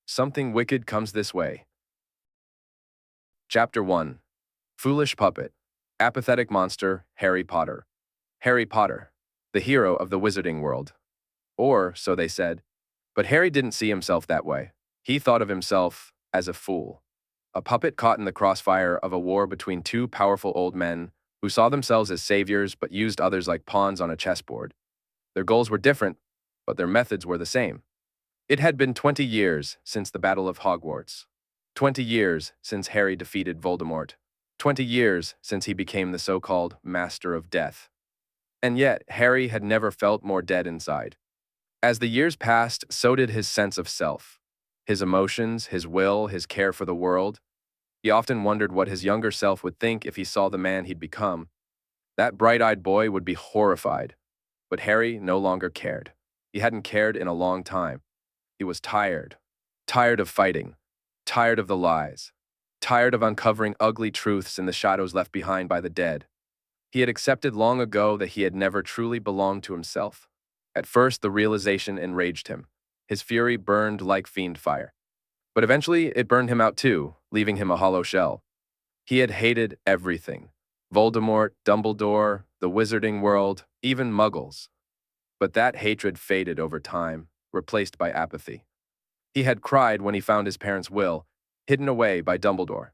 Something wicked comes this way. Chapter 1. Foolish Puppet. Apathetic Monster, Harry Potter. Harry Potter, the hero of the wizarding world. Or, so they said. But Harry didn't see himself that way. He thought of himself as a fool. A puppet caught in the crossfire of a war between two powerful old men who saw themselves as saviors but used others like pawns on a chessboard. Their goals were different, but their methods were the same. It had been 20 years since the Battle of Hogwarts. 20 years since Harry defeated Voldemort. 20 years since he became the so-called Master of Death. And yet, Harry had never felt more dead inside. As the years passed, so did his sense of self. His emotions, his will, his care for the world. He often wondered what his younger self would think if he saw the man he'd become. That bright-eyed boy would be horrified. But Harry no longer cared. He hadn't cared in a long time. He was tired. Tired of fighting. Tired of the lies. Tired of uncovering ugly truths in the shadows left behind by the dead. He had accepted long ago that he had never truly belonged to himself. At first, the realization enraged him. His fury burned like fiend fire. But eventually, it burned him out too, leaving him a hollow shell. He had hated everything. Voldemort, Dumbledore, the wizarding world, even Muggles. But that hatred faded over time, replaced by apathy. He had cried when he found his parents' will, hidden away by Dumbledore.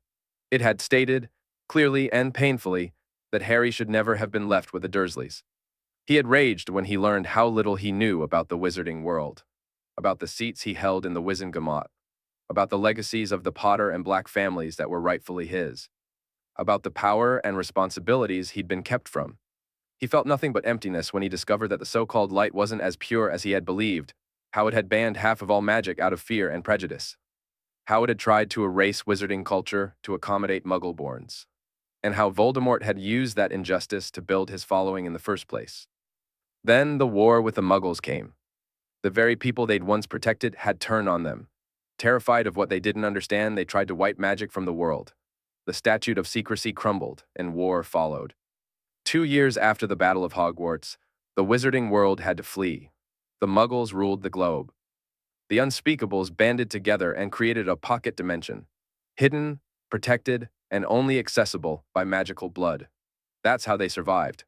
It had stated, clearly and painfully, that Harry should never have been left with the Dursleys. He had raged when he learned how little he knew about the wizarding world, about the seats he held in the Wizengamot, about the legacies of the Potter and Black families that were rightfully his, about the power and responsibilities he'd been kept from. He felt nothing but emptiness when he discovered that the so-called light wasn't as pure as he had believed, how it had banned half of all magic out of fear and prejudice, how it had tried to erase wizarding culture to accommodate Muggle-borns, and how Voldemort had used that injustice to build his following in the first place. Then the war with the Muggles came. The very people they'd once protected had turned on them. Terrified of what they didn't understand, they tried to wipe magic from the world. The statute of secrecy crumbled, and war followed. 2 years after the Battle of Hogwarts, the wizarding world had to flee. The Muggles ruled the globe. The Unspeakables banded together and created a pocket dimension, hidden, protected, and only accessible by magical blood. That's how they survived.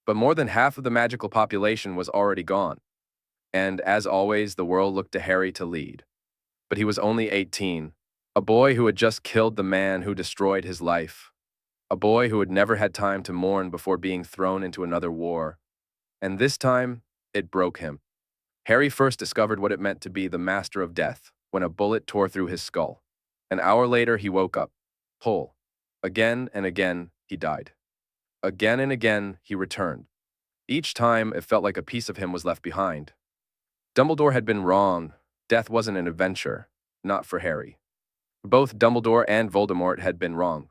But more than half of the magical population was already gone. And, as always, the world looked to Harry to lead. But he was only 18, a boy who had just killed the man who destroyed his life. A boy who had never had time to mourn before being thrown into another war. And this time, it broke him. Harry first discovered what it meant to be the Master of Death when a bullet tore through his skull. An hour later, he woke up, whole. Again and again, he died. Again and again, he returned. Each time, it felt like a piece of him was left behind. Dumbledore had been wrong. Death wasn't an adventure, not for Harry. Both Dumbledore and Voldemort had been wrong.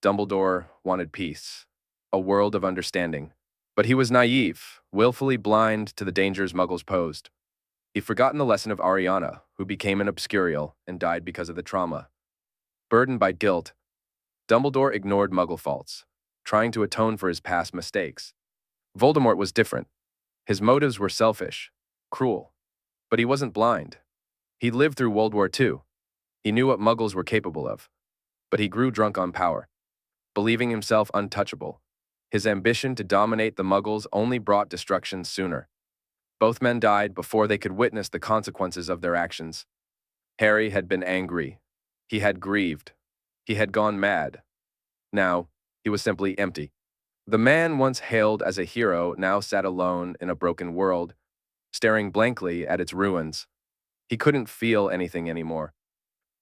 Dumbledore wanted peace, a world of understanding. But he was naive, willfully blind to the dangers Muggles posed. He'd forgotten the lesson of Ariana, who became an Obscurial and died because of the trauma. Burdened by guilt, Dumbledore ignored Muggle faults, trying to atone for his past mistakes. Voldemort was different. His motives were selfish, cruel. But he wasn't blind. He'd lived through World War II. He knew what Muggles were capable of. But he grew drunk on power, believing himself untouchable. His ambition to dominate the Muggles only brought destruction sooner. Both men died before they could witness the consequences of their actions. Harry had been angry. He had grieved. He had gone mad. Now, he was simply empty. The man once hailed as a hero now sat alone in a broken world, staring blankly at its ruins. He couldn't feel anything anymore.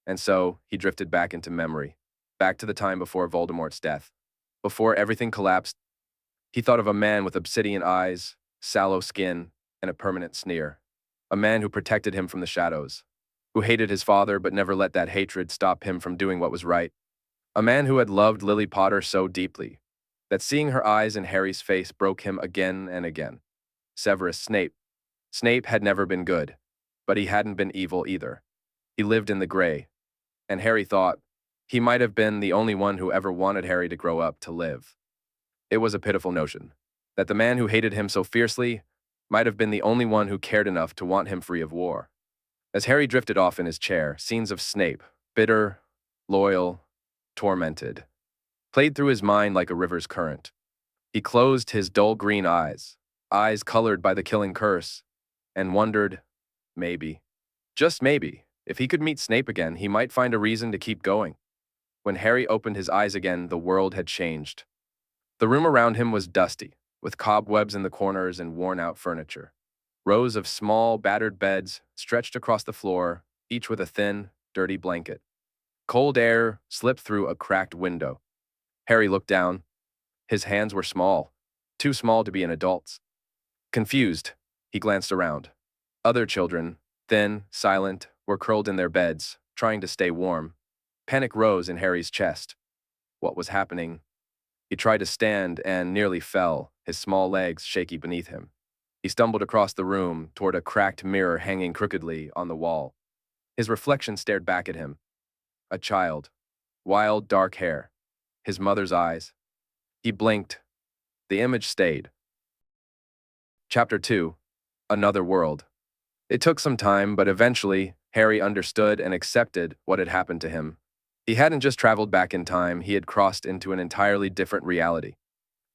And so, he drifted back into memory, back to the time before Voldemort's death. Before everything collapsed, he thought of a man with obsidian eyes, sallow skin, and a permanent sneer. A man who protected him from the shadows, who hated his father but never let that hatred stop him from doing what was right. A man who had loved Lily Potter so deeply that seeing her eyes in Harry's face broke him again and again. Severus Snape. Snape had never been good, but he hadn't been evil either. He lived in the gray, and Harry thought he might have been the only one who ever wanted Harry to grow up to live. It was a pitiful notion, that the man who hated him so fiercely might have been the only one who cared enough to want him free of war. As Harry drifted off in his chair, scenes of Snape, bitter, loyal, tormented, played through his mind like a river's current. He closed his dull green eyes, eyes colored by the killing curse, and wondered, maybe, just maybe, if he could meet Snape again, he might find a reason to keep going. When Harry opened his eyes again, the world had changed. The room around him was dusty, with cobwebs in the corners and worn-out furniture. Rows of small, battered beds stretched across the floor, each with a thin, dirty blanket. Cold air slipped through a cracked window. Harry looked down. His hands were small, too small to be an adult's. Confused, he glanced around. Other children, thin, silent, were curled in their beds, trying to stay warm. Panic rose in Harry's chest. What was happening? He tried to stand and nearly fell, his small legs shaky beneath him. He stumbled across the room toward a cracked mirror hanging crookedly on the wall. His reflection stared back at him. A child. Wild, dark hair. His mother's eyes. He blinked. The image stayed. Chapter 2. Another World. It took some time, but eventually, Harry understood and accepted what had happened to him. He hadn't just traveled back in time, he had crossed into an entirely different reality.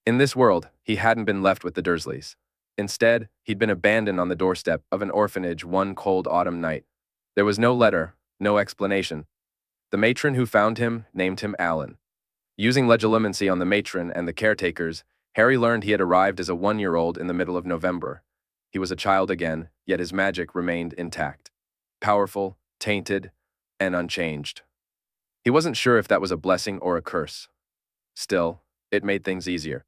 In this world, he hadn't been left with the Dursleys. Instead, he'd been abandoned on the doorstep of an orphanage one cold autumn night. There was no letter, no explanation. The matron who found him named him Alan. Using legilimency on the matron and the caretakers, Harry learned he had arrived as a 1-year-old in the middle of November. He was a child again, yet his magic remained intact. Powerful, tainted, and unchanged. He wasn't sure if that was a blessing or a curse. Still, it made things easier.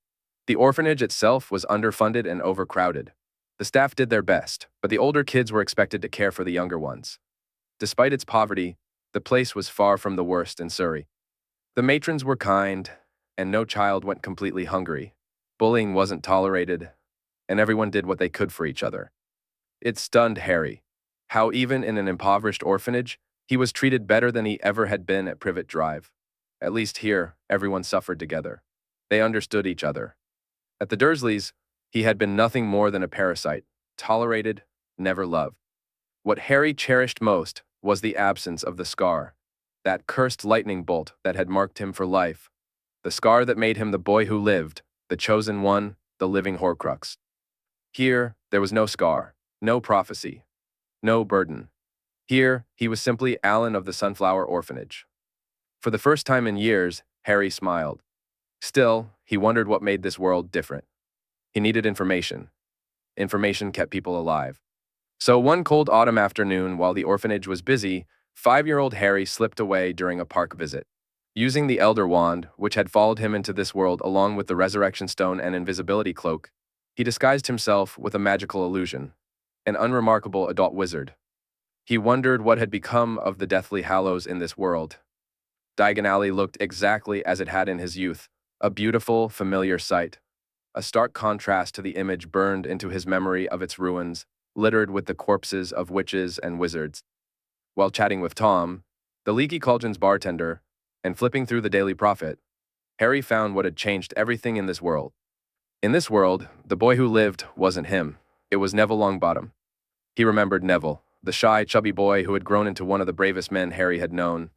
The orphanage itself was underfunded and overcrowded. The staff did their best, but the older kids were expected to care for the younger ones. Despite its poverty, the place was far from the worst in Surrey. The matrons were kind, and no child went completely hungry. Bullying wasn't tolerated, and everyone did what they could for each other. It stunned Harry, how even in an impoverished orphanage, he was treated better than he ever had been at Privet Drive. At least here, everyone suffered together. They understood each other. At the Dursleys, he had been nothing more than a parasite, tolerated, never loved. What Harry cherished most was the absence of the scar, that cursed lightning bolt that had marked him for life, the scar that made him the boy who lived, the chosen one, the living Horcrux. Here, there was no scar, no prophecy, no burden. Here, he was simply Alan of the Sunflower Orphanage. For the first time in years, Harry smiled. Still, he wondered what made this world different. He needed information. Information kept people alive. So one cold autumn afternoon, while the orphanage was busy, 5-year-old Harry slipped away during a park visit. Using the Elder Wand, which had followed him into this world along with the Resurrection Stone and Invisibility Cloak, he disguised himself with a magical illusion, an unremarkable adult wizard. He wondered what had become of the Deathly Hallows in this world. Diagon Alley looked exactly as it had in his youth, a beautiful, familiar sight. A stark contrast to the image burned into his memory of its ruins, littered with the corpses of witches and wizards. While chatting with Tom, the Leaky Cauldron's bartender, and flipping through the Daily Prophet, Harry found what had changed everything in this world. In this world, the boy who lived wasn't him. It was Neville Longbottom. He remembered Neville, the shy, chubby boy who had grown into one of the bravest men Harry had known.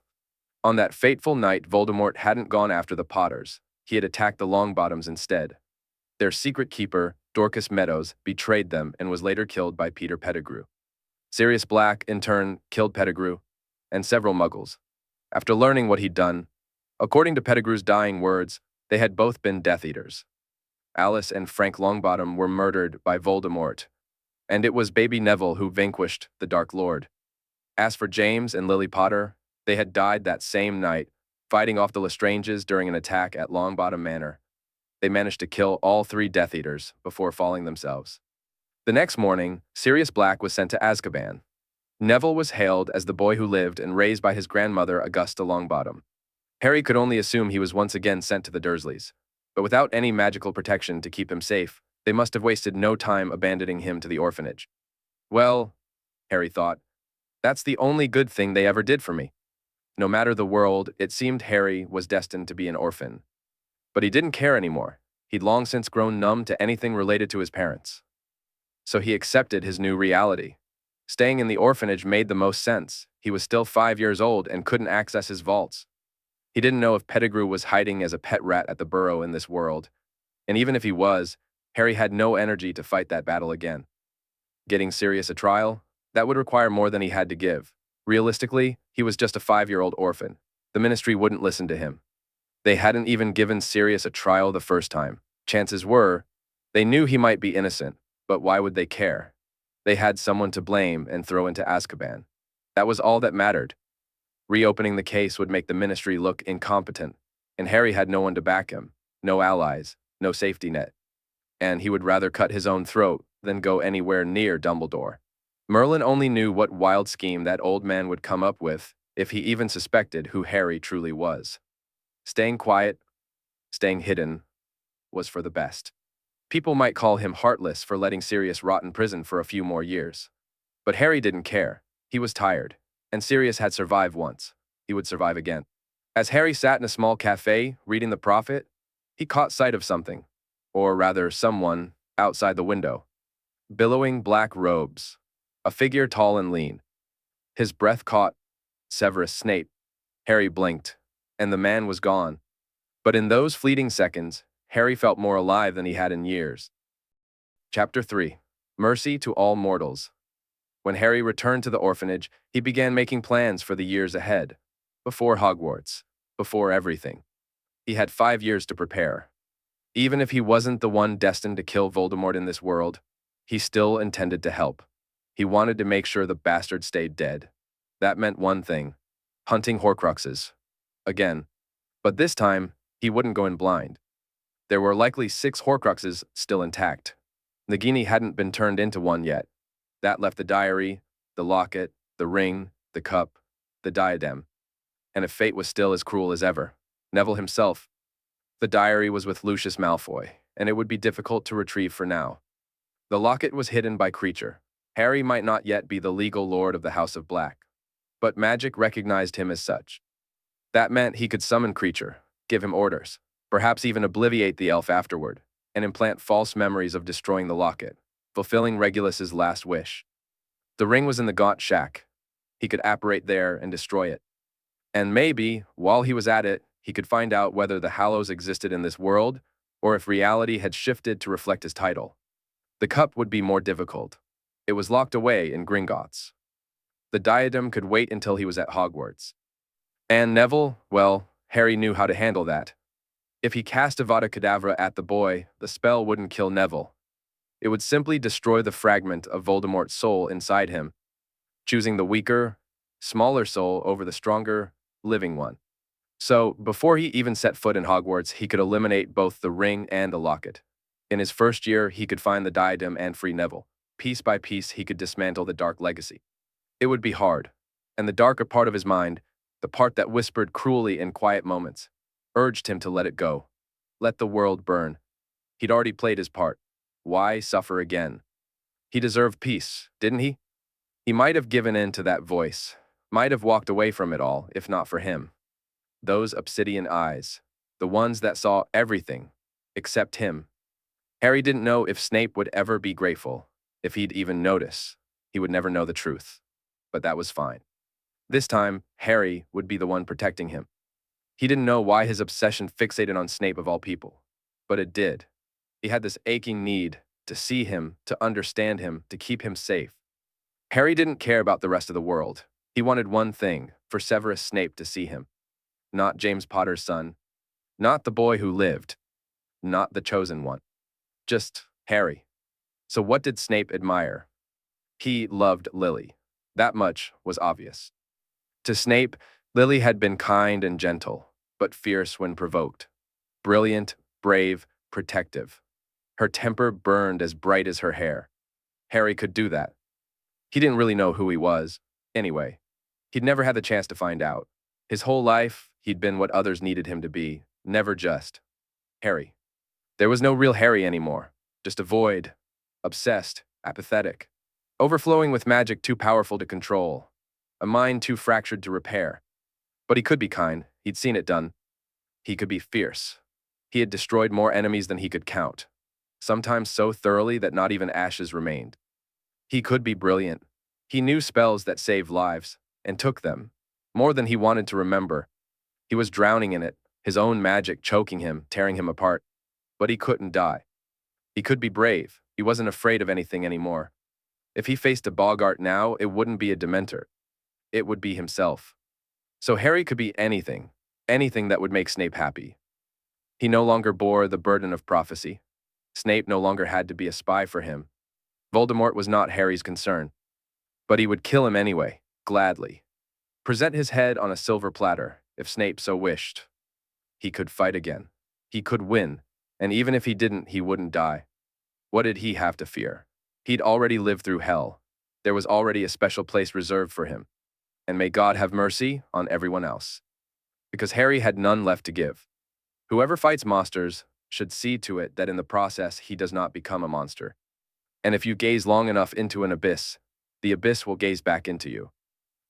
On that fateful night, Voldemort hadn't gone after the Potters. He had attacked the Longbottoms instead. Their secret keeper, Dorcas Meadows, betrayed them and was later killed by Peter Pettigrew. Sirius Black, in turn, killed Pettigrew, and several Muggles. After learning what he'd done, according to Pettigrew's dying words, they had both been Death Eaters. Alice and Frank Longbottom were murdered by Voldemort, and it was baby Neville who vanquished the Dark Lord. As for James and Lily Potter, they had died that same night, fighting off the Lestranges during an attack at Longbottom Manor. They managed to kill all 3 Death Eaters before falling themselves. The next morning, Sirius Black was sent to Azkaban. Neville was hailed as the boy who lived and raised by his grandmother, Augusta Longbottom. Harry could only assume he was once again sent to the Dursleys, but without any magical protection to keep him safe, they must have wasted no time abandoning him to the orphanage. Well, Harry thought, that's the only good thing they ever did for me. No matter the world, it seemed Harry was destined to be an orphan. But he didn't care anymore. He'd long since grown numb to anything related to his parents. So he accepted his new reality. Staying in the orphanage made the most sense. He was still 5 years old and couldn't access his vaults. He didn't know if Pettigrew was hiding as a pet rat at the burrow in this world. And even if he was, Harry had no energy to fight that battle again. Getting Sirius a trial? That would require more than he had to give. Realistically, he was just a 5-year-old orphan. The Ministry wouldn't listen to him. They hadn't even given Sirius a trial the first time. Chances were, they knew he might be innocent, but why would they care? They had someone to blame and throw into Azkaban. That was all that mattered. Reopening the case would make the Ministry look incompetent, and Harry had no one to back him, no allies, no safety net. And he would rather cut his own throat than go anywhere near Dumbledore. Merlin only knew what wild scheme that old man would come up with, if he even suspected who Harry truly was. Staying quiet, staying hidden, was for the best. People might call him heartless for letting Sirius rot in prison for a few more years. But Harry didn't care. He was tired, and Sirius had survived once. He would survive again. As Harry sat in a small cafe, reading the Prophet, he caught sight of something, or rather someone, outside the window. Billowing black robes, a figure tall and lean. His breath caught Severus Snape. Harry blinked, and the man was gone. But in those fleeting seconds, Harry felt more alive than he had in years. Chapter 3. Mercy to All Mortals. When Harry returned to the orphanage, he began making plans for the years ahead. Before Hogwarts. Before everything. He had 5 years to prepare. Even if he wasn't the one destined to kill Voldemort in this world, he still intended to help. He wanted to make sure the bastard stayed dead. That meant one thing: hunting Horcruxes. Again. But this time, he wouldn't go in blind. There were likely 6 Horcruxes still intact. Nagini hadn't been turned into one yet. That left the diary, the locket, the ring, the cup, the diadem. And if fate was still as cruel as ever, Neville himself. The diary was with Lucius Malfoy, and it would be difficult to retrieve for now. The locket was hidden by Creature. Harry might not yet be the legal lord of the House of Black, but magic recognized him as such. That meant he could summon Creature, give him orders, perhaps even obliviate the elf afterward, and implant false memories of destroying the locket, fulfilling Regulus's last wish. The ring was in the Gaunt Shack. He could apparate there and destroy it. And maybe, while he was at it, he could find out whether the Hallows existed in this world, or if reality had shifted to reflect his title. The cup would be more difficult. It was locked away in Gringotts. The diadem could wait until he was at Hogwarts. And Neville, well, Harry knew how to handle that. If he cast Avada Kedavra at the boy, the spell wouldn't kill Neville. It would simply destroy the fragment of Voldemort's soul inside him, choosing the weaker, smaller soul over the stronger, living one. So, before he even set foot in Hogwarts, he could eliminate both the ring and the locket. In his first year, he could find the diadem and free Neville. Piece by piece, he could dismantle the dark legacy. It would be hard, and the darker part of his mind, the part that whispered cruelly in quiet moments, urged him to let it go. Let the world burn. He'd already played his part. Why suffer again? He deserved peace, didn't he? He might have given in to that voice, might have walked away from it all, if not for him. Those obsidian eyes, the ones that saw everything, except him. Harry didn't know if Snape would ever be grateful, if he'd even notice. He would never know the truth. But that was fine. This time, Harry would be the one protecting him. He didn't know why his obsession fixated on Snape of all people, but it did. He had this aching need to see him, to understand him, to keep him safe. Harry didn't care about the rest of the world. He wanted one thing, for Severus Snape to see him. Not James Potter's son. Not the boy who lived. Not the chosen one. Just Harry. So what did Snape admire? He loved Lily. That much was obvious. To Snape, Lily had been kind and gentle, but fierce when provoked. Brilliant, brave, protective. Her temper burned as bright as her hair. Harry could do that. He didn't really know who he was. Anyway, he'd never had the chance to find out. His whole life, he'd been what others needed him to be, never just Harry. There was no real Harry anymore, just a void, obsessed, apathetic, overflowing with magic too powerful to control, a mind too fractured to repair. But he could be kind, he'd seen it done. He could be fierce. He had destroyed more enemies than he could count, sometimes so thoroughly that not even ashes remained. He could be brilliant. He knew spells that saved lives, and took them, more than he wanted to remember. He was drowning in it, his own magic choking him, tearing him apart. But he couldn't die. He could be brave. He wasn't afraid of anything anymore. If he faced a boggart now, it wouldn't be a Dementor. It would be himself. So Harry could be anything, anything that would make Snape happy. He no longer bore the burden of prophecy. Snape no longer had to be a spy for him. Voldemort was not Harry's concern. But he would kill him anyway, gladly. Present his head on a silver platter, if Snape so wished. He could fight again. He could win, and even if he didn't, he wouldn't die. What did he have to fear? He'd already lived through hell. There was already a special place reserved for him. And may God have mercy on everyone else. Because Harry had none left to give. Whoever fights monsters should see to it that in the process he does not become a monster. And if you gaze long enough into an abyss, the abyss will gaze back into you.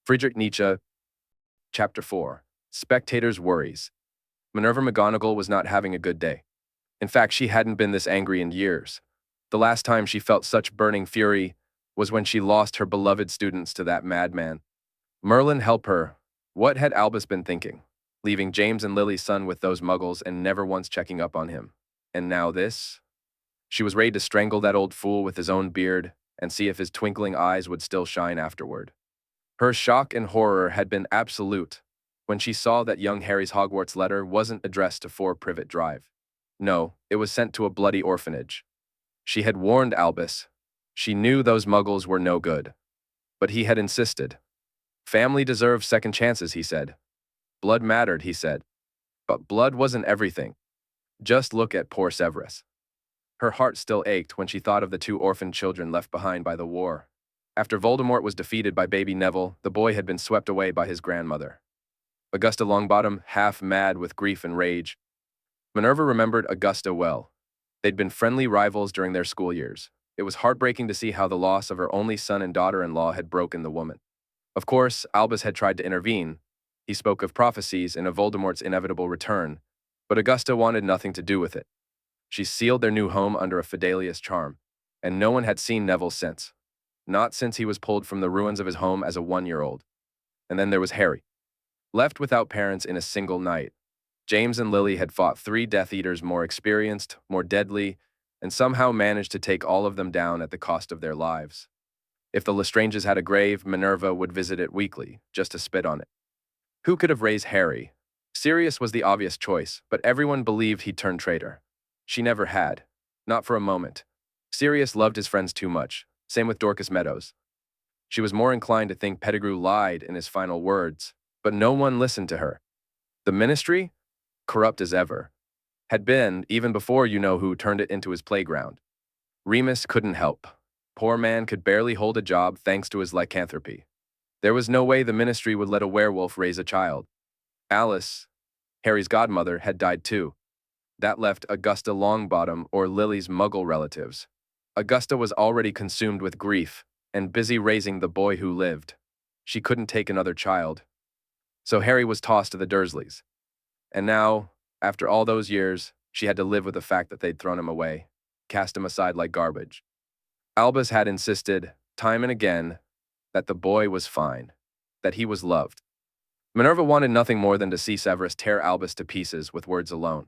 Friedrich Nietzsche, Chapter 4. Spectators' Worries. Minerva McGonagall was not having a good day. In fact, she hadn't been this angry in years. The last time she felt such burning fury was when she lost her beloved students to that madman. Merlin, help her. What had Albus been thinking? Leaving James and Lily's son with those muggles and never once checking up on him. And now this? She was ready to strangle that old fool with his own beard and see if his twinkling eyes would still shine afterward. Her shock and horror had been absolute when she saw that young Harry's Hogwarts letter wasn't addressed to 4 Privet Drive. No, it was sent to a bloody orphanage. She had warned Albus. She knew those muggles were no good. But he had insisted. Family deserves second chances, he said. Blood mattered, he said. But blood wasn't everything. Just look at poor Severus. Her heart still ached when she thought of the 2 orphaned children left behind by the war. After Voldemort was defeated by baby Neville, the boy had been swept away by his grandmother. Augusta Longbottom, half mad with grief and rage. Minerva remembered Augusta well. They'd been friendly rivals during their school years. It was heartbreaking to see how the loss of her only son and daughter-in-law had broken the woman. Of course, Albus had tried to intervene. He spoke of prophecies and of Voldemort's inevitable return, but Augusta wanted nothing to do with it. She sealed their new home under a Fidelius charm, and no one had seen Neville since. Not since he was pulled from the ruins of his home as a 1-year-old. And then there was Harry. Left without parents in a single night. James and Lily had fought 3 Death Eaters more experienced, more deadly, and somehow managed to take all of them down at the cost of their lives. If the Lestranges had a grave, Minerva would visit it weekly, just to spit on it. Who could have raised Harry? Sirius was the obvious choice, but everyone believed he'd turned traitor. She never had. Not for a moment. Sirius loved his friends too much. Same with Dorcas Meadows. She was more inclined to think Pettigrew lied in his final words, but no one listened to her. The Ministry, corrupt as ever, had been, even before you-know-who turned it into his playground. Remus couldn't help. Poor man could barely hold a job thanks to his lycanthropy. There was no way the Ministry would let a werewolf raise a child. Alice, Harry's godmother, had died too. That left Augusta Longbottom or Lily's muggle relatives. Augusta was already consumed with grief and busy raising the boy who lived. She couldn't take another child. So Harry was tossed to the Dursleys. And now, after all those years, she had to live with the fact that they'd thrown him away, cast him aside like garbage. Albus had insisted, time and again, that the boy was fine, that he was loved. Minerva wanted nothing more than to see Severus tear Albus to pieces with words alone.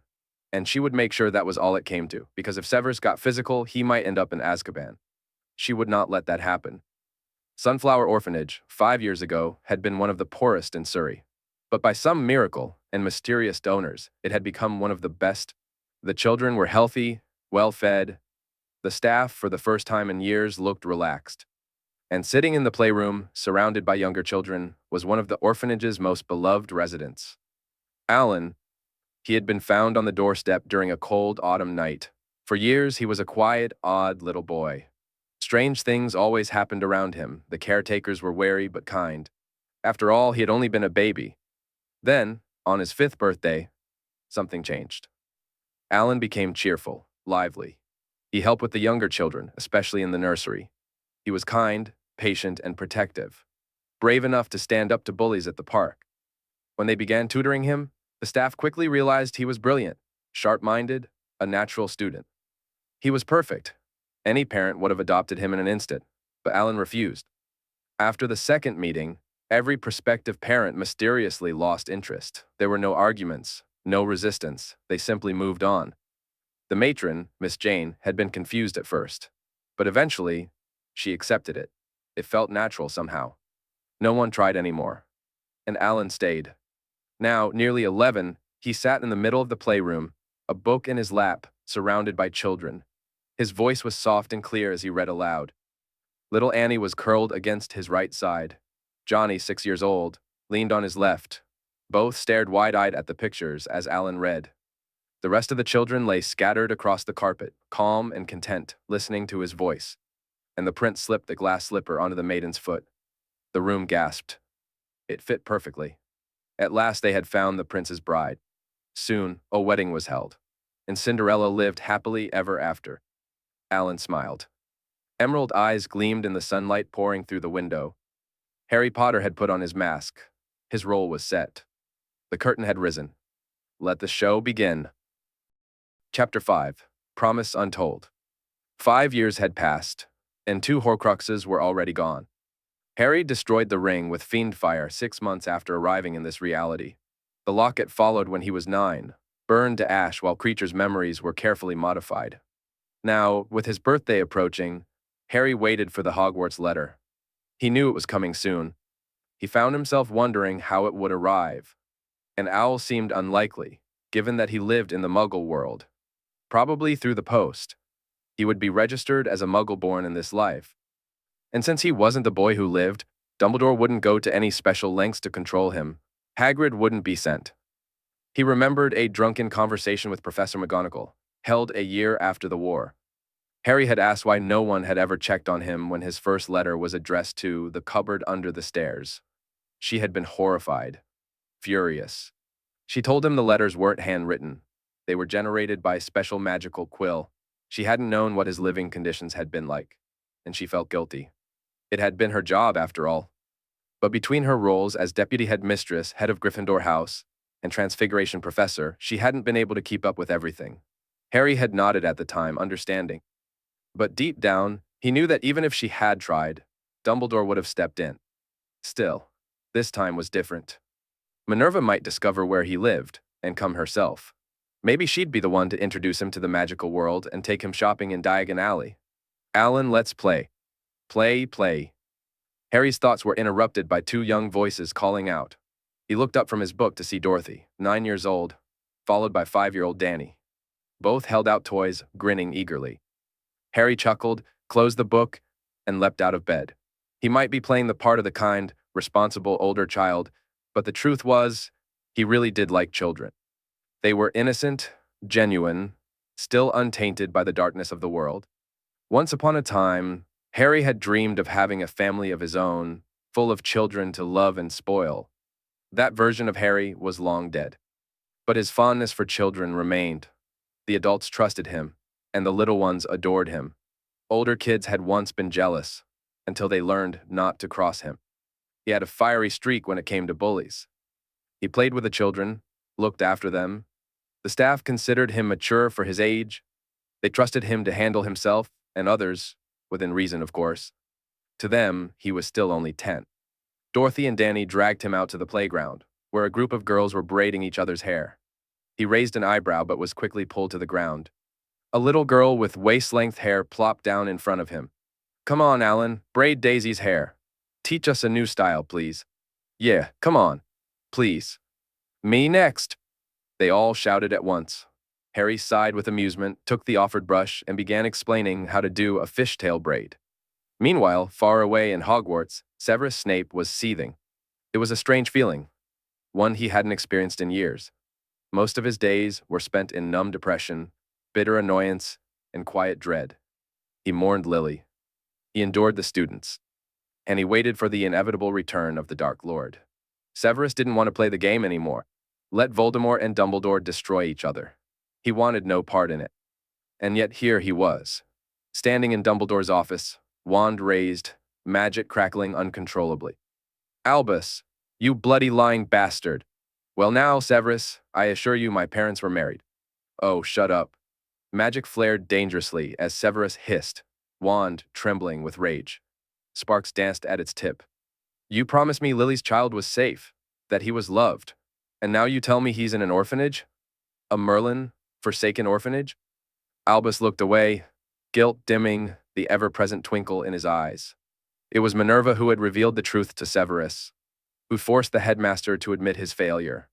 And she would make sure that was all it came to, because if Severus got physical, he might end up in Azkaban. She would not let that happen. Sunflower Orphanage, 5 years ago, had been one of the poorest in Surrey. But by some miracle and mysterious donors, it had become one of the best. The children were healthy, well-fed. The staff, for the first time in years, looked relaxed. And sitting in the playroom, surrounded by younger children, was one of the orphanage's most beloved residents. Alan. He had been found on the doorstep during a cold autumn night. For years, he was a quiet, odd little boy. Strange things always happened around him. The caretakers were wary but kind. After all, he had only been a baby. Then, on his 5th birthday, something changed. Alan became cheerful, lively. He helped with the younger children, especially in the nursery. He was kind, patient, and protective, brave enough to stand up to bullies at the park. When they began tutoring him, the staff quickly realized he was brilliant, sharp-minded, a natural student. He was perfect. Any parent would have adopted him in an instant, but Alan refused. After the second meeting, every prospective parent mysteriously lost interest. There were no arguments, no resistance. They simply moved on. The matron, Miss Jane, had been confused at first, but eventually, she accepted it. It felt natural somehow. No one tried anymore. And Alan stayed. Now, nearly 11, he sat in the middle of the playroom, a book in his lap, surrounded by children. His voice was soft and clear as he read aloud. Little Annie was curled against his right side. Johnny, 6 years old, leaned on his left. Both stared wide-eyed at the pictures as Alan read. The rest of the children lay scattered across the carpet, calm and content, listening to his voice. And the prince slipped the glass slipper onto the maiden's foot. The room gasped. It fit perfectly. At last they had found the prince's bride. Soon, a wedding was held, and Cinderella lived happily ever after. Alan smiled. Emerald eyes gleamed in the sunlight pouring through the window. Harry Potter had put on his mask. His role was set. The curtain had risen. Let the show begin. Chapter 5. Promise Untold. 5 years had passed, and 2 Horcruxes were already gone. Harry destroyed the ring with fiend fire 6 months after arriving in this reality. The locket followed when he was 9, burned to ash while creatures' memories were carefully modified. Now, with his birthday approaching, Harry waited for the Hogwarts letter. He knew it was coming soon. He found himself wondering how it would arrive. An owl seemed unlikely, given that he lived in the Muggle world. Probably through the post. He would be registered as a Muggle born in this life. And since he wasn't the boy who lived, Dumbledore wouldn't go to any special lengths to control him. Hagrid wouldn't be sent. He remembered a drunken conversation with Professor McGonagall, held a year after the war. Harry had asked why no one had ever checked on him when his first letter was addressed to the cupboard under the stairs. She had been horrified, furious. She told him the letters weren't handwritten. They were generated by a special magical quill. She hadn't known what his living conditions had been like, and she felt guilty. It had been her job, after all. But between her roles as deputy headmistress, head of Gryffindor House, and Transfiguration Professor, she hadn't been able to keep up with everything. Harry had nodded at the time, understanding. But deep down, he knew that even if she had tried, Dumbledore would have stepped in. Still, this time was different. Minerva might discover where he lived, and come herself. Maybe she'd be the one to introduce him to the magical world and take him shopping in Diagon Alley. Alan, let's play. Play, play. Harry's thoughts were interrupted by 2 young voices calling out. He looked up from his book to see Dorothy, 9 years old, followed by 5-year-old Danny. Both held out toys, grinning eagerly. Harry chuckled, closed the book, and leapt out of bed. He might be playing the part of the kind, responsible older child, but the truth was, he really did like children. They were innocent, genuine, still untainted by the darkness of the world. Once upon a time, Harry had dreamed of having a family of his own, full of children to love and spoil. That version of Harry was long dead. But his fondness for children remained. The adults trusted him, and the little ones adored him. Older kids had once been jealous, until they learned not to cross him. He had a fiery streak when it came to bullies. He played with the children, looked after them. The staff considered him mature for his age. They trusted him to handle himself and others, within reason, of course. To them, he was still only 10. Dorothy and Danny dragged him out to the playground, where a group of girls were braiding each other's hair. He raised an eyebrow but was quickly pulled to the ground. A little girl with waist-length hair plopped down in front of him. Come on, Alan, braid Daisy's hair. Teach us a new style, please. Yeah, come on. Please. Me next. They all shouted at once. Harry sighed with amusement, took the offered brush, and began explaining how to do a fishtail braid. Meanwhile, far away in Hogwarts, Severus Snape was seething. It was a strange feeling, one he hadn't experienced in years. Most of his days were spent in numb depression, bitter annoyance, and quiet dread. He mourned Lily. He endured the students. And he waited for the inevitable return of the Dark Lord. Severus didn't want to play the game anymore. Let Voldemort and Dumbledore destroy each other. He wanted no part in it. And yet here he was, standing in Dumbledore's office, wand raised, magic crackling uncontrollably. Albus, you bloody lying bastard. Well now, Severus, I assure you my parents were married. Oh, shut up. Magic flared dangerously as Severus hissed, wand trembling with rage. Sparks danced at its tip. You promised me Lily's child was safe, that he was loved, and now you tell me he's in an orphanage? A Merlin, forsaken orphanage? Albus looked away, guilt dimming the ever-present twinkle in his eyes. It was Minerva who had revealed the truth to Severus, who forced the headmaster to admit his failure.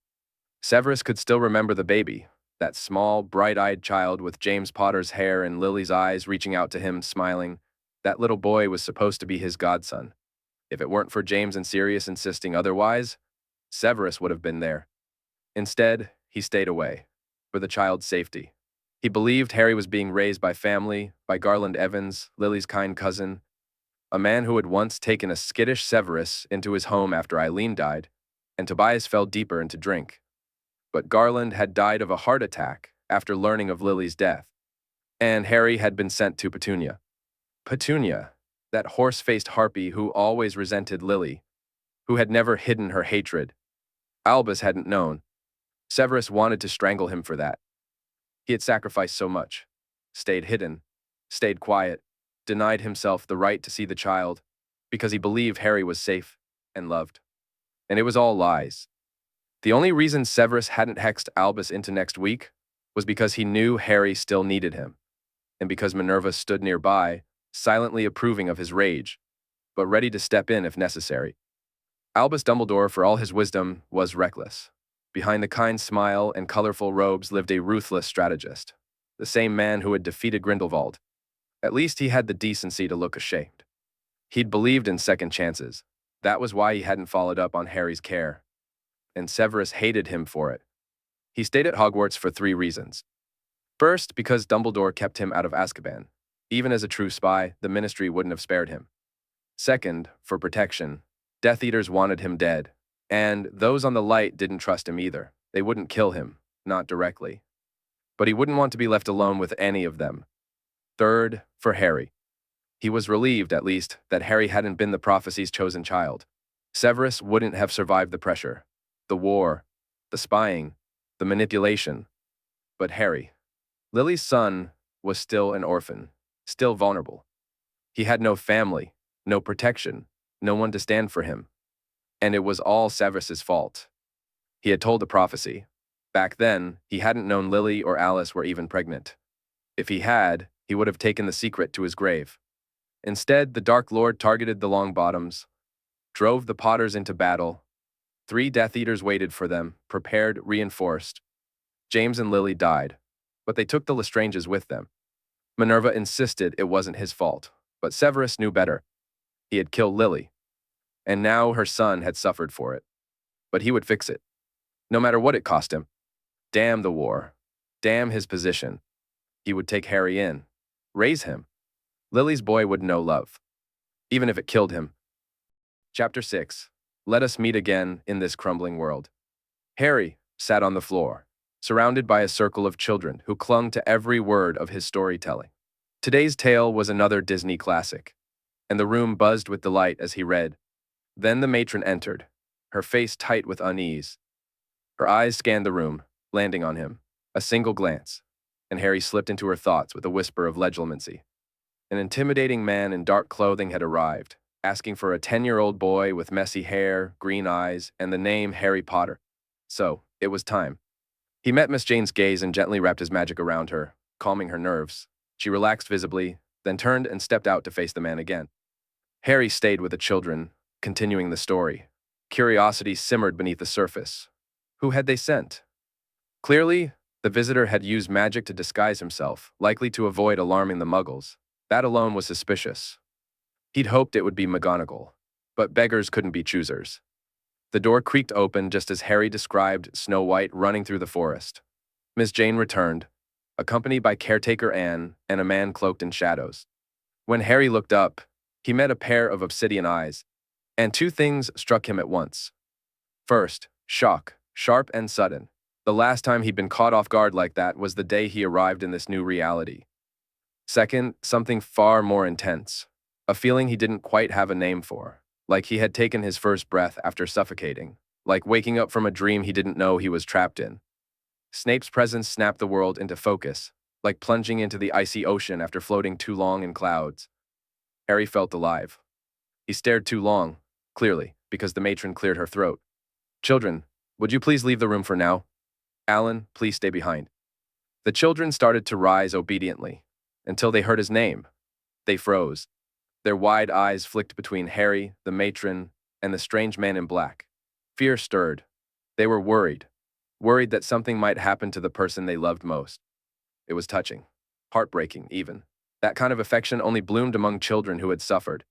Severus could still remember the baby, that small, bright-eyed child with James Potter's hair and Lily's eyes reaching out to him, smiling. That little boy was supposed to be his godson. If it weren't for James and Sirius insisting otherwise, Severus would have been there. Instead, he stayed away, for the child's safety. He believed Harry was being raised by family, by Garland Evans, Lily's kind cousin, a man who had once taken a skittish Severus into his home after Eileen died, and Tobias fell deeper into drink. But Garland had died of a heart attack after learning of Lily's death, and Harry had been sent to Petunia. Petunia, that horse-faced harpy who always resented Lily, who had never hidden her hatred. Albus hadn't known. Severus wanted to strangle him for that. He had sacrificed so much, stayed hidden, stayed quiet, denied himself the right to see the child, because he believed Harry was safe and loved. And it was all lies. The only reason Severus hadn't hexed Albus into next week was because he knew Harry still needed him, and because Minerva stood nearby, silently approving of his rage, but ready to step in if necessary. Albus Dumbledore, for all his wisdom, was reckless. Behind the kind smile and colorful robes lived a ruthless strategist, the same man who had defeated Grindelwald. At least he had the decency to look ashamed. He'd believed in second chances. That was why he hadn't followed up on Harry's care. And Severus hated him for it. He stayed at Hogwarts for 3 reasons. First, because Dumbledore kept him out of Azkaban. Even as a true spy, the Ministry wouldn't have spared him. Second, for protection. Death Eaters wanted him dead. And those on the light didn't trust him either. They wouldn't kill him, not directly. But he wouldn't want to be left alone with any of them. Third, for Harry. He was relieved, at least, that Harry hadn't been the prophecy's chosen child. Severus wouldn't have survived the pressure, the war, the spying, the manipulation. But Harry, Lily's son, was still an orphan, still vulnerable. He had no family, no protection, no one to stand for him. And it was all Severus's fault. He had told the prophecy. Back then, he hadn't known Lily or Alice were even pregnant. If he had, he would have taken the secret to his grave. Instead, the Dark Lord targeted the Longbottoms, drove the Potters into battle. 3 Death Eaters waited for them, prepared, reinforced. James and Lily died, but they took the Lestranges with them. Minerva insisted it wasn't his fault, but Severus knew better. He had killed Lily, and now her son had suffered for it. But he would fix it, no matter what it cost him. Damn the war. Damn his position. He would take Harry in, raise him. Lily's boy would know love, even if it killed him. Chapter 6. Let us meet again in this crumbling world. Harry sat on the floor, surrounded by a circle of children who clung to every word of his storytelling. Today's tale was another Disney classic, and the room buzzed with delight as he read. Then the matron entered, her face tight with unease. Her eyes scanned the room, landing on him. A single glance, and Harry slipped into her thoughts with a whisper of legitimacy. An intimidating man in dark clothing had arrived, asking for a 10-year-old boy with messy hair, green eyes, and the name Harry Potter. So, it was time. He met Miss Jane's gaze and gently wrapped his magic around her, calming her nerves. She relaxed visibly, then turned and stepped out to face the man again. Harry stayed with the children, continuing the story. Curiosity simmered beneath the surface. Who had they sent? Clearly, the visitor had used magic to disguise himself, likely to avoid alarming the Muggles. That alone was suspicious. He'd hoped it would be McGonagall, but beggars couldn't be choosers. The door creaked open just as Harry described Snow White running through the forest. Miss Jane returned, accompanied by caretaker Anne and a man cloaked in shadows. When Harry looked up, he met a pair of obsidian eyes, and 2 things struck him at once. First, shock, sharp and sudden. The last time he'd been caught off guard like that was the day he arrived in this new reality. Second, something far more intense, a feeling he didn't quite have a name for, like he had taken his first breath after suffocating, like waking up from a dream he didn't know he was trapped in. Snape's presence snapped the world into focus, like plunging into the icy ocean after floating too long in clouds. Harry felt alive. He stared too long, clearly, because the matron cleared her throat. Children, would you please leave the room for now? Alan, please stay behind. The children started to rise obediently, until they heard his name. They froze. Their wide eyes flicked between Harry, the matron, and the strange man in black. Fear stirred. They were worried that something might happen to the person they loved most. It was touching, heartbreaking even. That kind of affection only bloomed among children who had suffered.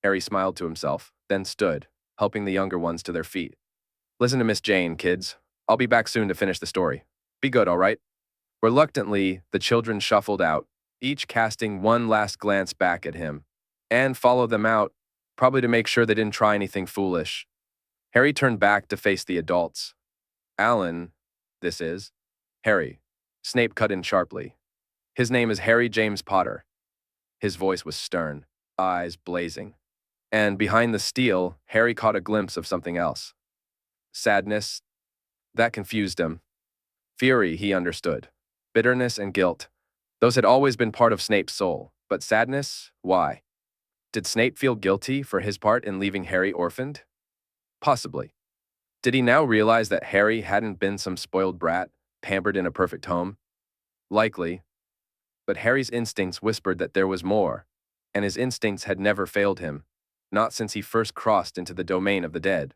Harry smiled to himself, then stood, helping the younger ones to their feet. Listen to Miss Jane, kids. I'll be back soon to finish the story. Be good, all right? Reluctantly, the children shuffled out, each casting one last glance back at him, and followed them out, probably to make sure they didn't try anything foolish. Harry turned back to face the adults. Alan, this is. Harry. Snape cut in sharply. His name is Harry James Potter. His voice was stern, eyes blazing. And behind the steel, Harry caught a glimpse of something else. Sadness. That confused him. Fury, he understood. Bitterness and guilt. Those had always been part of Snape's soul. But sadness? Why? Did Snape feel guilty for his part in leaving Harry orphaned? Possibly. Did he now realize that Harry hadn't been some spoiled brat, pampered in a perfect home? Likely. But Harry's instincts whispered that there was more, and his instincts had never failed him, not since he first crossed into the domain of the dead.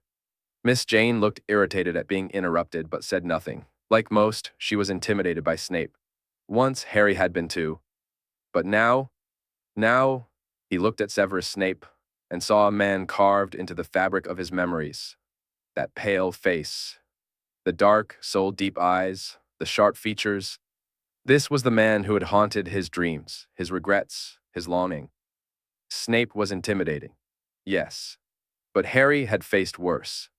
Miss Jane looked irritated at being interrupted but said nothing. Like most, she was intimidated by Snape. Once, Harry had been too. But now, he looked at Severus Snape and saw a man carved into the fabric of his memories. That pale face, the dark, soul-deep eyes, the sharp features. This was the man who had haunted his dreams, his regrets, his longing. Snape was intimidating, yes, but Harry had faced worse.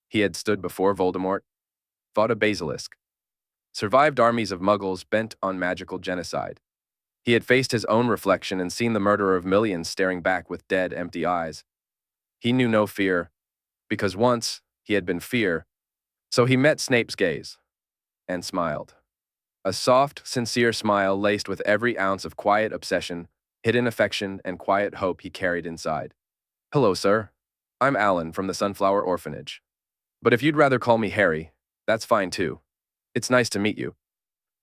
He had stood before Voldemort, fought a basilisk, survived armies of muggles bent on magical genocide. He had faced his own reflection and seen the murderer of millions staring back with dead, empty eyes. He knew no fear, because once he had been fear, so he met Snape's gaze and smiled. A soft, sincere smile laced with every ounce of quiet obsession, hidden affection, and quiet hope he carried inside. Hello, sir. I'm Alan from the Sunflower Orphanage. But if you'd rather call me Harry, that's fine too. It's nice to meet you.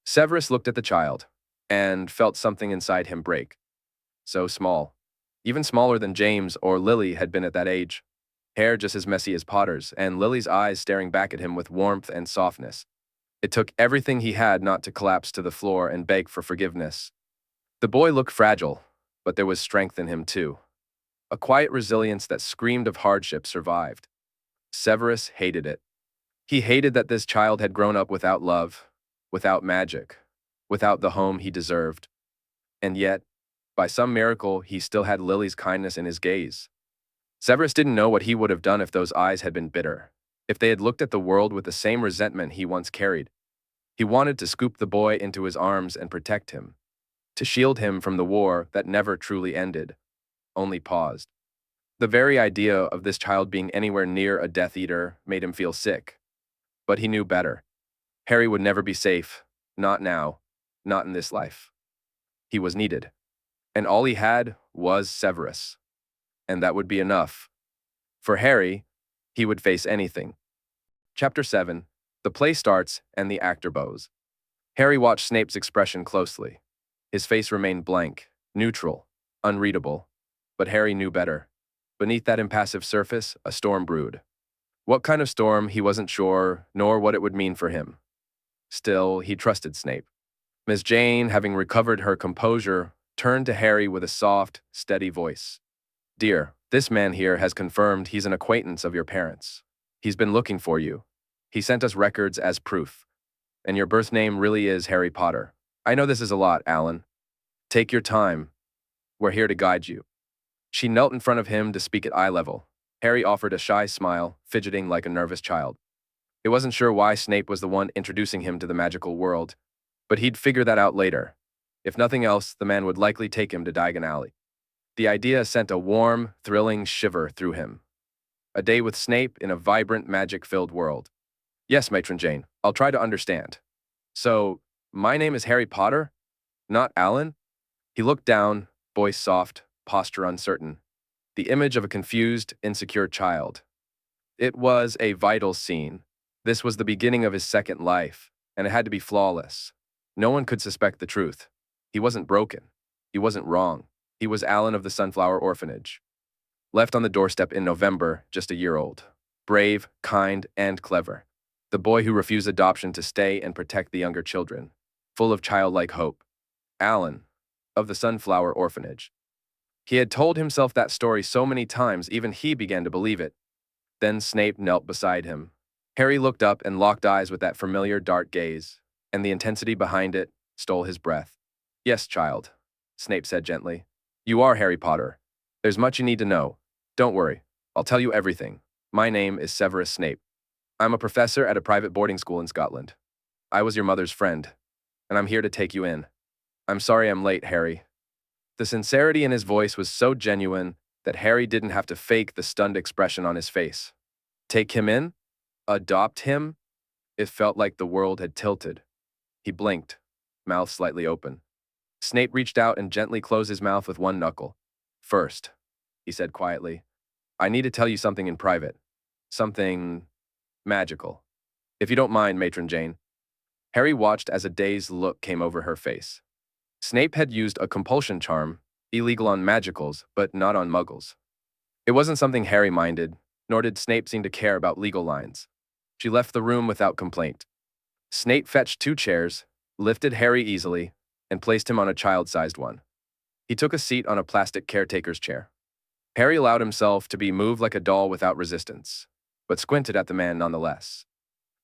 Severus looked at the child and felt something inside him break. So small. Even smaller than James or Lily had been at that age. Hair just as messy as Potter's, and Lily's eyes staring back at him with warmth and softness. It took everything he had not to collapse to the floor and beg for forgiveness. The boy looked fragile, but there was strength in him too. A quiet resilience that screamed of hardship survived. Severus hated it. He hated that this child had grown up without love, without magic, without the home he deserved. And yet, by some miracle, he still had Lily's kindness in his gaze. Severus didn't know what he would have done if those eyes had been bitter, if they had looked at the world with the same resentment he once carried. He wanted to scoop the boy into his arms and protect him, to shield him from the war that never truly ended, only paused. The very idea of this child being anywhere near a Death Eater made him feel sick. But he knew better. Harry would never be safe, not now, not in this life. He was needed. And all he had was Severus. And that would be enough. For Harry, he would face anything. Chapter 7. The play starts and the actor bows. Harry watched Snape's expression closely. His face remained blank, neutral, unreadable. But Harry knew better. Beneath that impassive surface, a storm brewed. What kind of storm, he wasn't sure, nor what it would mean for him. Still, he trusted Snape. Miss Jane, having recovered her composure, turned to Harry with a soft, steady voice. Dear, this man here has confirmed he's an acquaintance of your parents. He's been looking for you. He sent us records as proof. And your birth name really is Harry Potter. I know this is a lot, Alan. Take your time. We're here to guide you. She knelt in front of him to speak at eye level. Harry offered a shy smile, fidgeting like a nervous child. He wasn't sure why Snape was the one introducing him to the magical world, but he'd figure that out later. If nothing else, the man would likely take him to Diagon Alley. The idea sent a warm, thrilling shiver through him. A day with Snape in a vibrant, magic-filled world. Yes, Matron Jane, I'll try to understand. So, my name is Harry Potter? Not Alan? He looked down, voice soft, posture uncertain. the image of a confused, insecure child. It was a vital scene. This was the beginning of his second life, and it had to be flawless. No one could suspect the truth. He wasn't broken. He wasn't wrong. He was Alan of the Sunflower Orphanage. Left on the doorstep in November, just a year old. Brave, kind, and clever. The boy who refused adoption to stay and protect the younger children. Full of childlike hope. Alan, of the Sunflower Orphanage. He had told himself that story so many times, even he began to believe it. Then Snape knelt beside him. Harry looked up and locked eyes with that familiar dark gaze, and the intensity behind it stole his breath. "Yes, child," Snape said gently. "You are Harry Potter. There's much you need to know. Don't worry, I'll tell you everything. My name is Severus Snape. I'm a professor at a private boarding school in Scotland. I was your mother's friend, and I'm here to take you in. I'm sorry I'm late, Harry." The sincerity in his voice was so genuine that Harry didn't have to fake the stunned expression on his face. Take him in? Adopt him? It felt like the world had tilted. He blinked, mouth slightly open. Snape reached out and gently closed his mouth with one knuckle. "First," he said quietly, "I need to tell you something in private. Something magical. If you don't mind, Matron Jane." Harry watched as a dazed look came over her face. Snape had used a compulsion charm, illegal on magicals, but not on muggles. It wasn't something Harry minded, nor did Snape seem to care about legal lines. She left the room without complaint. Snape fetched 2 chairs, lifted Harry easily, and placed him on a child-sized one. He took a seat on a plastic caretaker's chair. Harry allowed himself to be moved like a doll without resistance, but squinted at the man nonetheless.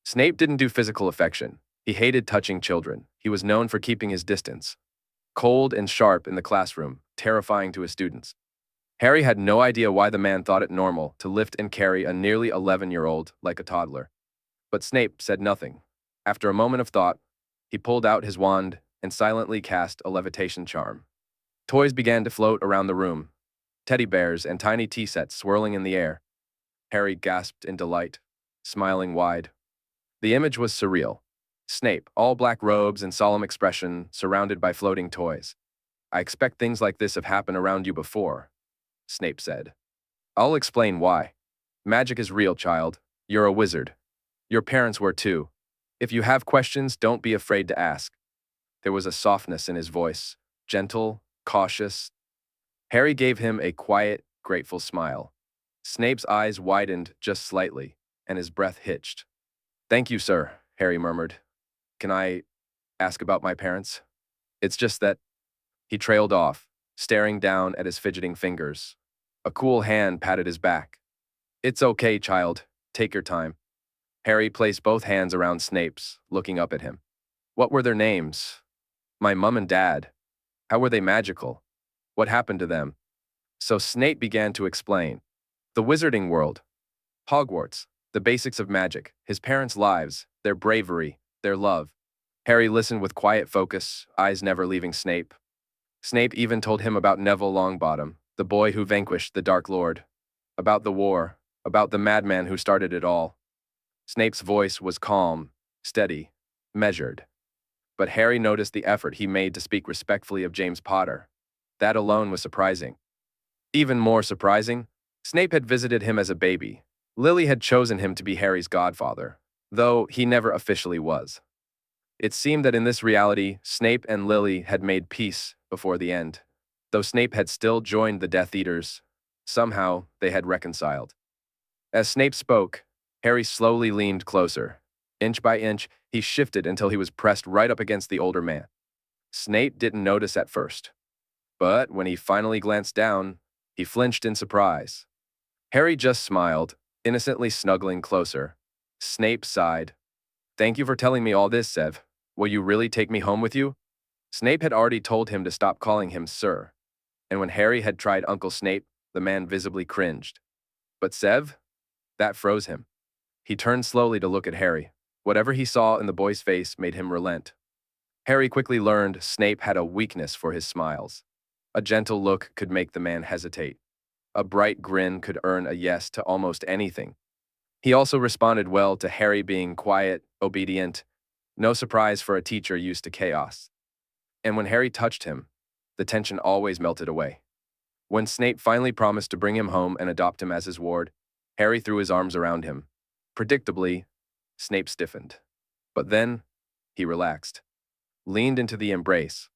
Snape didn't do physical affection. He hated touching children. He was known for keeping his distance. Cold and sharp in the classroom, terrifying to his students. Harry had no idea why the man thought it normal to lift and carry a nearly 11-year-old like a toddler. But Snape said nothing. After a moment of thought, he pulled out his wand and silently cast a levitation charm. Toys began to float around the room, teddy bears and tiny tea sets swirling in the air. Harry gasped in delight, smiling wide. The image was surreal. Snape, all black robes and solemn expression, surrounded by floating toys. "I expect things like this have happened around you before," Snape said. "I'll explain why. Magic is real, child. You're a wizard. Your parents were too. If you have questions, don't be afraid to ask." There was a softness in his voice, gentle, cautious. Harry gave him a quiet, grateful smile. Snape's eyes widened just slightly, and his breath hitched. "Thank you, sir," Harry murmured. "Can I ask about my parents? It's just that—" He trailed off, staring down at his fidgeting fingers. A cool hand patted his back. "It's okay, child. Take your time." Harry placed both hands around Snape's, looking up at him. "What were their names? My mum and dad. How were they magical? What happened to them?" So Snape began to explain. The wizarding world. Hogwarts. The basics of magic. His parents' lives. Their bravery. Their love. Harry listened with quiet focus, eyes never leaving Snape. Snape even told him about Neville Longbottom, the boy who vanquished the Dark Lord. About the war. About the madman who started it all. Snape's voice was calm, steady, measured. But Harry noticed the effort he made to speak respectfully of James Potter. That alone was surprising. Even more surprising, Snape had visited him as a baby. Lily had chosen him to be Harry's godfather, though he never officially was. It seemed that in this reality, Snape and Lily had made peace before the end. Though Snape had still joined the Death Eaters, somehow they had reconciled. As Snape spoke, Harry slowly leaned closer. Inch by inch, he shifted until he was pressed right up against the older man. Snape didn't notice at first, but when he finally glanced down, he flinched in surprise. Harry just smiled, innocently snuggling closer. Snape sighed. "Thank you for telling me all this, Sev. Will you really take me home with you?" Snape had already told him to stop calling him Sir, and when Harry had tried Uncle Snape, the man visibly cringed. But Sev? That froze him. He turned slowly to look at Harry. Whatever he saw in the boy's face made him relent. Harry quickly learned Snape had a weakness for his smiles. A gentle look could make the man hesitate. A bright grin could earn a yes to almost anything. He also responded well to Harry being quiet, obedient, no surprise for a teacher used to chaos. And when Harry touched him, the tension always melted away. When Snape finally promised to bring him home and adopt him as his ward, Harry threw his arms around him. Predictably, Snape stiffened. But then, he relaxed, leaned into the embrace.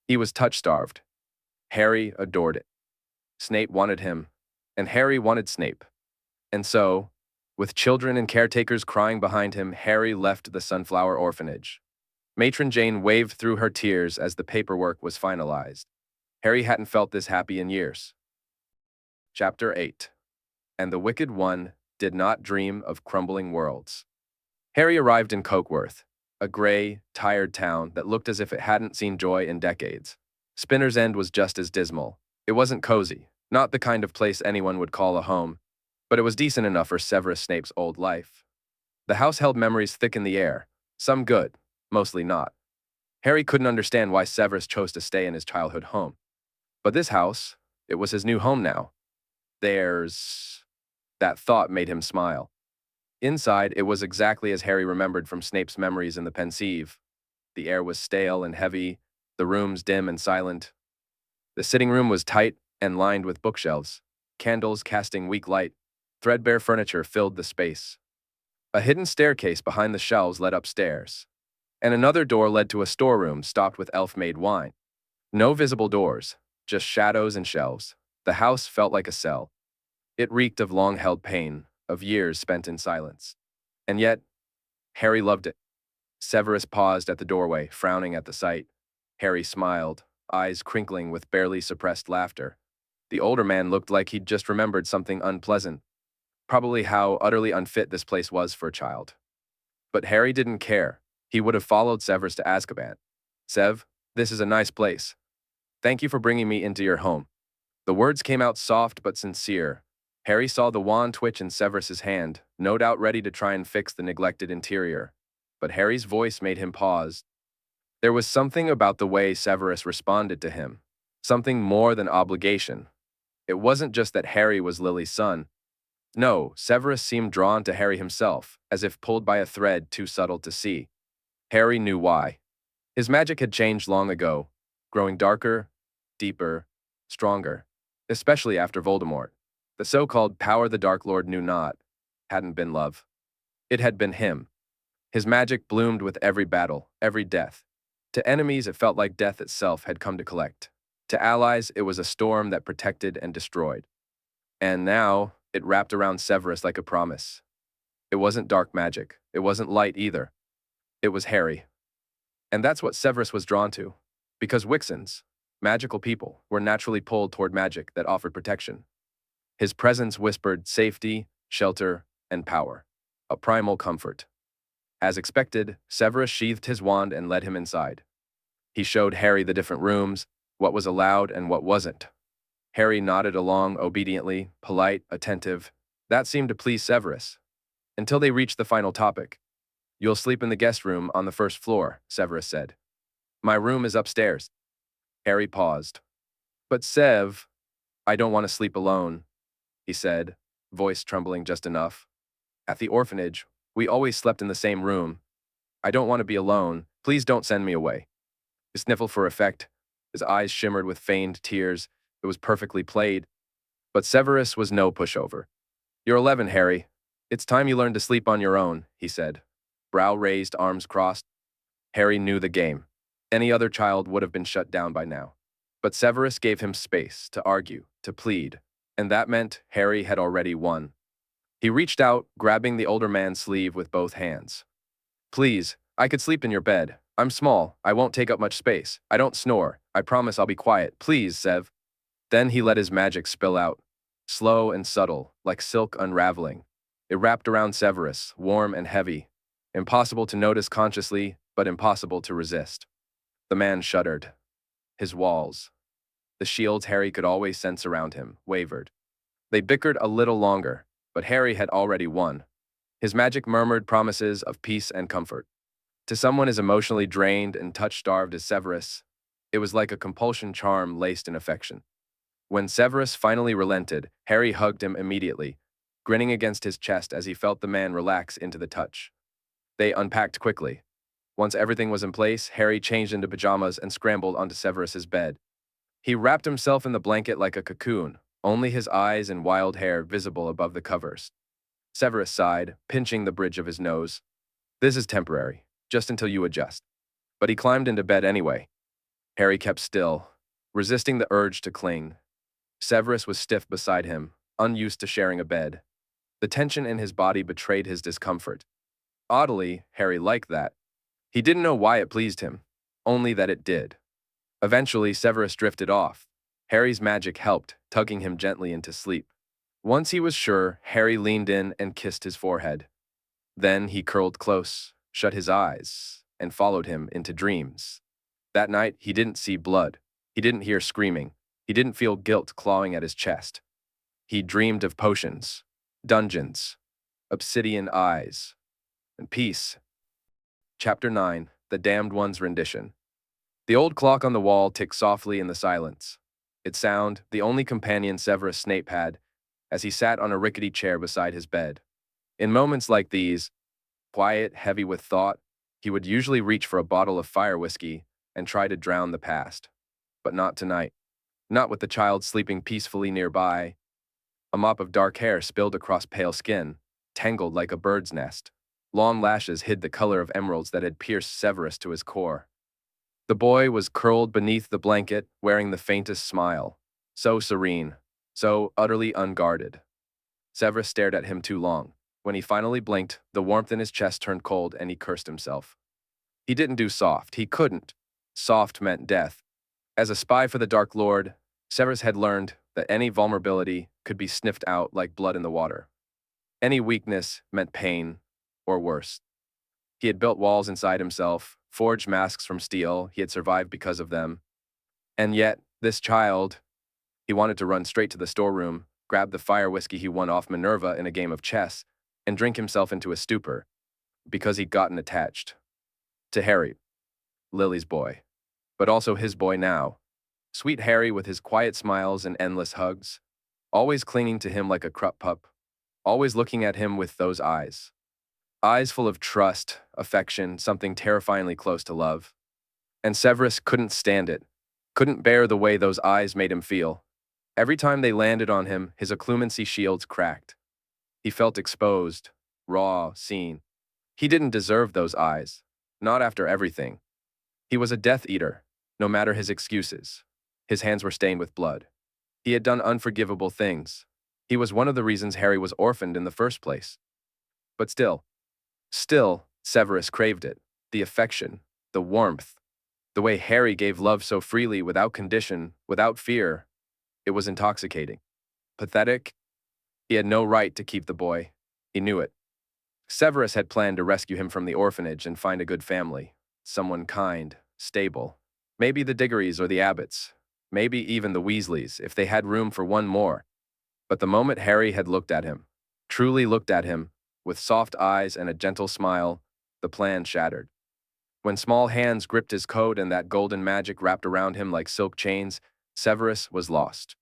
He was touch-starved. Harry adored it. Snape wanted him, and Harry wanted Snape. And so, with children and caretakers crying behind him, Harry left the Sunflower Orphanage. Matron Jane waved through her tears as the paperwork was finalized. Harry hadn't felt this happy in years. Chapter 8. And the Wicked One did not dream of crumbling worlds. Harry arrived in Cokeworth, a gray, tired town that looked as if it hadn't seen joy in decades. Spinner's End was just as dismal. It wasn't cozy, not the kind of place anyone would call a home, but it was decent enough for Severus Snape's old life. The house held memories thick in the air, some good, mostly not. Harry couldn't understand why Severus chose to stay in his childhood home. But this house, it was his new home now. That thought made him smile. Inside, it was exactly as Harry remembered from Snape's memories in the Pensieve. The air was stale and heavy, the rooms dim and silent. The sitting room was tight and lined with bookshelves, candles casting weak light. Threadbare furniture filled the space. A hidden staircase behind the shelves led upstairs, and another door led to a storeroom stocked with elf-made wine. No visible doors, just shadows and shelves. The house felt like a cell. It reeked of long-held pain, of years spent in silence. And yet, Harry loved it. Severus paused at the doorway, frowning at the sight. Harry smiled, eyes crinkling with barely suppressed laughter. The older man looked like he'd just remembered something unpleasant, probably how utterly unfit this place was for a child. But Harry didn't care. He would have followed Severus to Azkaban. "Sev, this is a nice place. Thank you for bringing me into your home." The words came out soft but sincere. Harry saw the wand twitch in Severus's hand, no doubt ready to try and fix the neglected interior. But Harry's voice made him pause. There was something about the way Severus responded to him, something more than obligation. It wasn't just that Harry was Lily's son. No, Severus seemed drawn to Harry himself, as if pulled by a thread too subtle to see. Harry knew why. His magic had changed long ago, growing darker, deeper, stronger, especially after Voldemort. The so-called power the Dark Lord knew not hadn't been love. It had been him. His magic bloomed with every battle, every death. To enemies, it felt like death itself had come to collect. To allies, it was a storm that protected and destroyed. And now, it wrapped around Severus like a promise. It wasn't dark magic. It wasn't light either. It was Harry. And that's what Severus was drawn to. Because Wixens, magical people, were naturally pulled toward magic that offered protection. His presence whispered safety, shelter, and power. A primal comfort. As expected, Severus sheathed his wand and led him inside. He showed Harry the different rooms, what was allowed and what wasn't. Harry nodded along obediently, polite, attentive. That seemed to please Severus. Until they reached the final topic. "You'll sleep in the guest room on the first floor," Severus said. "My room is upstairs." Harry paused. "But Sev, I don't want to sleep alone," he said, voice trembling just enough. "At the orphanage, we always slept in the same room. I don't want to be alone. Please don't send me away." He sniffled for effect. His eyes shimmered with feigned tears. It was perfectly played. But Severus was no pushover. "You're 11, Harry. It's time you learned to sleep on your own," he said. Brow raised, arms crossed. Harry knew the game. Any other child would have been shut down by now. But Severus gave him space to argue, to plead, and that meant Harry had already won. He reached out, grabbing the older man's sleeve with both hands. "Please, I could sleep in your bed. I'm small, I won't take up much space. I don't snore. I promise I'll be quiet. Please, Sev." Then he let his magic spill out, slow and subtle, like silk unraveling. It wrapped around Severus, warm and heavy, impossible to notice consciously, but impossible to resist. The man shuddered. His walls, the shields Harry could always sense around him, wavered. They bickered a little longer, but Harry had already won. His magic murmured promises of peace and comfort. To someone as emotionally drained and touch-starved as Severus, it was like a compulsion charm laced in affection. When Severus finally relented, Harry hugged him immediately, grinning against his chest as he felt the man relax into the touch. They unpacked quickly. Once everything was in place, Harry changed into pajamas and scrambled onto Severus's bed. He wrapped himself in the blanket like a cocoon, only his eyes and wild hair visible above the covers. Severus sighed, pinching the bridge of his nose. This is temporary, just until you adjust. But he climbed into bed anyway. Harry kept still, resisting the urge to cling. Severus was stiff beside him, unused to sharing a bed. The tension in his body betrayed his discomfort. Oddly, Harry liked that. He didn't know why it pleased him, only that it did. Eventually, Severus drifted off. Harry's magic helped, tugging him gently into sleep. Once he was sure, Harry leaned in and kissed his forehead. Then he curled close, shut his eyes, and followed him into dreams. That night, he didn't see blood. He didn't hear screaming. He didn't feel guilt clawing at his chest. He dreamed of potions, dungeons, obsidian eyes, and peace. Chapter 9, The Damned One's Rendition. The old clock on the wall ticked softly in the silence. Its sound, the only companion Severus Snape had, as he sat on a rickety chair beside his bed. In moments like these, quiet, heavy with thought, he would usually reach for a bottle of fire whiskey and try to drown the past. But not tonight. Not with the child sleeping peacefully nearby. A mop of dark hair spilled across pale skin, tangled like a bird's nest. Long lashes hid the color of emeralds that had pierced Severus to his core. The boy was curled beneath the blanket, wearing the faintest smile. So serene, so utterly unguarded. Severus stared at him too long. When he finally blinked, the warmth in his chest turned cold and he cursed himself. He didn't do soft. He couldn't. Soft meant death. As a spy for the Dark Lord, Severus had learned that any vulnerability could be sniffed out like blood in the water. Any weakness meant pain, or worse. He had built walls inside himself, forged masks from steel. He had survived because of them. And yet, this child, he wanted to run straight to the storeroom, grab the fire whiskey he won off Minerva in a game of chess, and drink himself into a stupor, because he'd gotten attached. To Harry, Lily's boy, but also his boy now. Sweet Harry with his quiet smiles and endless hugs, always clinging to him like a crup pup, always looking at him with those eyes. Eyes full of trust, affection, something terrifyingly close to love. And Severus couldn't stand it, couldn't bear the way those eyes made him feel. Every time they landed on him, his occlumency shields cracked. He felt exposed, raw, seen. He didn't deserve those eyes, not after everything. He was a Death Eater, no matter his excuses. His hands were stained with blood. He had done unforgivable things. He was one of the reasons Harry was orphaned in the first place. But still, Severus craved it. The affection, the warmth, the way Harry gave love so freely, without condition, without fear. It was intoxicating. Pathetic. He had no right to keep the boy. He knew it. Severus had planned to rescue him from the orphanage and find a good family. Someone kind, stable. Maybe the Diggorys or the Abbotts. Maybe even the Weasleys, if they had room for one more. But the moment Harry had looked at him, truly looked at him, with soft eyes and a gentle smile, the plan shattered. When small hands gripped his coat and that golden magic wrapped around him like silk chains, Severus was lost.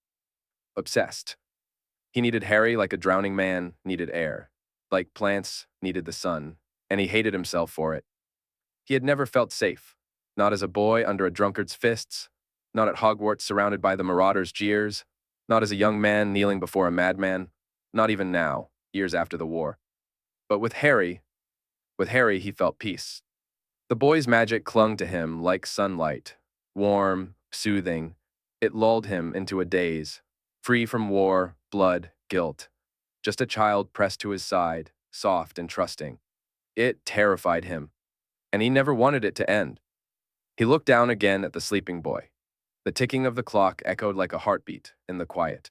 Obsessed. He needed Harry like a drowning man needed air. Like plants needed the sun, and he hated himself for it. He had never felt safe. Not as a boy under a drunkard's fists, not at Hogwarts surrounded by the marauders' jeers, not as a young man kneeling before a madman, not even now, years after the war. But with Harry he felt peace. The boy's magic clung to him like sunlight, warm, soothing. It lulled him into a daze, free from war, blood, guilt. Just a child pressed to his side, soft and trusting. It terrified him, and he never wanted it to end. He looked down again at the sleeping boy. The ticking of the clock echoed like a heartbeat in the quiet.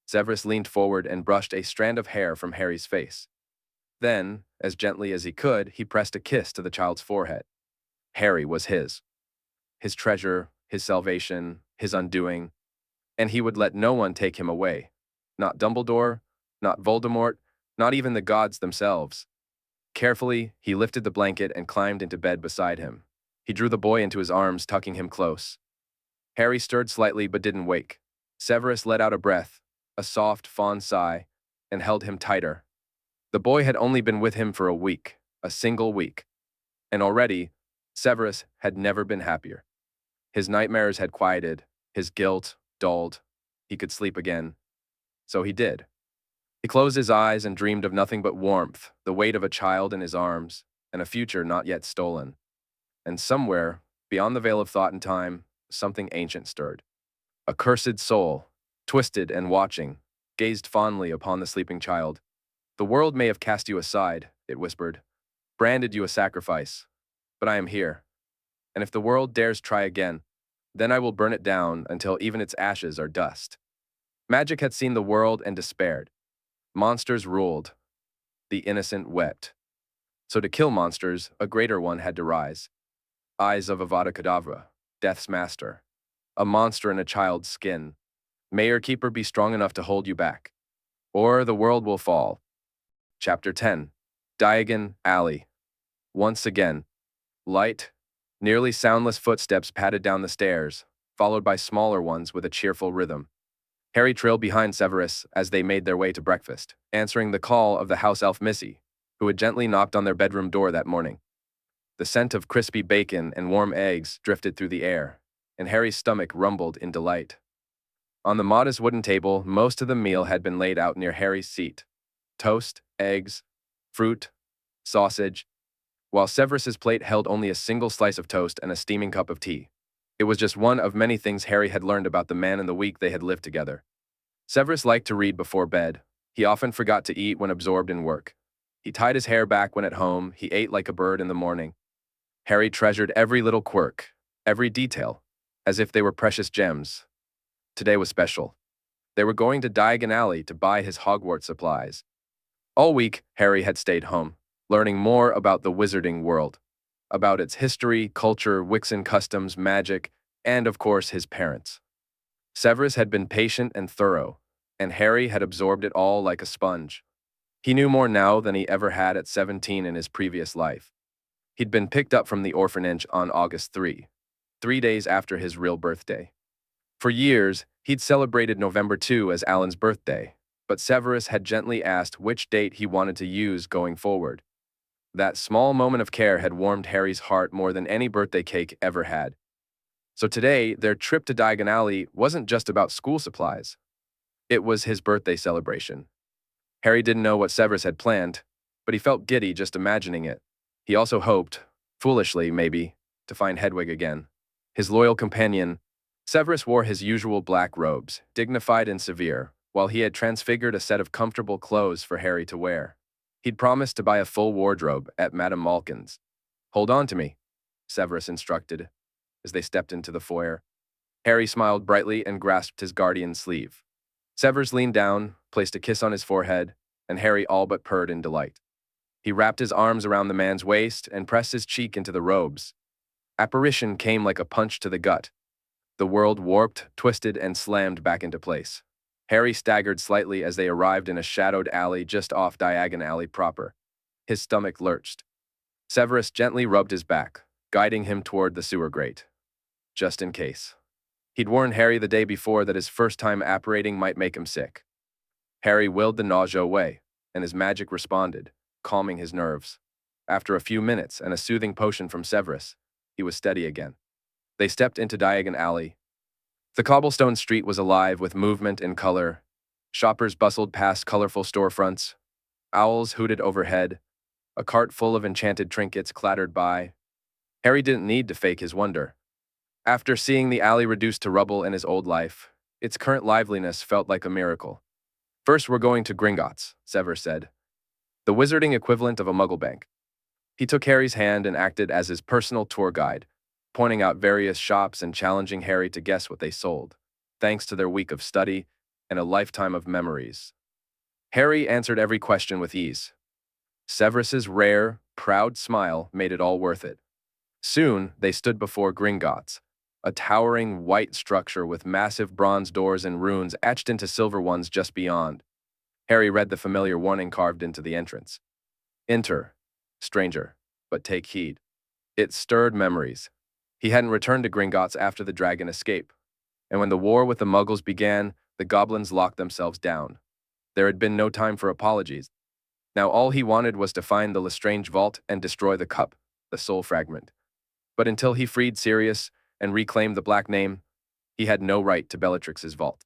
Severus leaned forward and brushed a strand of hair from Harry's face. Then, as gently as he could, he pressed a kiss to the child's forehead. Harry was his. His treasure, his salvation, his undoing. And he would let no one take him away. Not Dumbledore, not Voldemort, not even the gods themselves. Carefully, he lifted the blanket and climbed into bed beside him. He drew the boy into his arms, tucking him close. Harry stirred slightly but didn't wake. Severus let out a breath, a soft, fond sigh, and held him tighter. The boy had only been with him for a week, a single week. And already, Severus had never been happier. His nightmares had quieted, His guilt dulled. He could sleep again. So he did. He closed his eyes and dreamed of nothing but warmth, the weight of a child in his arms, and a future not yet stolen. And somewhere, beyond the veil of thought and time, something ancient stirred. A cursed soul, twisted and watching, gazed fondly upon the sleeping child. The world may have cast you aside, it whispered, branded you a sacrifice, but I am here. And if the world dares try again, then I will burn it down until even its ashes are dust. Magic had seen the world and despaired. Monsters ruled. The innocent wept. So to kill monsters, a greater one had to rise. Eyes of Avada Kedavra, Death's master. A monster in a child's skin. May your keeper be strong enough to hold you back, or the world will fall. Chapter 10. Diagon Alley. Once again, light, nearly soundless footsteps padded down the stairs, followed by smaller ones with a cheerful rhythm. Harry trailed behind Severus as they made their way to breakfast, answering the call of the house elf Missy, who had gently knocked on their bedroom door that morning. The scent of crispy bacon and warm eggs drifted through the air, and Harry's stomach rumbled in delight. On the modest wooden table, most of the meal had been laid out near Harry's seat. Toast, eggs, fruit, sausage, while Severus's plate held only a single slice of toast and a steaming cup of tea. It was just one of many things Harry had learned about the man in the week they had lived together. Severus liked to read before bed. He often forgot to eat when absorbed in work. He tied his hair back when at home. He ate like a bird in the morning. Harry treasured every little quirk, every detail, as if they were precious gems. Today was special. They were going to Diagon Alley to buy his Hogwarts supplies. All week, Harry had stayed home, learning more about the wizarding world, about its history, culture, Wixen customs, magic, and, of course, his parents. Severus had been patient and thorough, and Harry had absorbed it all like a sponge. He knew more now than he ever had at 17 in his previous life. He'd been picked up from the orphanage on August 3 days after his real birthday. For years, he'd celebrated November 2 as Alan's birthday, but Severus had gently asked which date he wanted to use going forward. That small moment of care had warmed Harry's heart more than any birthday cake ever had. So today, their trip to Diagon Alley wasn't just about school supplies. It was his birthday celebration. Harry didn't know what Severus had planned, but he felt giddy just imagining it. He also hoped, foolishly maybe, to find Hedwig again. His loyal companion. Severus wore his usual black robes, dignified and severe, while he had transfigured a set of comfortable clothes for Harry to wear. He'd promised to buy a full wardrobe at Madame Malkin's. "Hold on to me," Severus instructed, as they stepped into the foyer. Harry smiled brightly and grasped his guardian's sleeve. Severus leaned down, placed a kiss on his forehead, and Harry all but purred in delight. He wrapped his arms around the man's waist and pressed his cheek into the robes. Apparition came like a punch to the gut. The world warped, twisted, and slammed back into place. Harry staggered slightly as they arrived in a shadowed alley just off Diagon Alley proper. His stomach lurched. Severus gently rubbed his back, guiding him toward the sewer grate. Just in case. He'd warned Harry the day before that his first time apparating might make him sick. Harry willed the nausea away, and his magic responded, calming his nerves. After a few minutes and a soothing potion from Severus, he was steady again. They stepped into Diagon Alley. The cobblestone street was alive with movement and color. Shoppers bustled past colorful storefronts. Owls hooted overhead. A cart full of enchanted trinkets clattered by. Harry didn't need to fake his wonder. After seeing the alley reduced to rubble in his old life, its current liveliness felt like a miracle. "First, we're going to Gringotts," Severus said, the wizarding equivalent of a muggle bank. He took Harry's hand and acted as his personal tour guide, pointing out various shops and challenging Harry to guess what they sold, thanks to their week of study and a lifetime of memories. Harry answered every question with ease. Severus's rare, proud smile made it all worth it. Soon, they stood before Gringotts, a towering white structure with massive bronze doors and runes etched into silver ones just beyond. Harry read the familiar warning carved into the entrance. "Enter, stranger, but take heed." It stirred memories. He hadn't returned to Gringotts after the dragon escape, and when the war with the Muggles began, the goblins locked themselves down. There had been no time for apologies. Now all he wanted was to find the Lestrange vault and destroy the cup, the soul fragment. But until he freed Sirius and reclaimed the Black Name, He had no right to Bellatrix's vault.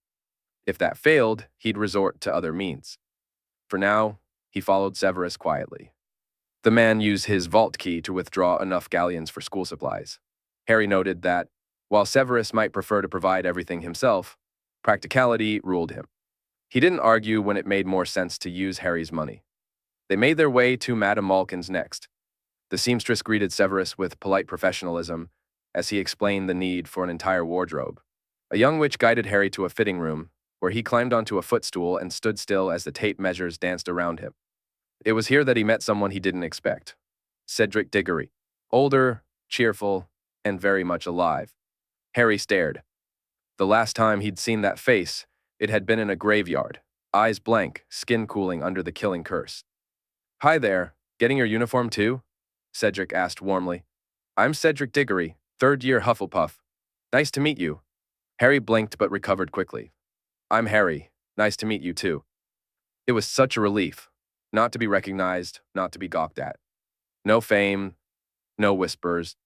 If that failed, he'd resort to other means. For now, he followed Severus quietly. The man used his vault key to withdraw enough galleons for school supplies. Harry noted that, while Severus might prefer to provide everything himself, practicality ruled him. He didn't argue when it made more sense to use Harry's money. They made their way to Madame Malkin's next. The seamstress greeted Severus with polite professionalism as he explained the need for an entire wardrobe. A young witch guided Harry to a fitting room, where he climbed onto a footstool and stood still as the tape measures danced around him. It was here that he met someone he didn't expect. Cedric Diggory. Older, cheerful, and very much alive. Harry stared. The last time he'd seen that face, it had been in a graveyard, eyes blank, skin cooling under the killing curse. "Hi there, getting your uniform too?" Cedric asked warmly. "I'm Cedric Diggory, third-year Hufflepuff. Nice to meet you." Harry blinked but recovered quickly. "I'm Harry. Nice to meet you too." It was such a relief. Not to be recognized, not to be gawked at. No fame, no whispers.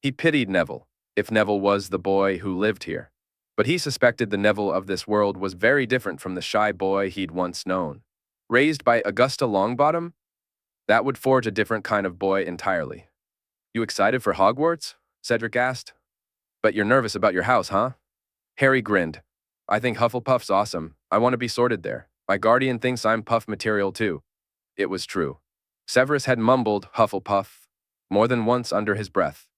He pitied Neville, if Neville was the boy who lived here. But he suspected the Neville of this world was very different from the shy boy he'd once known. Raised by Augusta Longbottom? That would forge a different kind of boy entirely. "You excited for Hogwarts?" Cedric asked. "But you're nervous about your house, huh?" Harry grinned. "I think Hufflepuff's awesome. I want to be sorted there. My guardian thinks I'm Puff material too." It was true. Severus had mumbled Hufflepuff more than once under his breath.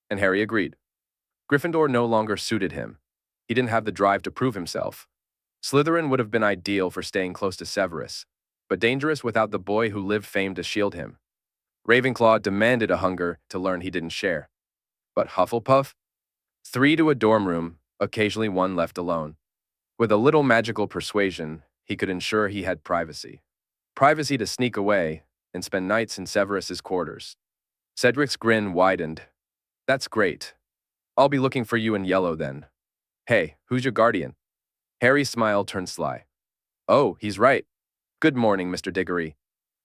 And Harry agreed. Gryffindor no longer suited him. He didn't have the drive to prove himself. Slytherin would have been ideal for staying close to Severus, but dangerous without the boy who lived fame to shield him. Ravenclaw demanded a hunger to learn he didn't share. But Hufflepuff? 3 to a dorm room, occasionally one left alone. With a little magical persuasion, he could ensure he had privacy. Privacy to sneak away and spend nights in Severus's quarters. Cedric's grin widened. "That's great. I'll be looking for you in yellow then. Hey, who's your guardian?" Harry's smile turned sly. "Oh, he's right. Good morning, Mr. Diggory."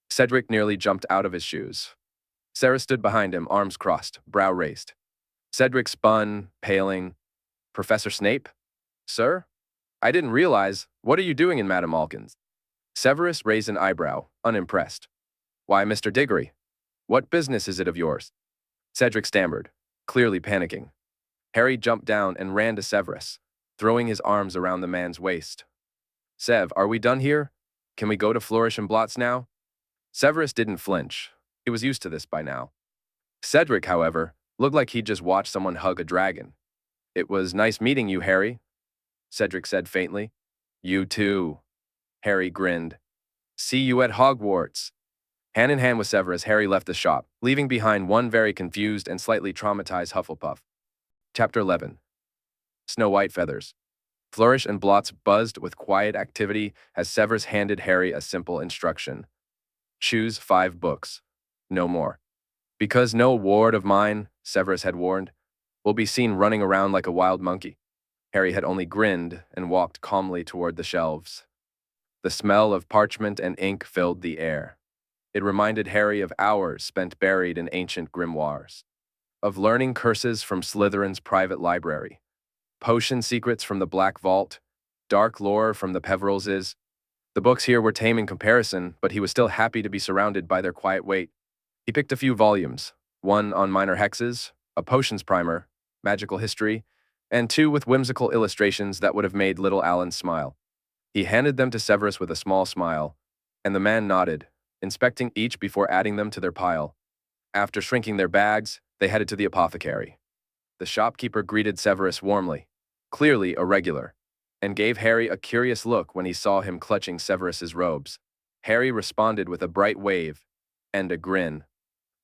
Cedric nearly jumped out of his shoes. Sarah stood behind him, arms crossed, brow raised. Cedric spun, paling. "Professor Snape? Sir? I didn't realize. What are you doing in Madame Malkin's?" Severus raised an eyebrow, unimpressed. "Why, Mr. Diggory? What business is it of yours?" Cedric stammered, clearly panicking. Harry jumped down and ran to Severus, throwing his arms around the man's waist. "Sev, are we done here? Can we go to Flourish and Blots now?" Severus didn't flinch. He was used to this by now. Cedric, however, looked like he'd just watched someone hug a dragon. "It was nice meeting you, Harry," Cedric said faintly. "You too." Harry grinned. "See you at Hogwarts." Hand in hand with Severus, Harry left the shop, leaving behind one very confused and slightly traumatized Hufflepuff. Chapter 11. Snow White Feathers. Flourish and Blots buzzed with quiet activity as Severus handed Harry a simple instruction. "Choose 5 books. No more. Because no ward of mine," Severus had warned, "will be seen running around like a wild monkey." Harry had only grinned and walked calmly toward the shelves. The smell of parchment and ink filled the air. It reminded Harry of hours spent buried in ancient grimoires, of learning curses from Slytherin's private library, potion secrets from the Black Vault, dark lore from the Peverilses. The books here were tame in comparison, but he was still happy to be surrounded by their quiet weight. He picked a few volumes, one on minor hexes, a potions primer, magical history, and 2 with whimsical illustrations that would have made little Alan smile. He handed them to Severus with a small smile, and the man nodded, inspecting each before adding them to their pile. After shrinking their bags, they headed to the apothecary. The shopkeeper greeted Severus warmly, clearly a regular, and gave Harry a curious look when he saw him clutching Severus's robes. Harry responded with a bright wave and a grin.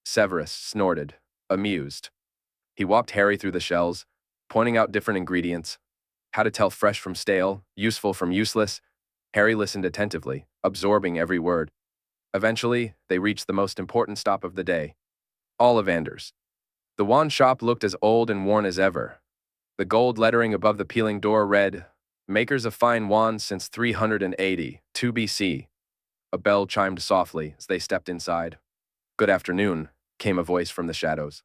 Severus snorted, amused. He walked Harry through the shelves, pointing out different ingredients, how to tell fresh from stale, useful from useless. Harry listened attentively, absorbing every word. Eventually, they reached the most important stop of the day, Ollivander's. The wand shop looked as old and worn as ever. The gold lettering above the peeling door read, "Makers of fine wands since 382 BC. A bell chimed softly as they stepped inside. "Good afternoon," came a voice from the shadows.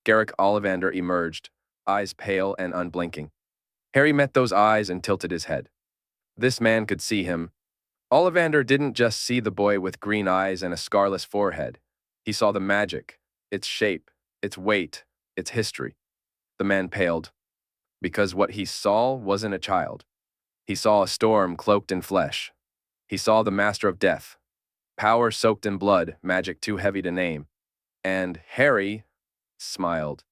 Garrick Ollivander emerged, eyes pale and unblinking. Harry met those eyes and tilted his head. This man could see him. Ollivander didn't just see the boy with green eyes and a scarless forehead. He saw the magic, its shape, its weight, its history. The man paled, because what he saw wasn't a child. He saw a storm cloaked in flesh. He saw the master of death, power soaked in blood, magic too heavy to name. And Harry smiled.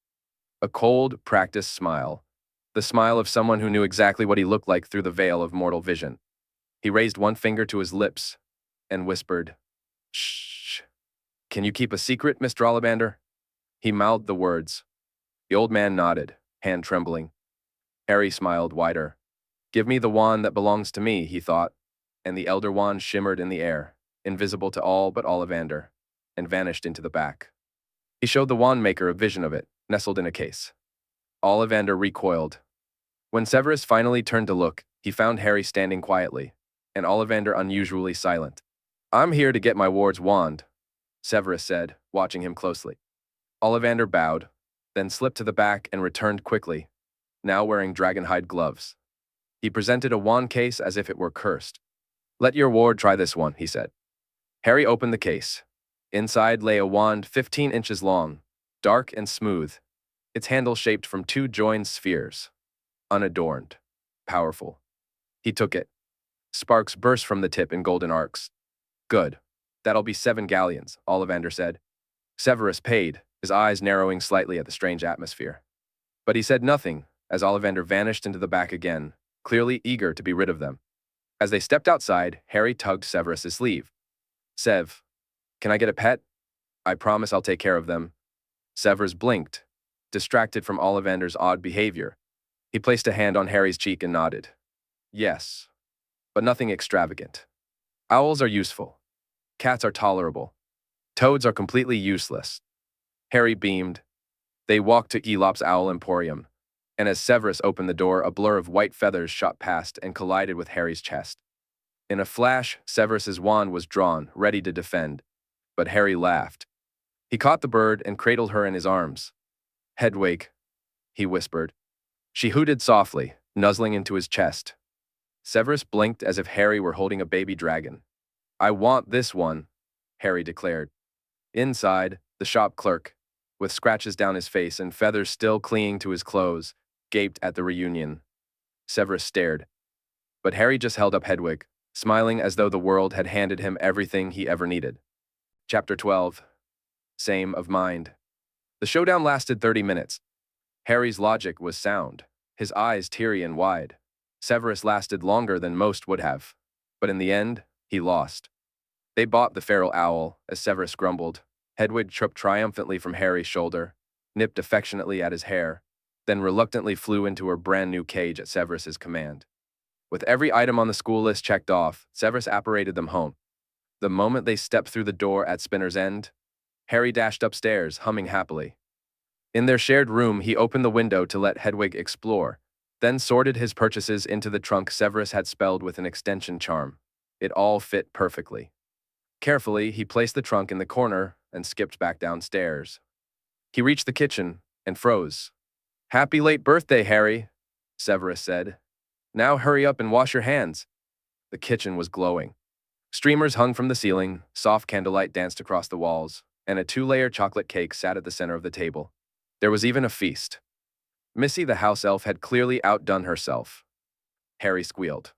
A cold, practiced smile. The smile of someone who knew exactly what he looked like through the veil of mortal vision. He raised one finger to his lips and whispered, "Shh. Can you keep a secret, Mr. Ollivander?" He mouthed the words. The old man nodded, hand trembling. Harry smiled wider. "Give me the wand that belongs to me," he thought, and the elder wand shimmered in the air, invisible to all but Ollivander, and vanished into the back. He showed the wand maker a vision of it, nestled in a case. Ollivander recoiled. When Severus finally turned to look, he found Harry standing quietly, and Ollivander unusually silent. "I'm here to get my ward's wand," Severus said, watching him closely. Ollivander bowed, then slipped to the back and returned quickly, now wearing dragonhide gloves. He presented a wand case as if it were cursed. "Let your ward try this one," he said. Harry opened the case. Inside lay a wand 15 inches long, dark and smooth, its handle shaped from two joined spheres. Unadorned. Powerful. He took it. Sparks burst from the tip in golden arcs. "Good. That'll be 7 galleons," Ollivander said. Severus paid, his eyes narrowing slightly at the strange atmosphere. But he said nothing, as Ollivander vanished into the back again, clearly eager to be rid of them. As they stepped outside, Harry tugged Severus's sleeve. "Sev, can I get a pet? I promise I'll take care of them." Severus blinked, distracted from Ollivander's odd behavior. He placed a hand on Harry's cheek and nodded. "Yes, but nothing extravagant. Owls are useful. Cats are tolerable. Toads are completely useless." Harry beamed. They walked to Elop's Owl Emporium, and as Severus opened the door, a blur of white feathers shot past and collided with Harry's chest. In a flash, Severus's wand was drawn, ready to defend, but Harry laughed. He caught the bird and cradled her in his arms. "Hedwig," he whispered. She hooted softly, nuzzling into his chest. Severus blinked as if Harry were holding a baby dragon. "I want this one," Harry declared. Inside, the shop clerk, with scratches down his face and feathers still clinging to his clothes, gaped at the reunion. Severus stared. But Harry just held up Hedwig, smiling as though the world had handed him everything he ever needed. Chapter 12. Same of Mind. The showdown lasted 30 minutes. Harry's logic was sound, his eyes teary and wide. Severus lasted longer than most would have, but in the end, he lost. They bought the feral owl, as Severus grumbled. Hedwig tripped triumphantly from Harry's shoulder, nipped affectionately at his hair, then reluctantly flew into her brand-new cage at Severus's command. With every item on the school list checked off, Severus apparated them home. The moment they stepped through the door at Spinner's End, Harry dashed upstairs, humming happily. In their shared room, he opened the window to let Hedwig explore, then sorted his purchases into the trunk Severus had spelled with an extension charm. It all fit perfectly. Carefully, he placed the trunk in the corner and skipped back downstairs. He reached the kitchen and froze. "Happy late birthday, Harry," Severus said. "Now hurry up and wash your hands." The kitchen was glowing. Streamers hung from the ceiling, soft candlelight danced across the walls, and a 2-layer chocolate cake sat at the center of the table. There was even a feast. Missy the house elf had clearly outdone herself. Harry squealed.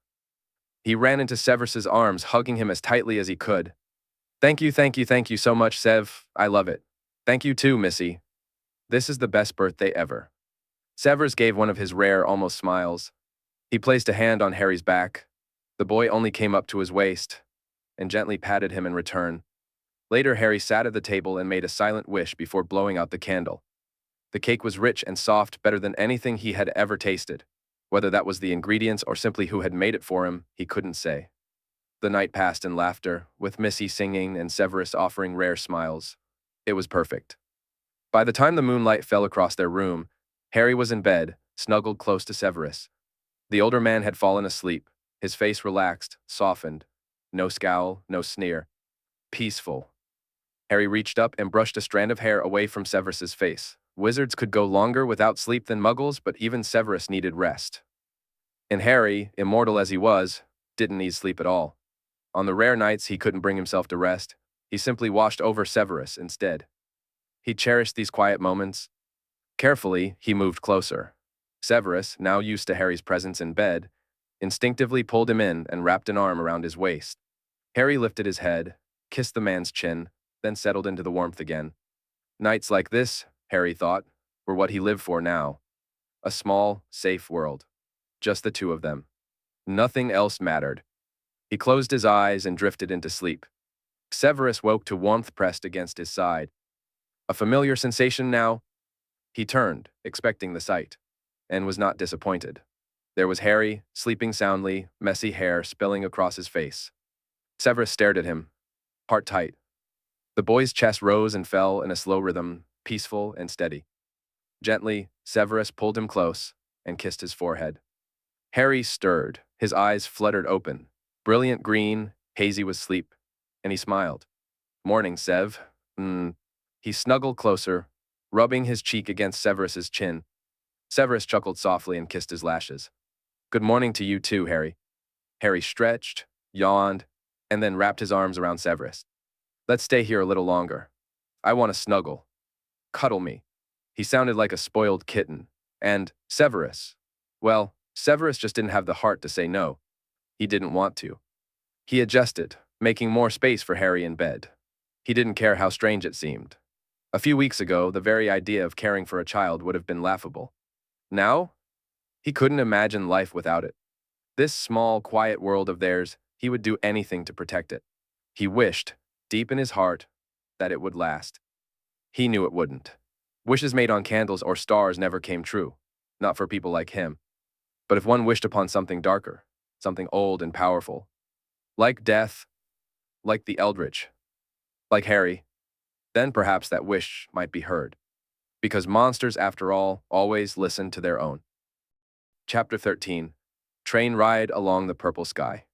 He ran into Severus's arms, hugging him as tightly as he could. Thank you so much, Sev. I love it. Thank you too, Missy. This is the best birthday ever." Severus gave one of his rare, almost smiles. He placed a hand on Harry's back. The boy only came up to his waist, and gently patted him in return. Later, Harry sat at the table and made a silent wish before blowing out the candle. The cake was rich and soft, better than anything he had ever tasted. Whether that was the ingredients or simply who had made it for him, he couldn't say. The night passed in laughter, with Missy singing and Severus offering rare smiles. It was perfect. By the time the moonlight fell across their room, Harry was in bed, snuggled close to Severus. The older man had fallen asleep, his face relaxed, softened. No scowl, no sneer. Peaceful. Harry reached up and brushed a strand of hair away from Severus's face. Wizards could go longer without sleep than muggles, but even Severus needed rest. And Harry, immortal as he was, didn't need sleep at all. On the rare nights he couldn't bring himself to rest, he simply watched over Severus instead. He cherished these quiet moments. Carefully, he moved closer. Severus, now used to Harry's presence in bed, instinctively pulled him in and wrapped an arm around his waist. Harry lifted his head, kissed the man's chin, then settled into the warmth again. Nights like this, Harry thought, were what he lived for now. A small, safe world. Just the two of them. Nothing else mattered. He closed his eyes and drifted into sleep. Severus woke to warmth pressed against his side. A familiar sensation now? He turned, expecting the sight, and was not disappointed. There was Harry, sleeping soundly, messy hair spilling across his face. Severus stared at him, heart tight. The boy's chest rose and fell in a slow rhythm, peaceful and steady. Gently, Severus pulled him close and kissed his forehead. Harry stirred, his eyes fluttered open, brilliant green, hazy with sleep, and he smiled. "Morning, Sev." He snuggled closer, rubbing his cheek against Severus's chin. Severus chuckled softly and kissed his lashes. "Good morning to you too, Harry." Harry stretched, yawned, and then wrapped his arms around Severus. "Let's stay here a little longer. I want to snuggle. Cuddle me." He sounded like a spoiled kitten. And Severus, well, Severus just didn't have the heart to say no. He didn't want to. He adjusted, making more space for Harry in bed. He didn't care how strange it seemed. A few weeks ago, the very idea of caring for a child would have been laughable. Now, he couldn't imagine life without it. This small, quiet world of theirs, he would do anything to protect it. He wished, deep in his heart, that it would last. He knew it wouldn't. Wishes made on candles or stars never came true, not for people like him. But if one wished upon something darker, something old and powerful, like death, like the eldritch, like Harry, then perhaps that wish might be heard. Because monsters, after all, always listen to their own. Chapter 13. Train Ride Along the Purple Sky.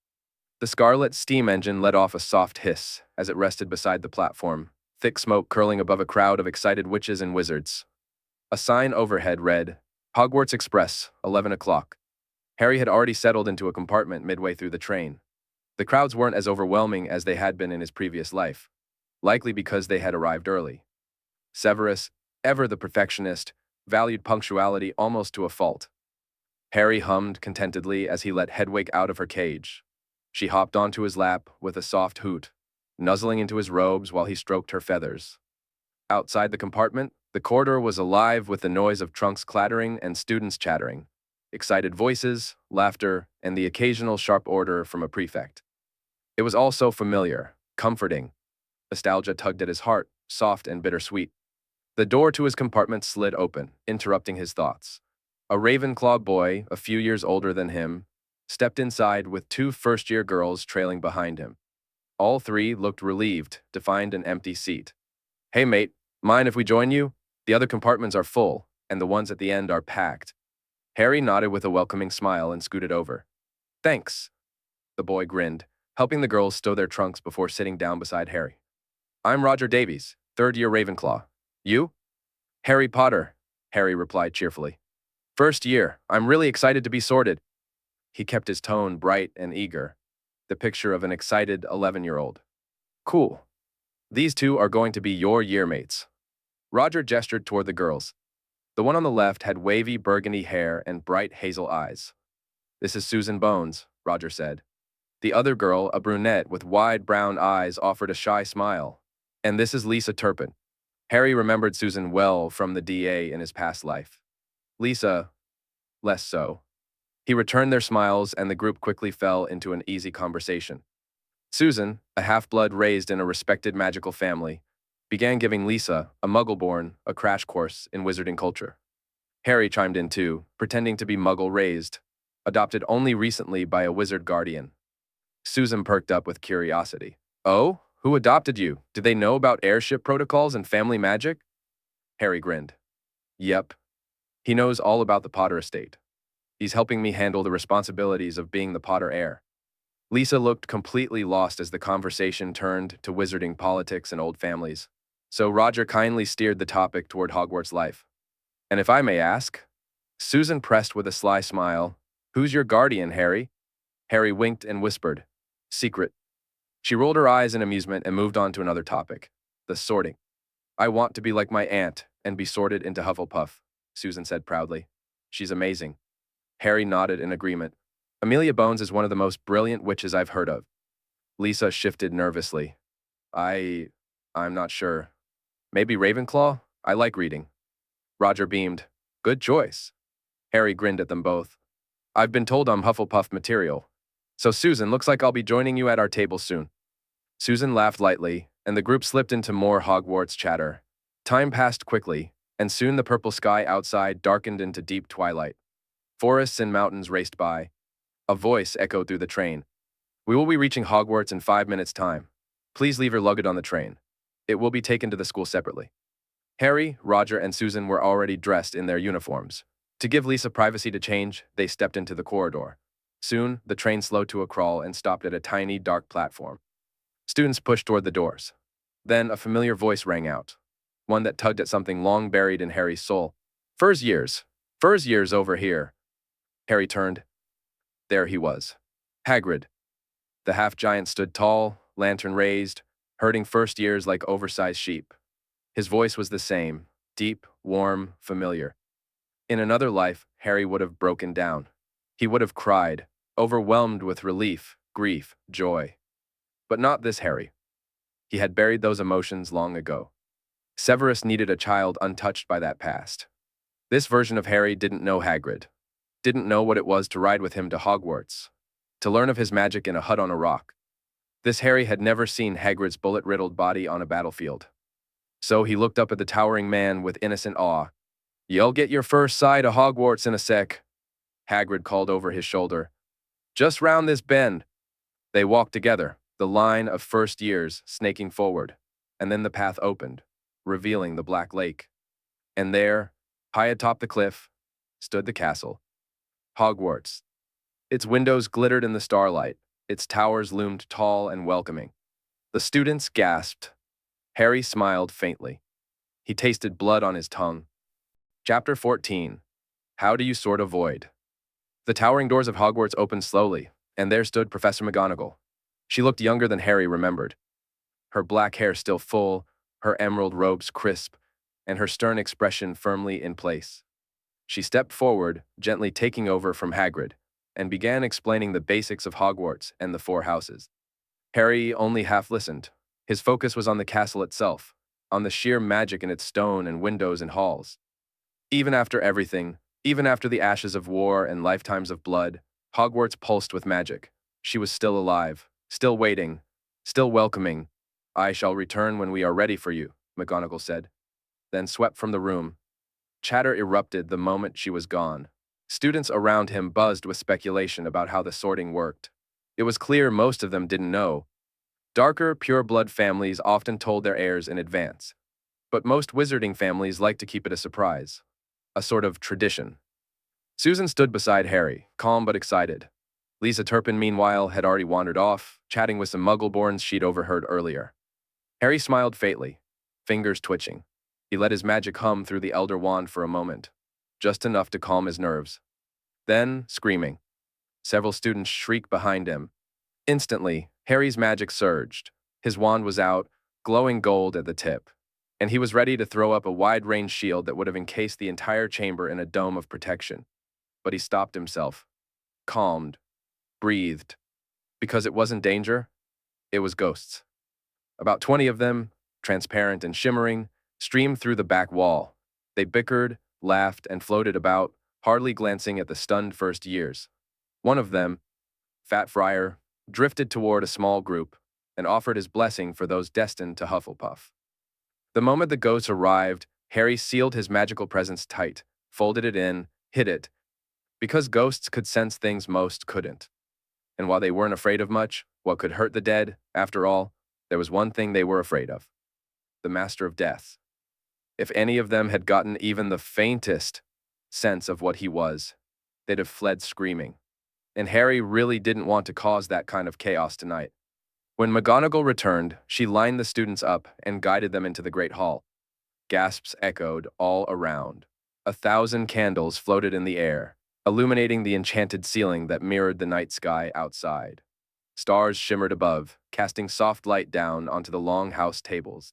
The scarlet steam engine let off a soft hiss as it rested beside the platform, thick smoke curling above a crowd of excited witches and wizards. A sign overhead read, "Hogwarts Express, 11 o'clock." Harry had already settled into a compartment midway through the train. The crowds weren't as overwhelming as they had been in his previous life, likely because they had arrived early. Severus, ever the perfectionist, valued punctuality almost to a fault. Harry hummed contentedly as he let Hedwig out of her cage. She hopped onto his lap with a soft hoot, nuzzling into his robes while he stroked her feathers. Outside the compartment, the corridor was alive with the noise of trunks clattering and students chattering, excited voices, laughter, and the occasional sharp order from a prefect. It was all so familiar, comforting. Nostalgia tugged at his heart, soft and bittersweet. The door to his compartment slid open, interrupting his thoughts. A Ravenclaw boy, a few years older than him, stepped inside with two first-year girls trailing behind him. All three looked relieved to find an empty seat. "Hey mate, mind if we join you? The other compartments are full, and the ones at the end are packed." Harry nodded with a welcoming smile and scooted over. "Thanks." The boy grinned, helping the girls stow their trunks before sitting down beside Harry. "I'm Roger Davies, third-year Ravenclaw. You?" "Harry Potter," Harry replied cheerfully. "First year. I'm really excited to be sorted." He kept his tone bright and eager, the picture of an excited 11-year-old. "Cool. These two are going to be your year mates." Roger gestured toward the girls. The one on the left had wavy burgundy hair and bright hazel eyes. "This is Susan Bones," Roger said. The other girl, a brunette with wide brown eyes, offered a shy smile. "And this is Lisa Turpin." Harry remembered Susan well from the DA in his past life. Lisa, less so. He returned their smiles, and the group quickly fell into an easy conversation. Susan, a half-blood raised in a respected magical family, began giving Lisa, a muggle-born, a crash course in wizarding culture. Harry chimed in too, pretending to be muggle-raised, adopted only recently by a wizard guardian. Susan perked up with curiosity. "Oh, who adopted you? Do they know about heirship protocols and family magic?" Harry grinned. "Yep. He knows all about the Potter estate. He's helping me handle the responsibilities of being the Potter heir." Lisa looked completely lost as the conversation turned to wizarding politics and old families, so Roger kindly steered the topic toward Hogwarts life. "And if I may ask?" Susan pressed with a sly smile, Who's your guardian, Harry? Harry winked and whispered, Secret. She rolled her eyes in amusement and moved on to another topic, the sorting. I want to be like my aunt and be sorted into Hufflepuff, Susan said proudly. She's amazing. Harry nodded in agreement. Amelia Bones is one of the most brilliant witches I've heard of. Lisa shifted nervously. I'm not sure. Maybe Ravenclaw? I like reading. Roger beamed. Good choice. Harry grinned at them both. I've been told I'm Hufflepuff material. So Susan, looks like I'll be joining you at our table soon. Susan laughed lightly, and the group slipped into more Hogwarts chatter. Time passed quickly, and soon the purple sky outside darkened into deep twilight. Forests and mountains raced by. A voice echoed through the train. We will be reaching Hogwarts in 5 minutes' time. Please leave your luggage on the train. It will be taken to the school separately. Harry, Roger, and Susan were already dressed in their uniforms. To give Lisa privacy to change, they stepped into the corridor. Soon, the train slowed to a crawl and stopped at a tiny, dark platform. Students pushed toward the doors. Then a familiar voice rang out, one that tugged at something long buried in Harry's soul. Fur's years over here. Harry turned. There he was. Hagrid. The half-giant stood tall, lantern raised, herding first years like oversized sheep. His voice was the same, deep, warm, familiar. In another life, Harry would have broken down. He would have cried, overwhelmed with relief, grief, joy. But not this Harry. He had buried those emotions long ago. Severus needed a child untouched by that past. This version of Harry didn't know Hagrid, didn't know what it was to ride with him to Hogwarts, to learn of his magic in a hut on a rock. This Harry had never seen Hagrid's bullet-riddled body on a battlefield. So he looked up at the towering man with innocent awe. You'll get your first sight of Hogwarts in a sec, Hagrid called over his shoulder. Just round this bend. They walked together, the line of first years snaking forward, and then the path opened, revealing the Black Lake. And there, high atop the cliff, stood the castle. Hogwarts. Its windows glittered in the starlight, its towers loomed tall and welcoming. The students gasped. Harry smiled faintly. He tasted blood on his tongue. Chapter 14. How do you sort a void? The towering doors of Hogwarts opened slowly, and there stood Professor McGonagall. She looked younger than Harry remembered. Her black hair still full, her emerald robes crisp, and her stern expression firmly in place. She stepped forward, gently taking over from Hagrid, and began explaining the basics of Hogwarts and the four houses. Harry only half listened. His focus was on the castle itself, on the sheer magic in its stone and windows and halls. Even after everything, even after the ashes of war and lifetimes of blood, Hogwarts pulsed with magic. She was still alive, still waiting, still welcoming. I shall return when we are ready for you, McGonagall said, then swept from the room. Chatter erupted the moment she was gone. Students around him buzzed with speculation about how the sorting worked. It was clear most of them didn't know. Darker, pure-blood families often told their heirs in advance, but most wizarding families like to keep it a surprise, a sort of tradition. Susan stood beside Harry, calm but excited. Lisa Turpin, meanwhile, had already wandered off, chatting with some Muggleborns she'd overheard earlier. Harry smiled faintly, fingers twitching. He let his magic hum through the Elder Wand for a moment, just enough to calm his nerves. Then, screaming. Several students shrieked behind him. Instantly, Harry's magic surged. His wand was out, glowing gold at the tip, and he was ready to throw up a wide-range shield that would have encased the entire chamber in a dome of protection. But he stopped himself, calmed, breathed. Because it wasn't danger, it was ghosts. About 20 of them, transparent and shimmering, streamed through the back wall. They bickered, laughed, and floated about, hardly glancing at the stunned first years. One of them, Fat Friar, drifted toward a small group and offered his blessing for those destined to Hufflepuff. The moment the ghosts arrived, Harry sealed his magical presence tight, folded it in, hid it, because ghosts could sense things most couldn't. And while they weren't afraid of much, what could hurt the dead, after all, there was one thing they were afraid of: the Master of Death. If any of them had gotten even the faintest sense of what he was, they'd have fled screaming. And Harry really didn't want to cause that kind of chaos tonight. When McGonagall returned, she lined the students up and guided them into the Great Hall. Gasps echoed all around. 1,000 candles floated in the air, illuminating the enchanted ceiling that mirrored the night sky outside. Stars shimmered above, casting soft light down onto the long house tables.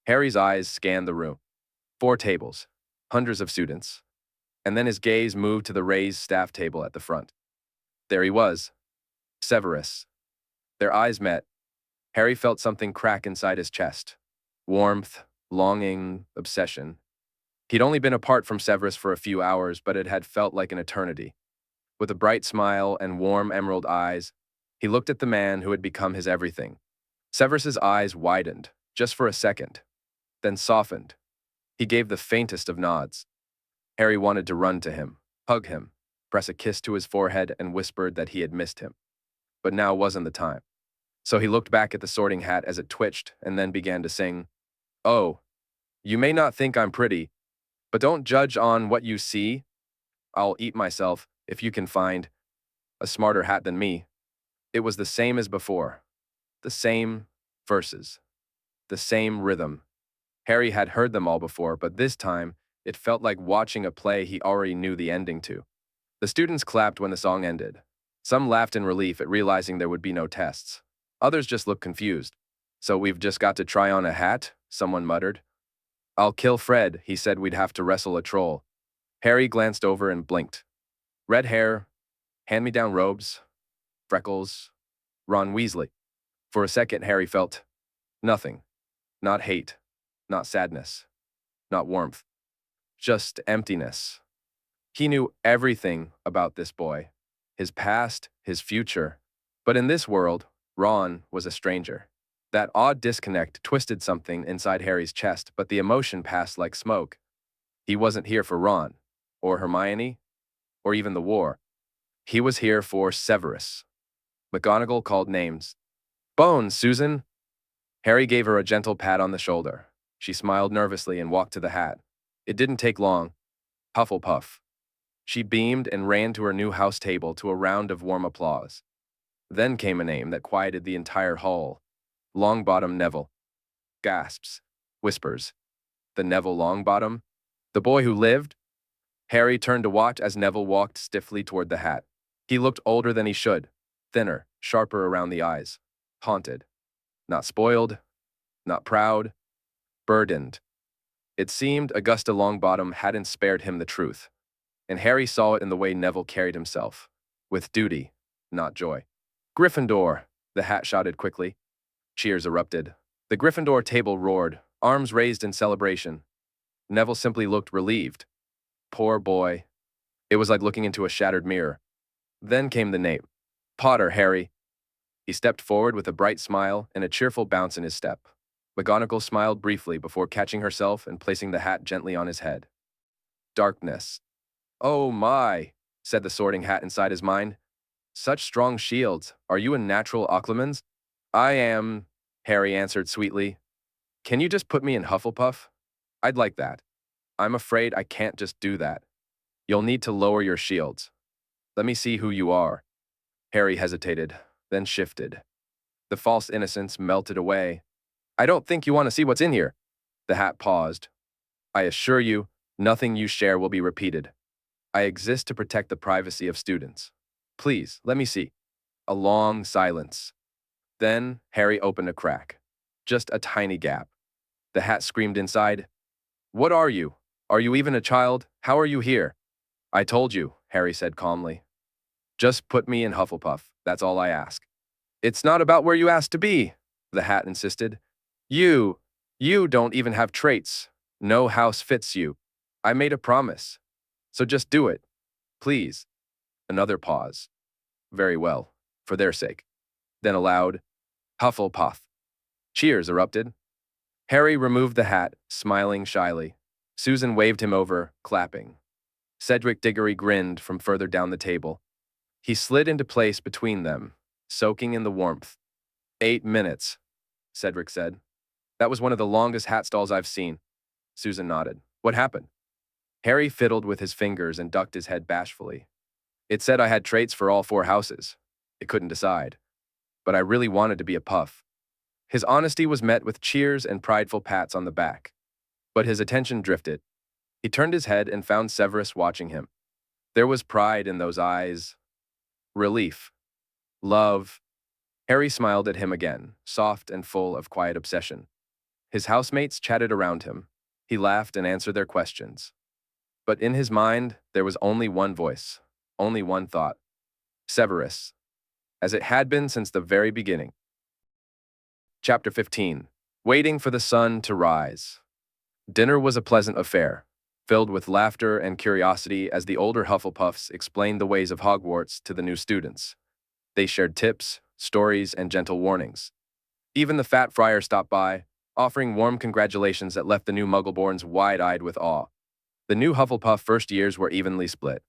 Harry's eyes scanned the room. 4 tables, hundreds of students, and then his gaze moved to the raised staff table at the front. There he was, Severus. Their eyes met. Harry felt something crack inside his chest. Warmth, longing, obsession. He'd only been apart from Severus for a few hours, but it had felt like an eternity. With a bright smile and warm emerald eyes, he looked at the man who had become his everything. Severus's eyes widened, just for a second, then softened. He gave the faintest of nods. Harry wanted to run to him, hug him, press a kiss to his forehead, and whispered that he had missed him. But now wasn't the time. So he looked back at the sorting hat as it twitched and then began to sing, "Oh, you may not think I'm pretty, but don't judge on what you see. I'll eat myself if you can find a smarter hat than me." It was the same as before. The same verses. The same rhythm. Harry had heard them all before, but this time, it felt like watching a play he already knew the ending to. The students clapped when the song ended. Some laughed in relief at realizing there would be no tests. Others just looked confused. "So we've just got to try on a hat?" someone muttered. "I'll kill Fred. He said we'd have to wrestle a troll." Harry glanced over and blinked. Red hair, hand-me-down robes, freckles, Ron Weasley. For a second, Harry felt nothing. Not hate, not sadness, not warmth. Just emptiness. He knew everything about this boy, his past, his future. But in this world, Ron was a stranger. That odd disconnect twisted something inside Harry's chest, but the emotion passed like smoke. He wasn't here for Ron, or Hermione, or even the war. He was here for Severus. McGonagall called names. "Bones, Susan!" Harry gave her a gentle pat on the shoulder. She smiled nervously and walked to the hat. It didn't take long. Hufflepuff. She beamed and ran to her new house table to a round of warm applause. Then came a name that quieted the entire hall. Longbottom Neville. Gasps. Whispers. The Neville Longbottom? The boy who lived? Harry turned to watch as Neville walked stiffly toward the hat. He looked older than he should. Thinner, sharper around the eyes. Haunted. Not spoiled. Not proud. Burdened. It seemed Augusta Longbottom hadn't spared him the truth. And Harry saw it in the way Neville carried himself. With duty, not joy. "Gryffindor!" the hat shouted quickly. Cheers erupted. The Gryffindor table roared, arms raised in celebration. Neville simply looked relieved. Poor boy. It was like looking into a shattered mirror. Then came the name. "Potter, Harry." He stepped forward with a bright smile and a cheerful bounce in his step. McGonagall smiled briefly before catching herself and placing the hat gently on his head. Darkness. "Oh my," said the sorting hat inside his mind. "Such strong shields. Are you a natural occlumens?" "I am," Harry answered sweetly. "Can you just put me in Hufflepuff? I'd like that. I'm afraid I can't just do that. You'll need to lower your shields. Let me see who you are." Harry hesitated, then shifted. The false innocence melted away. "I don't think you want to see what's in here." The hat paused. "I assure you, nothing you share will be repeated. I exist to protect the privacy of students. Please, let me see." A long silence. Then Harry opened a crack. Just a tiny gap. The hat screamed inside. "What are you? Are you even a child? How are you here?" "I told you," Harry said calmly. "Just put me in Hufflepuff, that's all I ask." "It's not about where you ask to be," the hat insisted. You don't even have traits. No house fits you. I made a promise. So just do it. Please." Another pause. "Very well, for their sake." Then aloud, "Hufflepuff." Cheers erupted. Harry removed the hat, smiling shyly. Susan waved him over, clapping. Cedric Diggory grinned from further down the table. He slid into place between them, soaking in the warmth. 8 minutes, Cedric said. "That was one of the longest hat stalls I've seen." Susan nodded. "What happened?" Harry fiddled with his fingers and ducked his head bashfully. "It said I had traits for all 4 houses. It couldn't decide. But I really wanted to be a puff." His honesty was met with cheers and prideful pats on the back. But his attention drifted. He turned his head and found Severus watching him. There was pride in those eyes, relief, love. Harry smiled at him again, soft and full of quiet obsession. His housemates chatted around him. He laughed and answered their questions. But in his mind, there was only one voice, only one thought. Severus, as it had been since the very beginning. Chapter 15. Waiting for the sun to rise. Dinner was a pleasant affair, filled with laughter and curiosity as the older Hufflepuffs explained the ways of Hogwarts to the new students. They shared tips, stories, and gentle warnings. Even the fat friar stopped by, offering warm congratulations that left the new Muggleborns wide-eyed with awe. The new Hufflepuff first years were evenly split.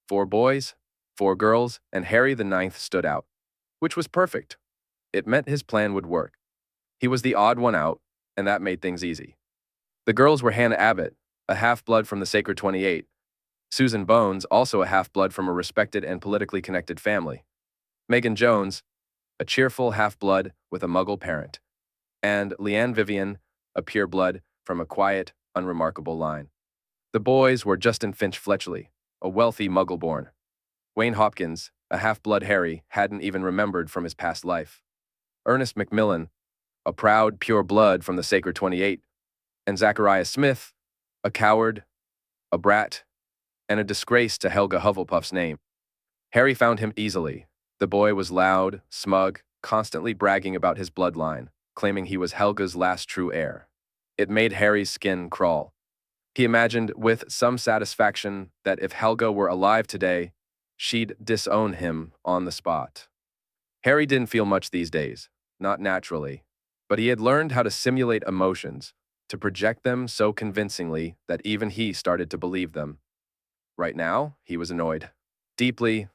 4 boys, 4 girls, and Harry the ninth stood out, which was perfect. It meant his plan would work. He was the odd one out, and that made things easy. The girls were Hannah Abbott, a half-blood from the Sacred 28, Susan Bones, also a half-blood from a respected and politically connected family, Megan Jones, a cheerful half-blood with a Muggle parent, and Leanne Vivian, a pure-blood from a quiet, unremarkable line. The boys were Justin Finch Fletchley, a wealthy Muggle-born. Wayne Hopkins, a half-blood Harry hadn't even remembered from his past life. Ernest Macmillan, a proud, pure blood from the Sacred 28, and Zachariah Smith, a coward, a brat, and a disgrace to Helga Hufflepuff's name. Harry found him easily. The boy was loud, smug, constantly bragging about his bloodline, claiming he was Helga's last true heir. It made Harry's skin crawl. He imagined with some satisfaction that if Helga were alive today, she'd disown him on the spot. Harry didn't feel much these days, not naturally, but he had learned how to simulate emotions, to project them so convincingly that even he started to believe them. Right now, he was annoyed. Deeply,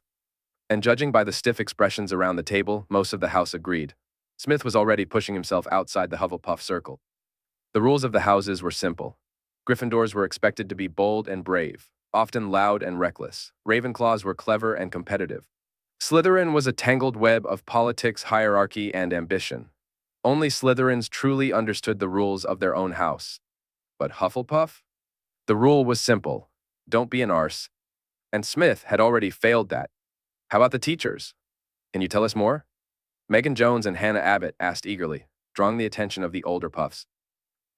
and judging by the stiff expressions around the table, most of the house agreed. Smith was already pushing himself outside the Hufflepuff circle. The rules of the houses were simple. Gryffindors were expected to be bold and brave, often loud and reckless. Ravenclaws were clever and competitive. Slytherin was a tangled web of politics, hierarchy, and ambition. Only Slytherins truly understood the rules of their own house. But Hufflepuff? The rule was simple. Don't be an arse. And Smith had already failed that. How about the teachers? Can you tell us more? Megan Jones and Hannah Abbott asked eagerly, drawing the attention of the older puffs.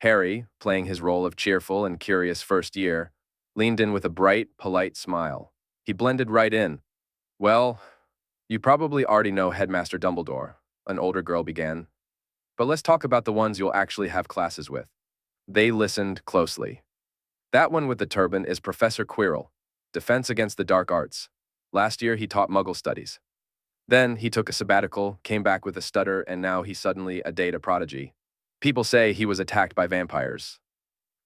Harry, playing his role of cheerful and curious first year, leaned in with a bright, polite smile. He blended right in. Well, you probably already know Headmaster Dumbledore, an older girl began. But let's talk about the ones you'll actually have classes with. They listened closely. That one with the turban is Professor Quirrell, Defense Against the Dark Arts. Last year, he taught Muggle studies. Then he took a sabbatical, came back with a stutter, and now he's suddenly a data prodigy. People say he was attacked by vampires.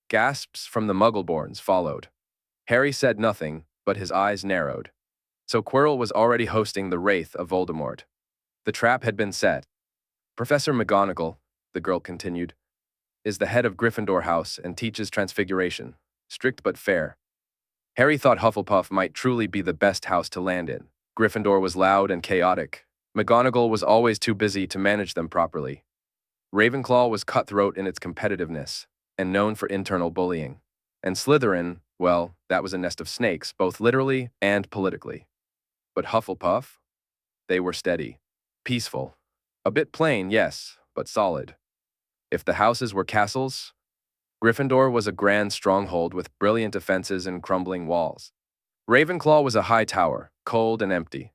Gasps from the Muggleborns followed. Harry said nothing, but his eyes narrowed. So Quirrell was already hosting the Wraith of Voldemort. The trap had been set. Professor McGonagall, the girl continued, is the head of Gryffindor House and teaches Transfiguration, strict but fair. Harry thought Hufflepuff might truly be the best house to land in. Gryffindor was loud and chaotic. McGonagall was always too busy to manage them properly. Ravenclaw was cutthroat in its competitiveness and known for internal bullying. And Slytherin, well, that was a nest of snakes, both literally and politically. But Hufflepuff? They were steady, peaceful. A bit plain, yes, but solid. If the houses were castles, Gryffindor was a grand stronghold with brilliant defenses and crumbling walls. Ravenclaw was a high tower, cold and empty,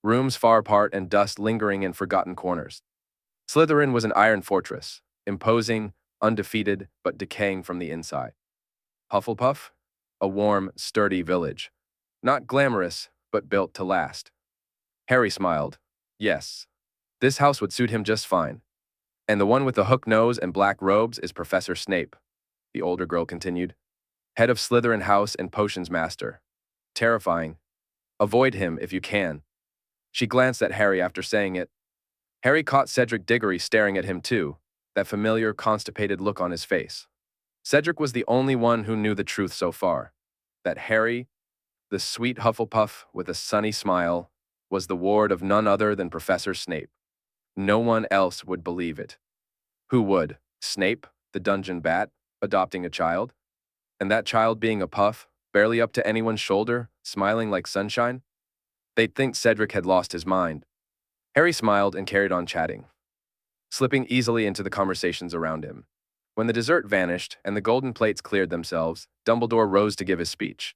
rooms far apart and dust lingering in forgotten corners. Slytherin was an iron fortress, imposing, undefeated, but decaying from the inside. Hufflepuff? A warm, sturdy village. Not glamorous, but built to last. Harry smiled. Yes, this house would suit him just fine. And the one with the hook nose and black robes is Professor Snape, the older girl continued. Head of Slytherin House and Potions Master. Terrifying. Avoid him if you can. She glanced at Harry after saying it. Harry caught Cedric Diggory staring at him too, that familiar, constipated look on his face. Cedric was the only one who knew the truth so far, that Harry, the sweet Hufflepuff with a sunny smile, was the ward of none other than Professor Snape. No one else would believe it. Who would? Snape, the dungeon bat, adopting a child? And that child being a puff, barely up to anyone's shoulder, smiling like sunshine. They'd think Cedric had lost his mind. Harry smiled and carried on chatting, slipping easily into the conversations around him. When the dessert vanished and the golden plates cleared themselves, Dumbledore rose to give his speech.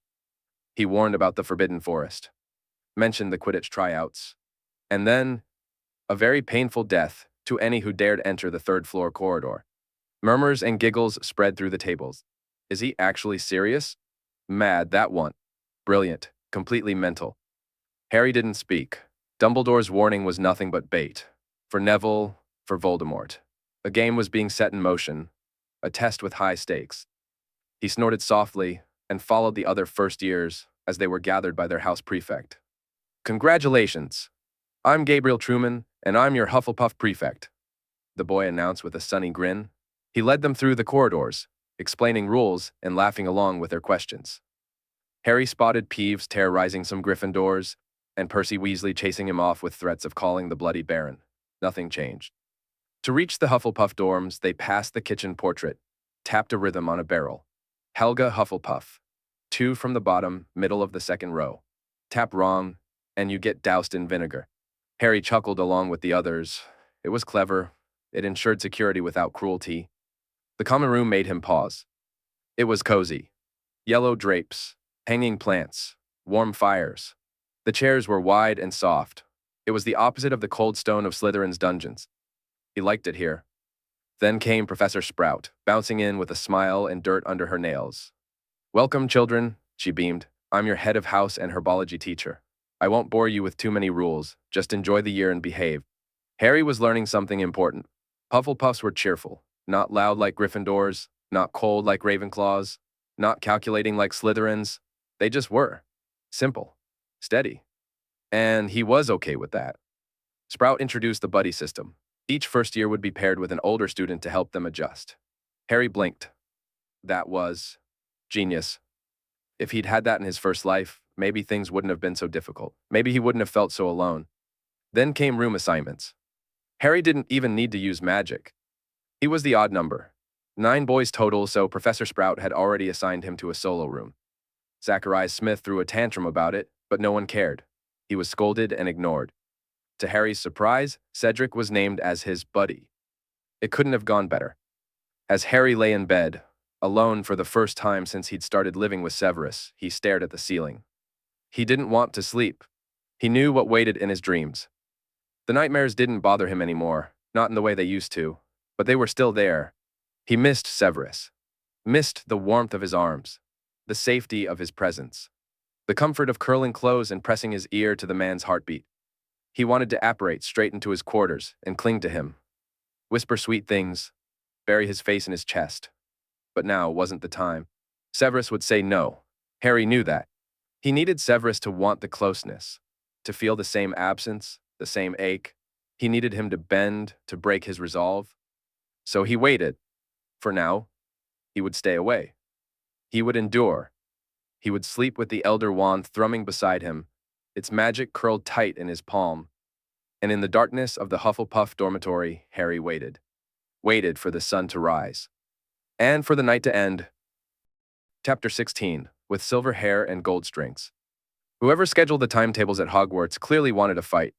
He warned about the Forbidden Forest, mentioned the Quidditch tryouts, and then a very painful death to any who dared enter the third-floor corridor. Murmurs and giggles spread through the tables. Is he actually serious? Mad, that one. Brilliant, completely mental. Harry didn't speak. Dumbledore's warning was nothing but bait. For Neville, for Voldemort. A game was being set in motion, a test with high stakes. He snorted softly and followed the other first years as they were gathered by their house prefect. Congratulations! I'm Gabriel Truman, and I'm your Hufflepuff prefect, the boy announced with a sunny grin. He led them through the corridors, explaining rules and laughing along with their questions. Harry spotted Peeves terrorizing some Gryffindors, and Percy Weasley chasing him off with threats of calling the Bloody Baron. Nothing changed. To reach the Hufflepuff dorms, they passed the kitchen portrait, tapped a rhythm on a barrel. Helga Hufflepuff. 2 from the bottom, middle of the second row. Tap wrong, and you get doused in vinegar. Harry chuckled along with the others. It was clever. It ensured security without cruelty. The common room made him pause. It was cozy. Yellow drapes, hanging plants, warm fires. The chairs were wide and soft. It was the opposite of the cold stone of Slytherin's dungeons. He liked it here. Then came Professor Sprout, bouncing in with a smile and dirt under her nails. Welcome, children, she beamed. I'm your head of house and herbology teacher. I won't bore you with too many rules, just enjoy the year and behave. Harry was learning something important. Hufflepuffs were cheerful, not loud like Gryffindors, not cold like Ravenclaws, not calculating like Slytherins. They just were. Simple. Steady. And he was okay with that. Sprout introduced the buddy system. Each first year would be paired with an older student to help them adjust. Harry blinked. That was genius. If he'd had that in his first life, maybe things wouldn't have been so difficult. Maybe he wouldn't have felt so alone. Then came room assignments. Harry didn't even need to use magic. He was the odd number. 9 boys total, so Professor Sprout had already assigned him to a solo room. Zacharias Smith threw a tantrum about it, but no one cared. He was scolded and ignored. To Harry's surprise, Cedric was named as his buddy. It couldn't have gone better. As Harry lay in bed, alone for the first time since he'd started living with Severus, he stared at the ceiling. He didn't want to sleep. He knew what waited in his dreams. The nightmares didn't bother him anymore, not in the way they used to, but they were still there. He missed Severus. Missed the warmth of his arms, the safety of his presence, the comfort of curling clothes and pressing his ear to the man's heartbeat. He wanted to apparate straight into his quarters and cling to him, whisper sweet things, bury his face in his chest. But now wasn't the time. Severus would say no. Harry knew that. He needed Severus to want the closeness, to feel the same absence, the same ache. He needed him to bend, to break his resolve. So he waited. For now, he would stay away. He would endure. He would sleep with the Elder Wand thrumming beside him, its magic curled tight in his palm. And in the darkness of the Hufflepuff dormitory, Harry waited. Waited for the sun to rise. And for the night to end. Chapter 16, with silver hair and gold strings. Whoever scheduled the timetables at Hogwarts clearly wanted a fight.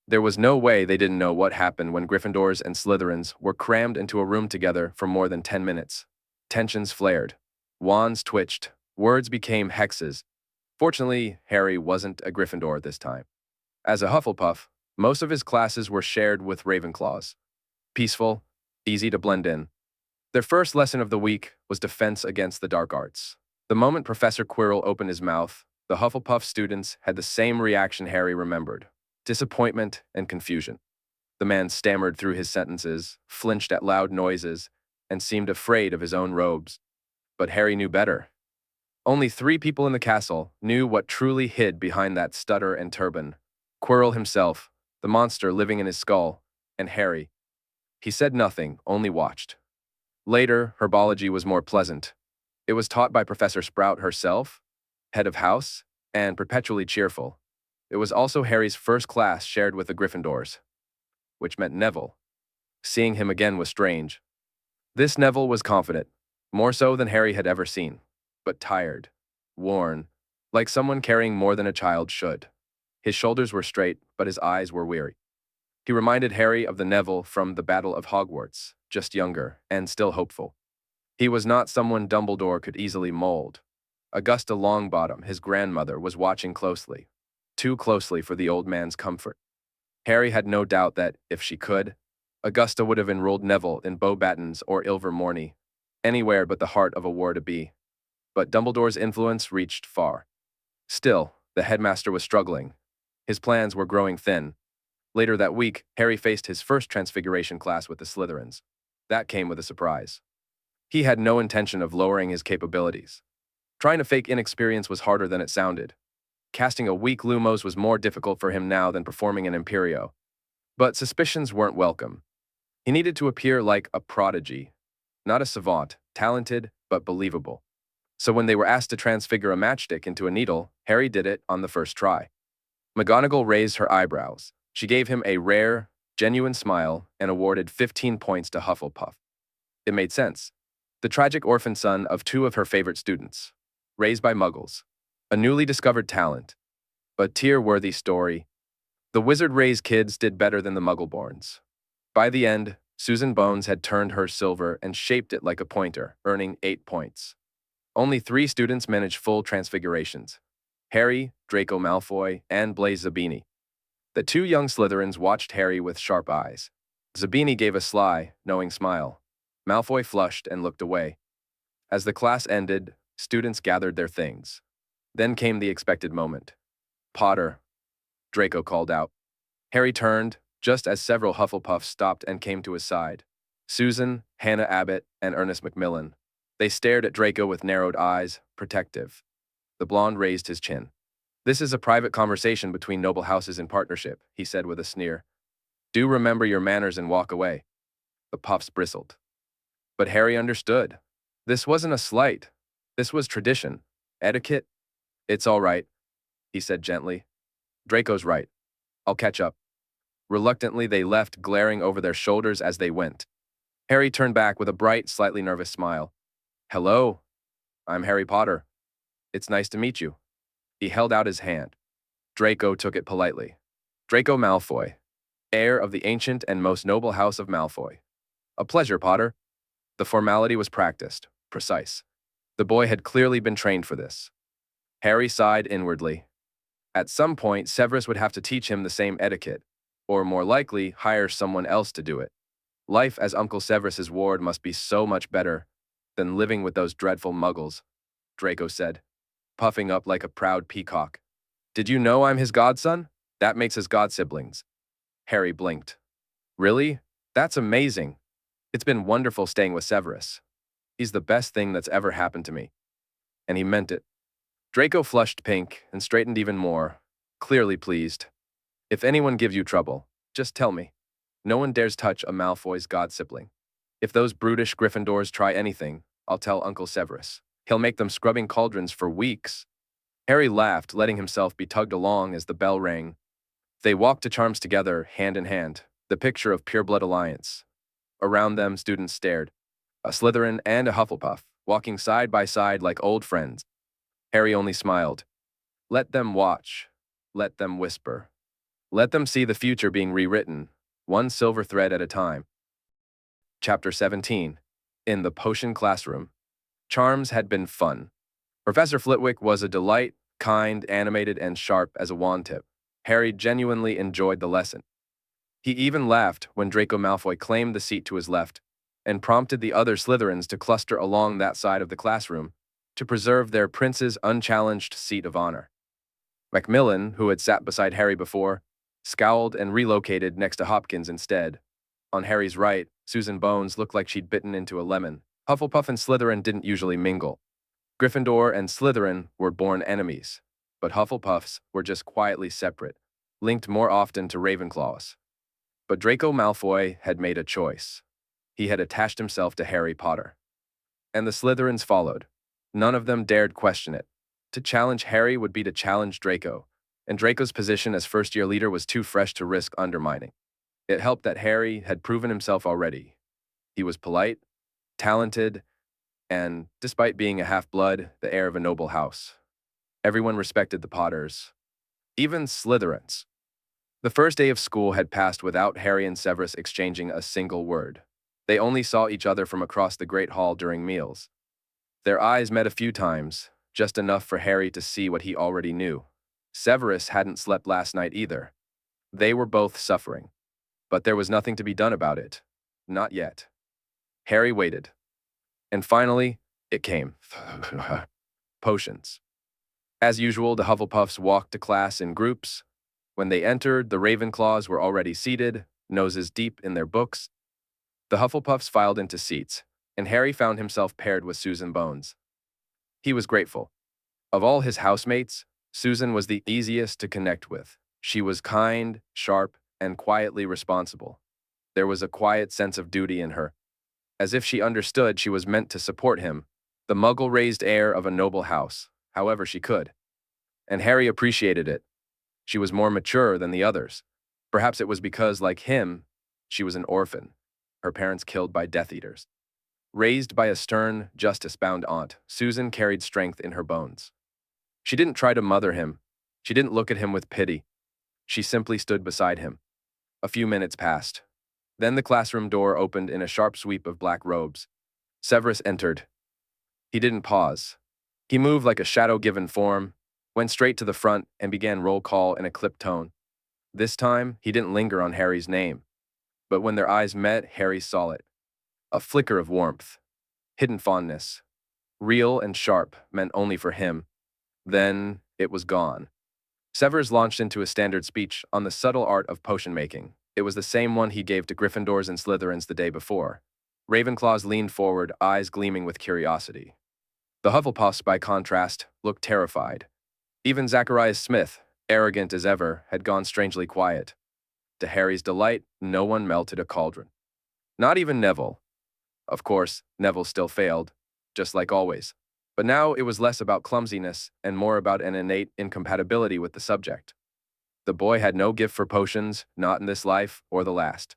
There was no way they didn't know what happened when Gryffindors and Slytherins were crammed into a room together for more than 10 minutes. Tensions flared. Wands twitched. Words became hexes. Fortunately, Harry wasn't a Gryffindor this time. As a Hufflepuff, most of his classes were shared with Ravenclaws. Peaceful, easy to blend in. Their first lesson of the week was defense against the dark arts. The moment Professor Quirrell opened his mouth, the Hufflepuff students had the same reaction Harry remembered: disappointment and confusion. The man stammered through his sentences, flinched at loud noises, and seemed afraid of his own robes. But Harry knew better. Only 3 people in the castle knew what truly hid behind that stutter and turban: Quirrell himself, the monster living in his skull, and Harry. He said nothing, only watched. Later, herbology was more pleasant. It was taught by Professor Sprout herself, head of house, and perpetually cheerful. It was also Harry's first class shared with the Gryffindors, which meant Neville. Seeing him again was strange. This Neville was confident, more so than Harry had ever seen, but tired. worn, like someone carrying more than a child should. His shoulders were straight, but his eyes were weary. He reminded Harry of the Neville from the Battle of Hogwarts, just younger and still hopeful. He was not someone Dumbledore could easily mold. Augusta Longbottom, his grandmother, was watching closely, too closely for the old man's comfort. Harry had no doubt that, if she could, Augusta would have enrolled Neville in Beauxbatons or Ilvermorny, anywhere but the heart of a war-to-be. But Dumbledore's influence reached far. Still, the headmaster was struggling. His plans were growing thin. Later that week, Harry faced his first Transfiguration class with the Slytherins. That came with a surprise. He had no intention of lowering his capabilities. Trying to fake inexperience was harder than it sounded. Casting a weak Lumos was more difficult for him now than performing an Imperio. But suspicions weren't welcome. He needed to appear like a prodigy, not a savant, talented but believable. So when they were asked to transfigure a matchstick into a needle, Harry did it on the first try. McGonagall raised her eyebrows. She gave him a rare, genuine smile and awarded 15 points to Hufflepuff. It made sense. The tragic orphan son of two of her favorite students, raised by Muggles, a newly discovered talent. A tear-worthy story. The wizard-raised kids did better than the Muggleborns. By the end, Susan Bones had turned her silver and shaped it like a pointer, earning 8 points. Only 3 students managed full transfigurations: Harry, Draco Malfoy, and Blaise Zabini. The 2 young Slytherins watched Harry with sharp eyes. Zabini gave a sly, knowing smile. Malfoy flushed and looked away. As the class ended, students gathered their things. Then came the expected moment. "Potter," Draco called out. Harry turned, just as several Hufflepuffs stopped and came to his side. Susan, Hannah Abbott, and Ernest Macmillan. They stared at Draco with narrowed eyes, protective. The blonde raised his chin. "This is a private conversation between noble houses in partnership," he said with a sneer. "Do remember your manners and walk away." The puffs bristled. But Harry understood. This wasn't a slight. This was tradition. Etiquette. "It's all right," he said gently. "Draco's right. I'll catch up." Reluctantly, they left, glaring over their shoulders as they went. Harry turned back with a bright, slightly nervous smile. "Hello. I'm Harry Potter. It's nice to meet you." He held out his hand. Draco took it politely. "Draco Malfoy, heir of the ancient and most noble house of Malfoy. A pleasure, Potter." The formality was practiced, precise. The boy had clearly been trained for this. Harry sighed inwardly. At some point, Severus would have to teach him the same etiquette, or more likely, hire someone else to do it. Life as Uncle Severus's ward must be so much better than living with those dreadful muggles, Draco said, puffing up like a proud peacock. "Did you know I'm his godson? That makes us godsiblings." Harry blinked. "Really? That's amazing. It's been wonderful staying with Severus. He's the best thing that's ever happened to me." And he meant it. Draco flushed pink and straightened even more, clearly pleased. "If anyone gives you trouble, just tell me. No one dares touch a Malfoy's god-sibling. If those brutish Gryffindors try anything, I'll tell Uncle Severus. He'll make them scrubbing cauldrons for weeks." Harry laughed, letting himself be tugged along as the bell rang. They walked to Charms together, hand in hand, the picture of pure-blood alliance. Around them, students stared. A Slytherin and a Hufflepuff, walking side by side like old friends. Harry only smiled. Let them watch. Let them whisper. Let them see the future being rewritten, one silver thread at a time. Chapter 17. In the Potion Classroom. Charms had been fun. Professor Flitwick was a delight, kind, animated, and sharp as a wand tip. Harry genuinely enjoyed the lesson. He even laughed when Draco Malfoy claimed the seat to his left and prompted the other Slytherins to cluster along that side of the classroom to preserve their prince's unchallenged seat of honor. Macmillan, who had sat beside Harry before, scowled and relocated next to Hopkins instead. On Harry's right, Susan Bones looked like she'd bitten into a lemon. Hufflepuff and Slytherin didn't usually mingle. Gryffindor and Slytherin were born enemies, but Hufflepuffs were just quietly separate, linked more often to Ravenclaws. But Draco Malfoy had made a choice. He had attached himself to Harry Potter. And the Slytherins followed. None of them dared question it. To challenge Harry would be to challenge Draco, and Draco's position as first-year leader was too fresh to risk undermining. It helped that Harry had proven himself already. He was polite, talented, and, despite being a half-blood, the heir of a noble house. Everyone respected the Potters, even Slytherins. The first day of school had passed without Harry and Severus exchanging a single word. They only saw each other from across the Great Hall during meals. Their eyes met a few times, just enough for Harry to see what he already knew. Severus hadn't slept last night either. They were both suffering. But there was nothing to be done about it. Not yet. Harry waited. And finally, it came. Potions. As usual, the Hufflepuffs walked to class in groups. When they entered, the Ravenclaws were already seated, noses deep in their books. The Hufflepuffs filed into seats, and Harry found himself paired with Susan Bones. He was grateful. Of all his housemates, Susan was the easiest to connect with. She was kind, sharp, and quietly responsible. There was a quiet sense of duty in her. As if she understood she was meant to support him, the muggle-raised heir of a noble house, however she could. And Harry appreciated it. She was more mature than the others. Perhaps it was because, like him, she was an orphan, her parents killed by Death Eaters. Raised by a stern, justice-bound aunt, Susan carried strength in her bones. She didn't try to mother him. She didn't look at him with pity. She simply stood beside him. A few minutes passed. Then the classroom door opened in a sharp sweep of black robes. Severus entered. He didn't pause. He moved like a shadow-given form, went straight to the front, and began roll call in a clipped tone. This time, he didn't linger on Harry's name. But when their eyes met, Harry saw it. A flicker of warmth. Hidden fondness. Real and sharp, meant only for him. Then, it was gone. Severus launched into a standard speech on the subtle art of potion-making. It was the same one he gave to Gryffindors and Slytherins the day before. Ravenclaws leaned forward, eyes gleaming with curiosity. The Hufflepuffs, by contrast, looked terrified. Even Zacharias Smith, arrogant as ever, had gone strangely quiet. To Harry's delight, no one melted a cauldron. Not even Neville. Of course, Neville still failed, just like always. But now it was less about clumsiness and more about an innate incompatibility with the subject. The boy had no gift for potions, not in this life or the last.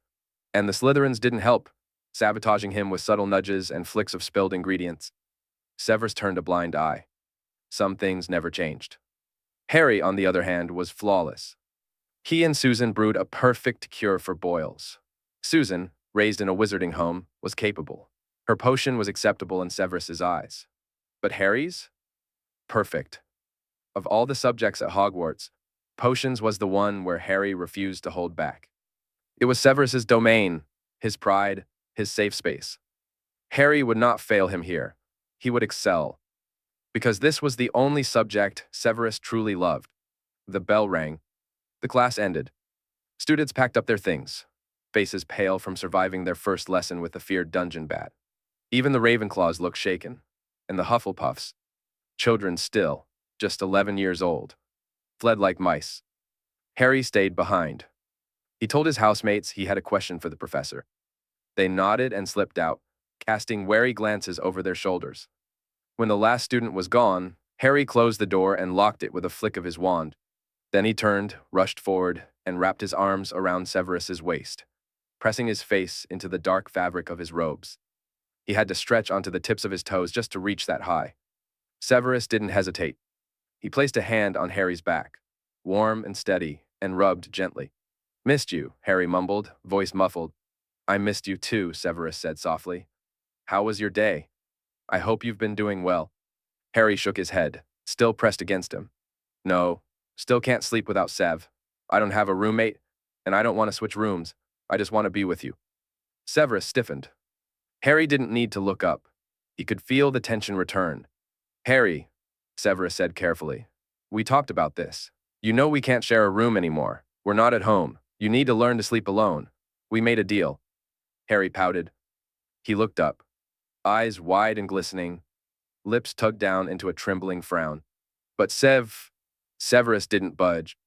And the Slytherins didn't help, sabotaging him with subtle nudges and flicks of spilled ingredients. Severus turned a blind eye. Some things never changed. Harry, on the other hand, was flawless. He and Susan brewed a perfect cure for boils. Susan, raised in a wizarding home, was capable. Her potion was acceptable in Severus's eyes. But Harry's? Perfect. Of all the subjects at Hogwarts, potions was the one where Harry refused to hold back. It was Severus's domain, his pride, his safe space. Harry would not fail him here. He would excel. Because this was the only subject Severus truly loved. The bell rang. The class ended. Students packed up their things, faces pale from surviving their first lesson with the feared dungeon bat. Even the Ravenclaws looked shaken, and the Hufflepuffs, children still, just 11 years old, fled like mice. Harry stayed behind. He told his housemates he had a question for the professor. They nodded and slipped out, casting wary glances over their shoulders. When the last student was gone, Harry closed the door and locked it with a flick of his wand. Then he turned, rushed forward, and wrapped his arms around Severus's waist, pressing his face into the dark fabric of his robes. He had to stretch onto the tips of his toes just to reach that high. Severus didn't hesitate. He placed a hand on Harry's back, warm and steady, and rubbed gently. "Missed you," Harry mumbled, voice muffled. "I missed you too," Severus said softly. "How was your day? I hope you've been doing well." Harry shook his head, still pressed against him. "No, still can't sleep without Sev. I don't have a roommate, and I don't want to switch rooms. I just want to be with you." Severus stiffened. Harry didn't need to look up. He could feel the tension return. "Harry," Severus said carefully, "we talked about this. You know we can't share a room anymore. We're not at home. You need to learn to sleep alone. We made a deal." Harry pouted. He looked up, eyes wide and glistening, lips tugged down into a trembling frown. But Severus didn't budge.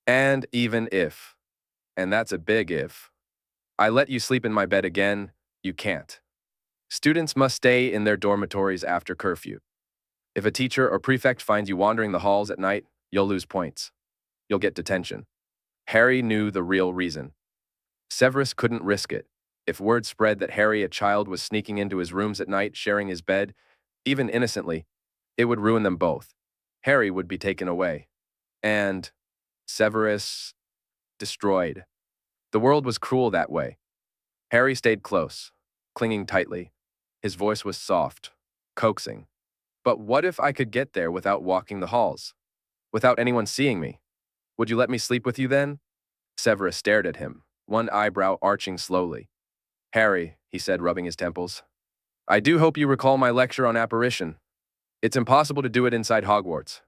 "And even if, and that's a big if, I let you sleep in my bed again, you can't. Students must stay in their dormitories after curfew. If a teacher or prefect finds you wandering the halls at night, you'll lose points. You'll get detention." Harry knew the real reason. Severus couldn't risk it. If word spread that Harry, a child, was sneaking into his rooms at night, sharing his bed, even innocently, it would ruin them both. Harry would be taken away. And Severus destroyed. The world was cruel that way. Harry stayed close, clinging tightly. His voice was soft, coaxing. But what if I could get there without walking the halls? Without anyone seeing me? Would you let me sleep with you then? Severus stared at him, one eyebrow arching slowly. Harry, he said, rubbing his temples, I do hope you recall my lecture on apparition. It's impossible to do it inside Hogwarts.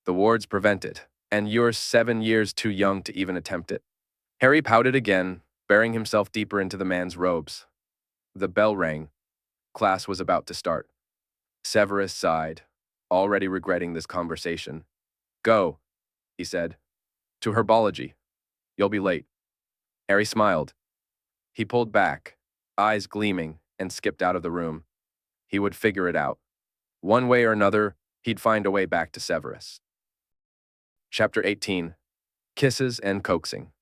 The wards prevent it, and you're 7 years too young to even attempt it. Harry pouted again, burying himself deeper into the man's robes. The bell rang. Class was about to start. Severus sighed, already regretting this conversation. Go, he said. To herbology. You'll be late. Harry smiled. He pulled back, eyes gleaming, and skipped out of the room. He would figure it out. One way or another, he'd find a way back to Severus. Chapter 18. Kisses and Coaxing.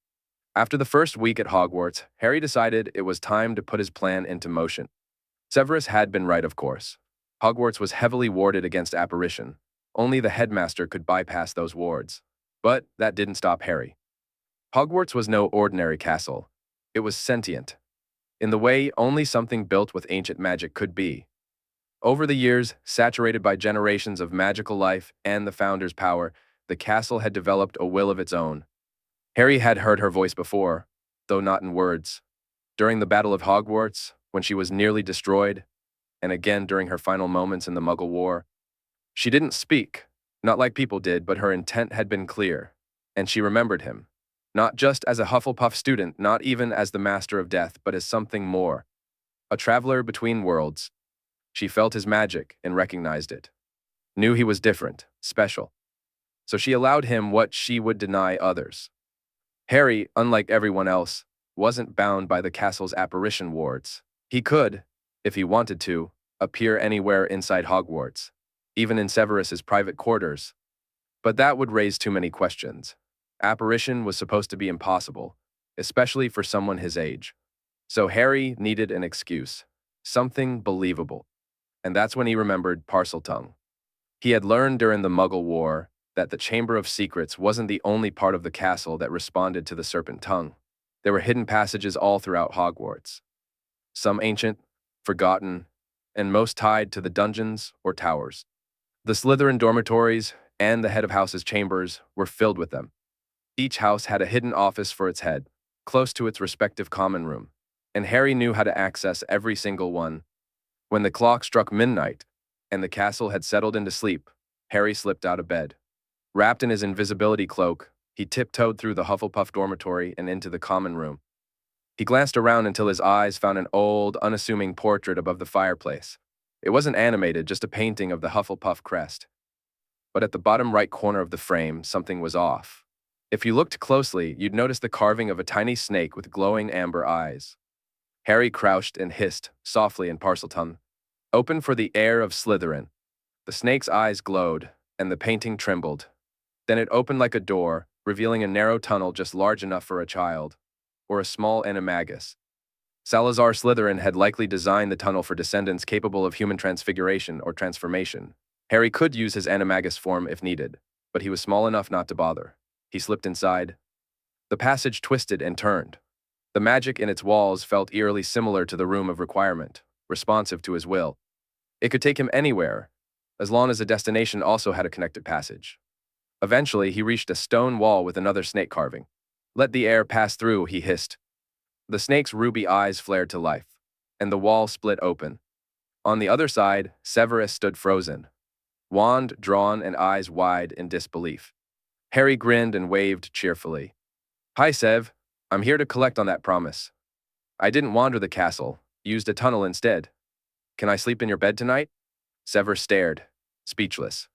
After the first week at Hogwarts, Harry decided it was time to put his plan into motion. Severus had been right, of course. Hogwarts was heavily warded against apparition. Only the headmaster could bypass those wards. But that didn't stop Harry. Hogwarts was no ordinary castle. It was sentient, in the way only something built with ancient magic could be. Over the years, saturated by generations of magical life and the Founder's power, the castle had developed a will of its own. Harry had heard her voice before, though not in words. During the Battle of Hogwarts, when she was nearly destroyed, and again during her final moments in the Muggle War. She didn't speak, not like people did, but her intent had been clear, and she remembered him. Not just as a Hufflepuff student, not even as the Master of Death, but as something more. A traveler between worlds. She felt his magic and recognized it. Knew he was different, special. So she allowed him what she would deny others. Harry, unlike everyone else, wasn't bound by the castle's apparition wards. He could, if he wanted to, appear anywhere inside Hogwarts, even in Severus's private quarters. But that would raise too many questions. Apparition was supposed to be impossible, especially for someone his age. So Harry needed an excuse, something believable. And that's when he remembered Parseltongue. He had learned during the Muggle War that the Chamber of Secrets wasn't the only part of the castle that responded to the Serpent Tongue. There were hidden passages all throughout Hogwarts. Some ancient, forgotten, and most tied to the dungeons or towers. The Slytherin dormitories and the head of house's chambers were filled with them. Each house had a hidden office for its head, close to its respective common room, and Harry knew how to access every single one. When the clock struck midnight, and the castle had settled into sleep, Harry slipped out of bed. Wrapped in his invisibility cloak, he tiptoed through the Hufflepuff dormitory and into the common room. He glanced around until his eyes found an old, unassuming portrait above the fireplace. It wasn't animated, just a painting of the Hufflepuff crest. But at the bottom right corner of the frame, something was off. If you looked closely, you'd notice the carving of a tiny snake with glowing amber eyes. Harry crouched and hissed, softly in Parseltongue. Open for the heir of Slytherin. The snake's eyes glowed, and the painting trembled. Then it opened like a door, revealing a narrow tunnel just large enough for a child, or a small animagus. Salazar Slytherin had likely designed the tunnel for descendants capable of human transfiguration or transformation. Harry could use his animagus form if needed, but he was small enough not to bother. He slipped inside. The passage twisted and turned. The magic in its walls felt eerily similar to the Room of Requirement, responsive to his will. It could take him anywhere, as long as the destination also had a connected passage. Eventually, he reached a stone wall with another snake carving. Let the air pass through, he hissed. The snake's ruby eyes flared to life, and the wall split open. On the other side, Severus stood frozen, wand drawn and eyes wide in disbelief. Harry grinned and waved cheerfully. Hi, Sev. I'm here to collect on that promise. I didn't wander the castle, used a tunnel instead. Can I sleep in your bed tonight? Severus stared, speechless.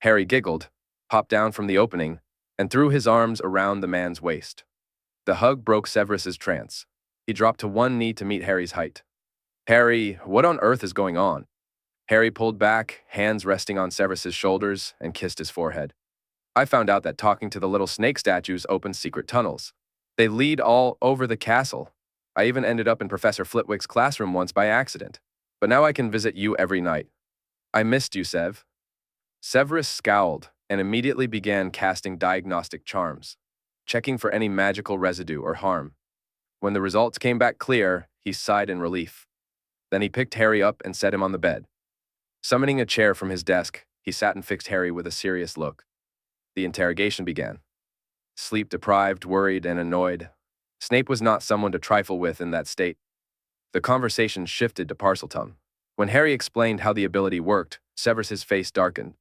Harry giggled, popped down from the opening, and threw his arms around the man's waist. The hug broke Severus's trance. He dropped to one knee to meet Harry's height. Harry, what on earth is going on? Harry pulled back, hands resting on Severus's shoulders, and kissed his forehead. I found out that talking to the little snake statues opens secret tunnels. They lead all over the castle. I even ended up in Professor Flitwick's classroom once by accident. But now I can visit you every night. I missed you, Sev. Severus scowled and immediately began casting diagnostic charms, checking for any magical residue or harm. When the results came back clear, he sighed in relief. Then he picked Harry up and set him on the bed. Summoning a chair from his desk, he sat and fixed Harry with a serious look. The interrogation began. Sleep-deprived, worried, and annoyed, Snape was not someone to trifle with in that state. The conversation shifted to Parseltongue. When Harry explained how the ability worked, Severus's face darkened.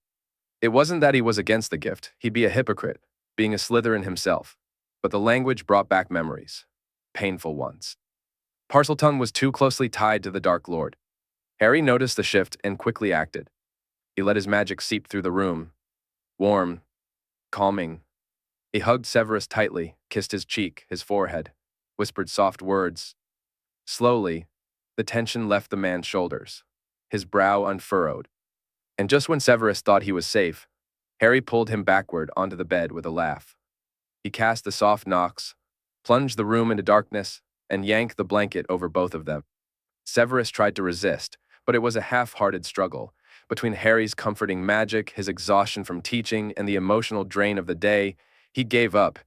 It wasn't that he was against the gift, he'd be a hypocrite, being a Slytherin himself. But the language brought back memories. Painful ones. Parseltongue was too closely tied to the Dark Lord. Harry noticed the shift and quickly acted. He let his magic seep through the room. Warm, calming. He hugged Severus tightly, kissed his cheek, his forehead, whispered soft words. Slowly, the tension left the man's shoulders. His brow unfurrowed. And just when Severus thought he was safe, Harry pulled him backward onto the bed with a laugh. He cast the soft knocks, plunged the room into darkness, and yanked the blanket over both of them. Severus tried to resist, but it was a half-hearted struggle. Between Harry's comforting magic, his exhaustion from teaching, and the emotional drain of the day, he gave up.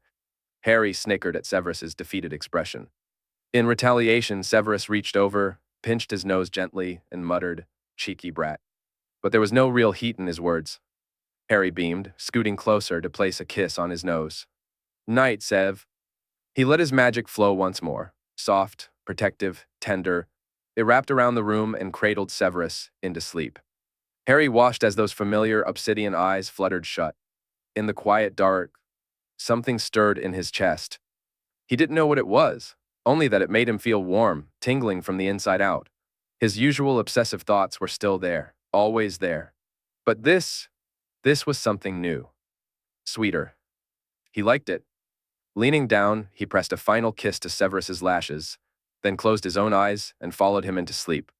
Harry snickered at Severus's defeated expression. In retaliation, Severus reached over, pinched his nose gently, and muttered, "Cheeky brat." But there was no real heat in his words. Harry beamed, scooting closer to place a kiss on his nose. "Night, Sev." He let his magic flow once more, soft, protective, tender. It wrapped around the room and cradled Severus into sleep. Harry watched as those familiar obsidian eyes fluttered shut. In the quiet dark, something stirred in his chest. He didn't know what it was, only that it made him feel warm, tingling from the inside out. His usual obsessive thoughts were still there, always there. But this was something new. Sweeter. He liked it. Leaning down, he pressed a final kiss to Severus's lashes, then closed his own eyes and followed him into sleep.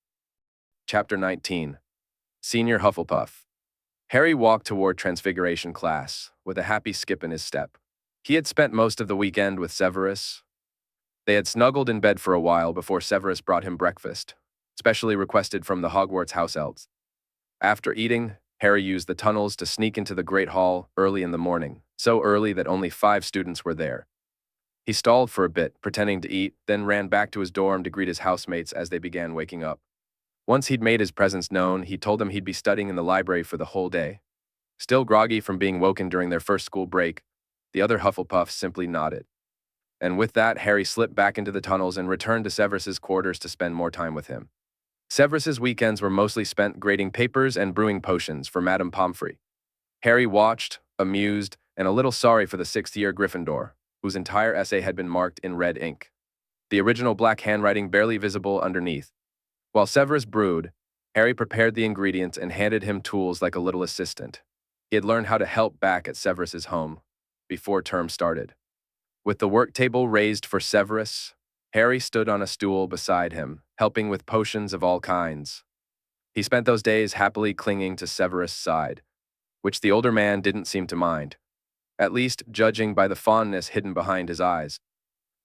Chapter 19. Senior Hufflepuff. Harry walked toward Transfiguration class, with a happy skip in his step. He had spent most of the weekend with Severus. They had snuggled in bed for a while before Severus brought him breakfast, specially requested from the Hogwarts house elves. After eating, Harry used the tunnels to sneak into the Great Hall early in the morning, so early that only 5 students were there. He stalled for a bit, pretending to eat, then ran back to his dorm to greet his housemates as they began waking up. Once he'd made his presence known, he told them he'd be studying in the library for the whole day. Still groggy from being woken during their first school break, the other Hufflepuffs simply nodded. And with that, Harry slipped back into the tunnels and returned to Severus's quarters to spend more time with him. Severus's weekends were mostly spent grading papers and brewing potions for Madame Pomfrey. Harry watched, amused, and a little sorry for the 6th-year Gryffindor, whose entire essay had been marked in red ink, the original black handwriting barely visible underneath. While Severus brewed, Harry prepared the ingredients and handed him tools like a little assistant. He had learned how to help back at Severus's home before term started. With the work table raised for Severus, Harry stood on a stool beside him, helping with potions of all kinds. He spent those days happily clinging to Severus' side, which the older man didn't seem to mind, at least judging by the fondness hidden behind his eyes.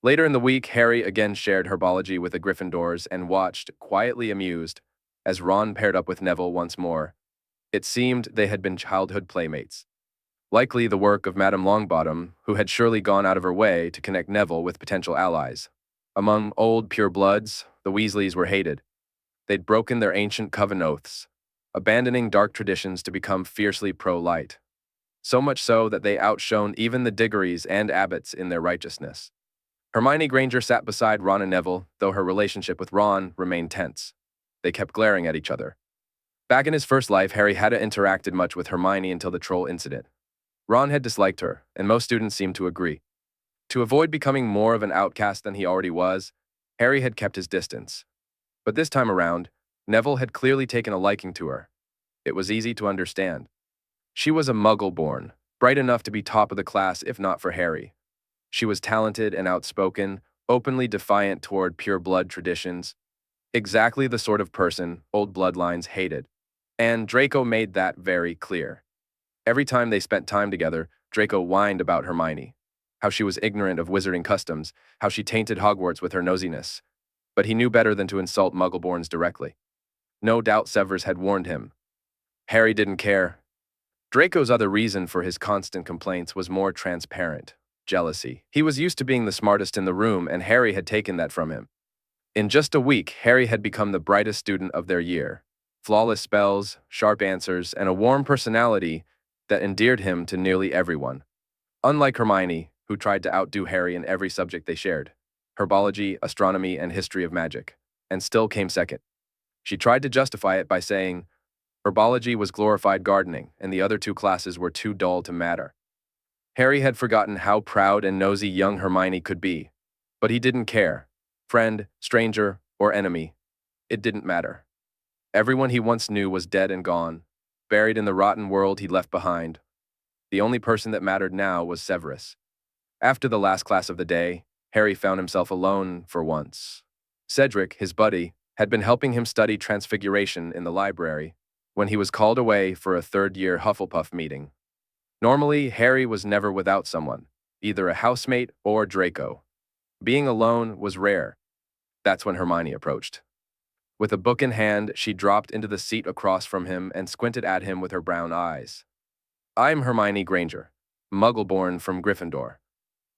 Later in the week, Harry again shared herbology with the Gryffindors and watched, quietly amused, as Ron paired up with Neville once more. It seemed they had been childhood playmates. Likely the work of Madame Longbottom, who had surely gone out of her way to connect Neville with potential allies. Among old purebloods, the Weasleys were hated. They'd broken their ancient coven oaths, abandoning dark traditions to become fiercely pro-light. So much so that they outshone even the Diggorys and Abbotts in their righteousness. Hermione Granger sat beside Ron and Neville, though her relationship with Ron remained tense. They kept glaring at each other. Back in his first life, Harry hadn't interacted much with Hermione until the troll incident. Ron had disliked her, and most students seemed to agree. To avoid becoming more of an outcast than he already was, Harry had kept his distance. But this time around, Neville had clearly taken a liking to her. It was easy to understand. She was a Muggle-born, bright enough to be top of the class if not for Harry. She was talented and outspoken, openly defiant toward pure-blood traditions, exactly the sort of person old bloodlines hated. And Draco made that very clear. Every time they spent time together, Draco whined about Hermione, how she was ignorant of wizarding customs, how she tainted Hogwarts with her nosiness. But he knew better than to insult Muggleborns directly. No doubt Severus had warned him. Harry didn't care. Draco's other reason for his constant complaints was more transparent: jealousy. He was used to being the smartest in the room, and Harry had taken that from him. In just a week, Harry had become the brightest student of their year. Flawless spells, sharp answers, and a warm personality that endeared him to nearly everyone. Unlike Hermione, who tried to outdo Harry in every subject they shared, herbology, astronomy, and history of magic, and still came second. She tried to justify it by saying herbology was glorified gardening, and the other two classes were too dull to matter. Harry had forgotten how proud and nosy young Hermione could be, but he didn't care. Friend, stranger, or enemy, it didn't matter. Everyone he once knew was dead and gone, buried in the rotten world he'd left behind. The only person that mattered now was Severus. After the last class of the day, Harry found himself alone for once. Cedric, his buddy, had been helping him study Transfiguration in the library when he was called away for a third-year Hufflepuff meeting. Normally, Harry was never without someone, either a housemate or Draco. Being alone was rare. That's when Hermione approached. With a book in hand, she dropped into the seat across from him and squinted at him with her brown eyes. "I'm Hermione Granger, Muggle-born from Gryffindor.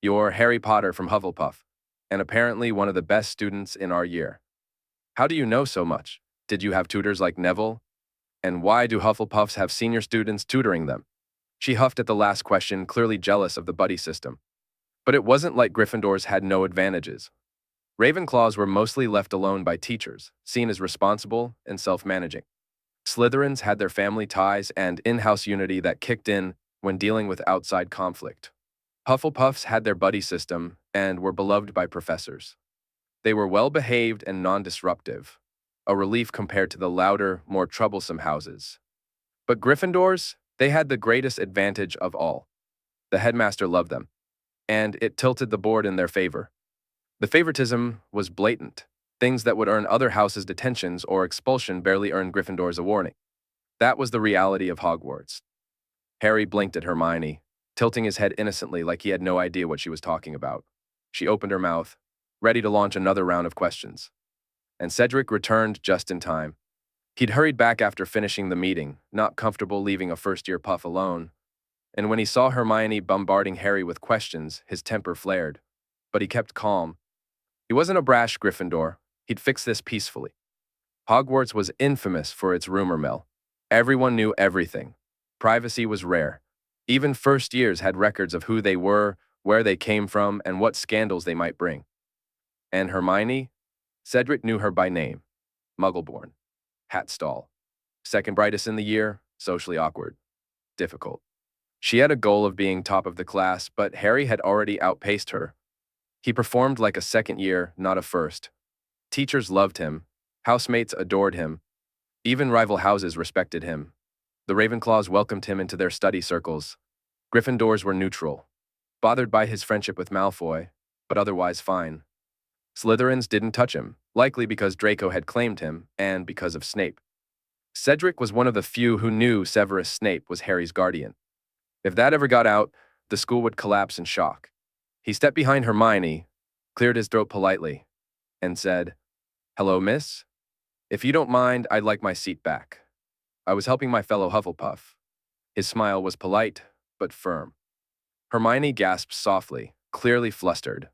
You're Harry Potter from Hufflepuff, and apparently one of the best students in our year. How do you know so much? Did you have tutors like Neville? And why do Hufflepuffs have senior students tutoring them?" She huffed at the last question, clearly jealous of the buddy system. But it wasn't like Gryffindors had no advantages. Ravenclaws were mostly left alone by teachers, seen as responsible and self-managing. Slytherins had their family ties and in-house unity that kicked in when dealing with outside conflict. Hufflepuffs had their buddy system and were beloved by professors. They were well-behaved and non-disruptive, a relief compared to the louder, more troublesome houses. But Gryffindors, they had the greatest advantage of all. The headmaster loved them, and it tilted the board in their favor. The favoritism was blatant. Things that would earn other houses detentions or expulsion barely earned Gryffindors a warning. That was the reality of Hogwarts. Harry blinked at Hermione, tilting his head innocently like he had no idea what she was talking about. She opened her mouth, ready to launch another round of questions. And Cedric returned just in time. He'd hurried back after finishing the meeting, not comfortable leaving a first-year puff alone. And when he saw Hermione bombarding Harry with questions, his temper flared. But he kept calm. He wasn't a brash Gryffindor. He'd fix this peacefully. Hogwarts was infamous for its rumor mill. Everyone knew everything. Privacy was rare. Even first years had records of who they were, where they came from, and what scandals they might bring. And Hermione? Cedric knew her by name. Muggle-born. Hat-stall. Second brightest in the year, socially awkward. Difficult. She had a goal of being top of the class, but Harry had already outpaced her. He performed like a second year, not a first. Teachers loved him. Housemates adored him. Even rival houses respected him. The Ravenclaws welcomed him into their study circles. Gryffindors were neutral, bothered by his friendship with Malfoy, but otherwise fine. Slytherins didn't touch him, likely because Draco had claimed him, and because of Snape. Cedric was one of the few who knew Severus Snape was Harry's guardian. If that ever got out, the school would collapse in shock. He stepped behind Hermione, cleared his throat politely, and said, "Hello, miss? If you don't mind, I'd like my seat back. I was helping my fellow Hufflepuff." His smile was polite, but firm. Hermione gasped softly, clearly flustered.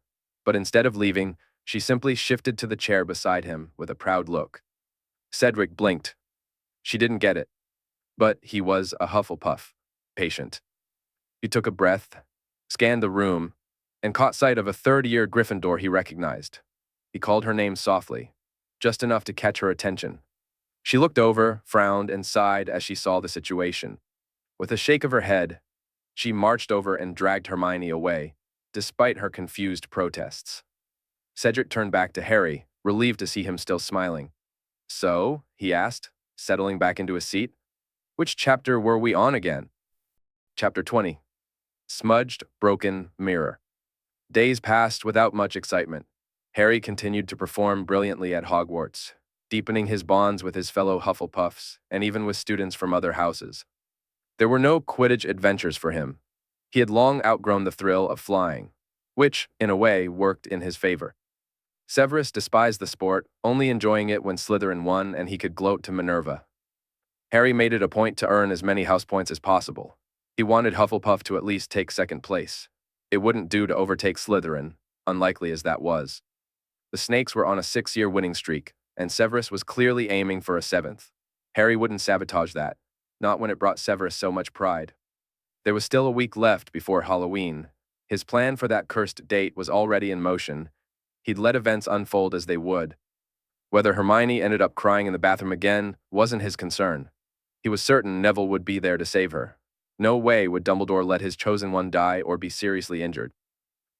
But instead of leaving, she simply shifted to the chair beside him with a proud look. Cedric blinked. She didn't get it. But he was a Hufflepuff, patient. He took a breath, scanned the room, and caught sight of a third-year Gryffindor he recognized. He called her name softly, just enough to catch her attention. She looked over, frowned, and sighed as she saw the situation. With a shake of her head, she marched over and dragged Hermione away, despite her confused protests. Cedric turned back to Harry, relieved to see him still smiling. "So?" he asked, settling back into his seat. "Which chapter were we on again?" Chapter 20. Smudged, Broken Mirror. Days passed without much excitement. Harry continued to perform brilliantly at Hogwarts, deepening his bonds with his fellow Hufflepuffs and even with students from other houses. There were no Quidditch adventures for him. He had long outgrown the thrill of flying, which, in a way, worked in his favor. Severus despised the sport, only enjoying it when Slytherin won and he could gloat to Minerva. Harry made it a point to earn as many house points as possible. He wanted Hufflepuff to at least take second place. It wouldn't do to overtake Slytherin, unlikely as that was. The Snakes were on a 6-year winning streak, and Severus was clearly aiming for a 7th. Harry wouldn't sabotage that, not when it brought Severus so much pride. There was still a week left before Halloween. His plan for that cursed date was already in motion. He'd let events unfold as they would. Whether Hermione ended up crying in the bathroom again wasn't his concern. He was certain Neville would be there to save her. No way would Dumbledore let his chosen one die or be seriously injured.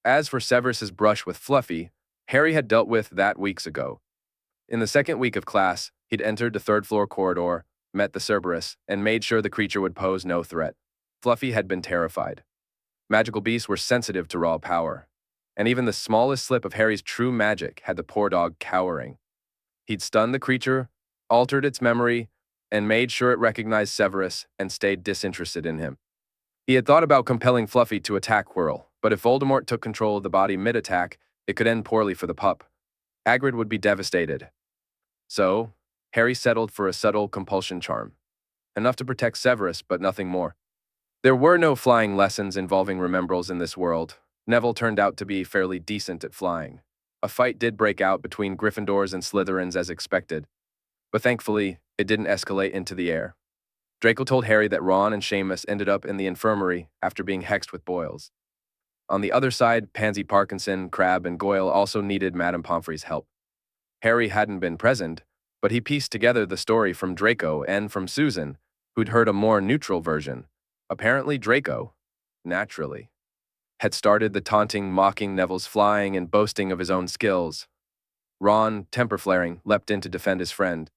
As for Severus's brush with Fluffy, Harry had dealt with that weeks ago. In the second week of class, he'd entered the third-floor corridor, met the Cerberus, and made sure the creature would pose no threat. Fluffy had been terrified. Magical beasts were sensitive to raw power, and even the smallest slip of Harry's true magic had the poor dog cowering. He'd stunned the creature, altered its memory, and made sure it recognized Severus and stayed disinterested in him. He had thought about compelling Fluffy to attack Quirrell, but if Voldemort took control of the body mid-attack, it could end poorly for the pup. Hagrid would be devastated. So, Harry settled for a subtle compulsion charm. Enough to protect Severus, but nothing more. There were no flying lessons involving Remembrals in this world. Neville turned out to be fairly decent at flying. A fight did break out between Gryffindors and Slytherins as expected, but thankfully, it didn't escalate into the air. Draco told Harry that Ron and Seamus ended up in the infirmary after being hexed with boils. On the other side, Pansy Parkinson, Crabbe, and Goyle also needed Madame Pomfrey's help. Harry hadn't been present, but he pieced together the story from Draco and from Susan, who'd heard a more neutral version. Apparently Draco, naturally, had started the taunting, mocking Neville's flying and boasting of his own skills. Ron, temper-flaring, leapt in to defend his friend.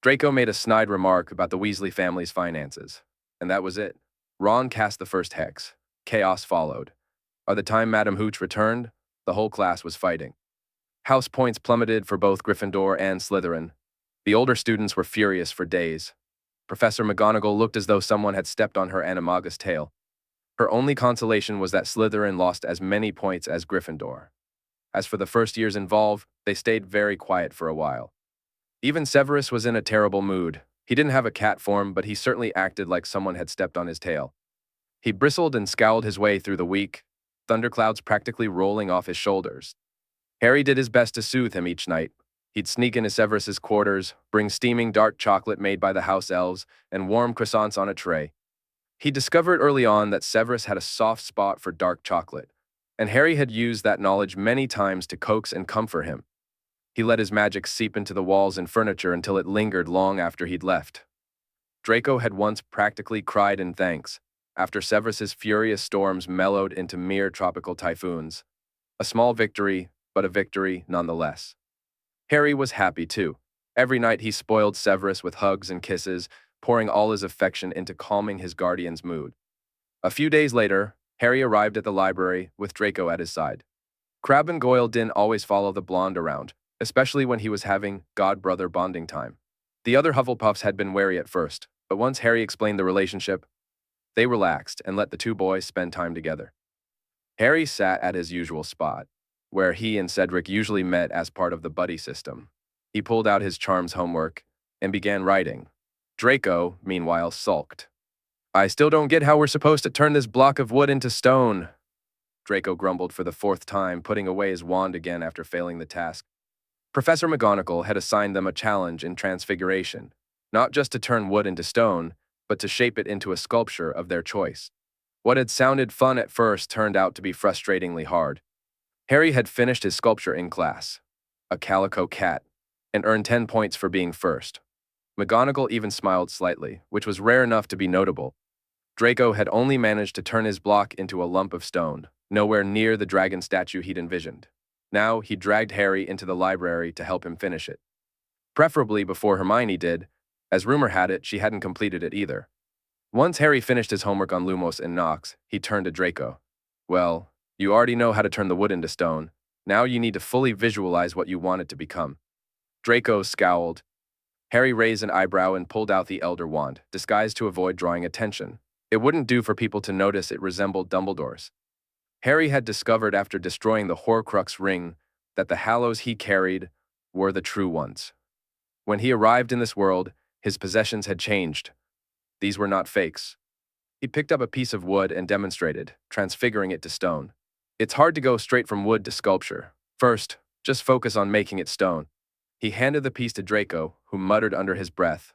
Draco made a snide remark about the Weasley family's finances, and that was it. Ron cast the first hex. Chaos followed. By the time Madame Hooch returned, the whole class was fighting. House points plummeted for both Gryffindor and Slytherin. The older students were furious for days. Professor McGonagall looked as though someone had stepped on her animagus tail. Her only consolation was that Slytherin lost as many points as Gryffindor. As for the first years involved, they stayed very quiet for a while. Even Severus was in a terrible mood. He didn't have a cat form, but he certainly acted like someone had stepped on his tail. He bristled and scowled his way through the week, thunderclouds practically rolling off his shoulders. Harry did his best to soothe him each night. He'd sneak into Severus's quarters, bring steaming dark chocolate made by the house elves, and warm croissants on a tray. He discovered early on that Severus had a soft spot for dark chocolate, and Harry had used that knowledge many times to coax and comfort him. He let his magic seep into the walls and furniture until it lingered long after he'd left. Draco had once practically cried in thanks, after Severus's furious storms mellowed into mere tropical typhoons. A small victory, but a victory nonetheless. Harry was happy too. Every night he spoiled Severus with hugs and kisses, pouring all his affection into calming his guardian's mood. A few days later, Harry arrived at the library with Draco at his side. Crabbe and Goyle didn't always follow the blonde around, especially when he was having god-brother bonding time. The other Hufflepuffs had been wary at first, but once Harry explained the relationship, they relaxed and let the two boys spend time together. Harry sat at his usual spot, where he and Cedric usually met as part of the buddy system. He pulled out his charms homework and began writing. Draco, meanwhile, sulked. "I still don't get how we're supposed to turn this block of wood into stone," Draco grumbled for the 4th time, putting away his wand again after failing the task. Professor McGonagall had assigned them a challenge in transfiguration, not just to turn wood into stone, but to shape it into a sculpture of their choice. What had sounded fun at first turned out to be frustratingly hard. Harry had finished his sculpture in class, a calico cat, and earned 10 points for being first. McGonagall even smiled slightly, which was rare enough to be notable. Draco had only managed to turn his block into a lump of stone, nowhere near the dragon statue he'd envisioned. Now he dragged Harry into the library to help him finish it. Preferably before Hermione did, as rumor had it she hadn't completed it either. Once Harry finished his homework on Lumos and Nox, he turned to Draco. "Well, you already know how to turn the wood into stone. Now you need to fully visualize what you want it to become." Draco scowled. Harry raised an eyebrow and pulled out the Elder Wand, disguised to avoid drawing attention. It wouldn't do for people to notice it resembled Dumbledore's. Harry had discovered after destroying the Horcrux ring that the Hallows he carried were the true ones. When he arrived in this world, His possessions had changed. These were not fakes. He picked up a piece of wood and demonstrated, transfiguring it to stone. It's hard to go straight from wood to sculpture. First, just focus on making it stone. He handed the piece to Draco, who muttered under his breath,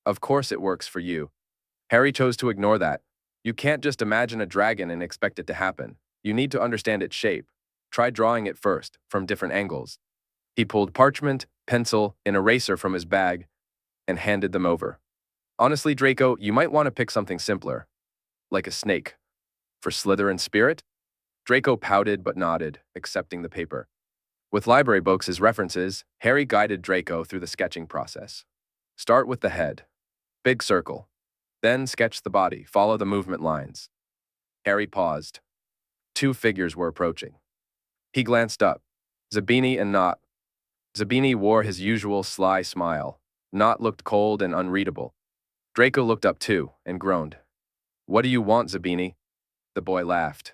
"Of course it works for you." Harry chose to ignore that. You can't just imagine a dragon and expect it to happen. You need to understand its shape. Try drawing it first, from different angles. He pulled parchment, pencil, and eraser from his bag and handed them over. Honestly, Draco, you might want to pick something simpler, like a snake. For Slytherin spirit? Draco pouted but nodded, accepting the paper. With library books as references, Harry guided Draco through the sketching process. Start with the head. Big circle. Then sketch the body, follow the movement lines. Harry paused. Two figures were approaching. He glanced up. Zabini and Knot. Zabini wore his usual sly smile. Knot looked cold and unreadable. Draco looked up too, and groaned. "What do you want, Zabini?" The boy laughed.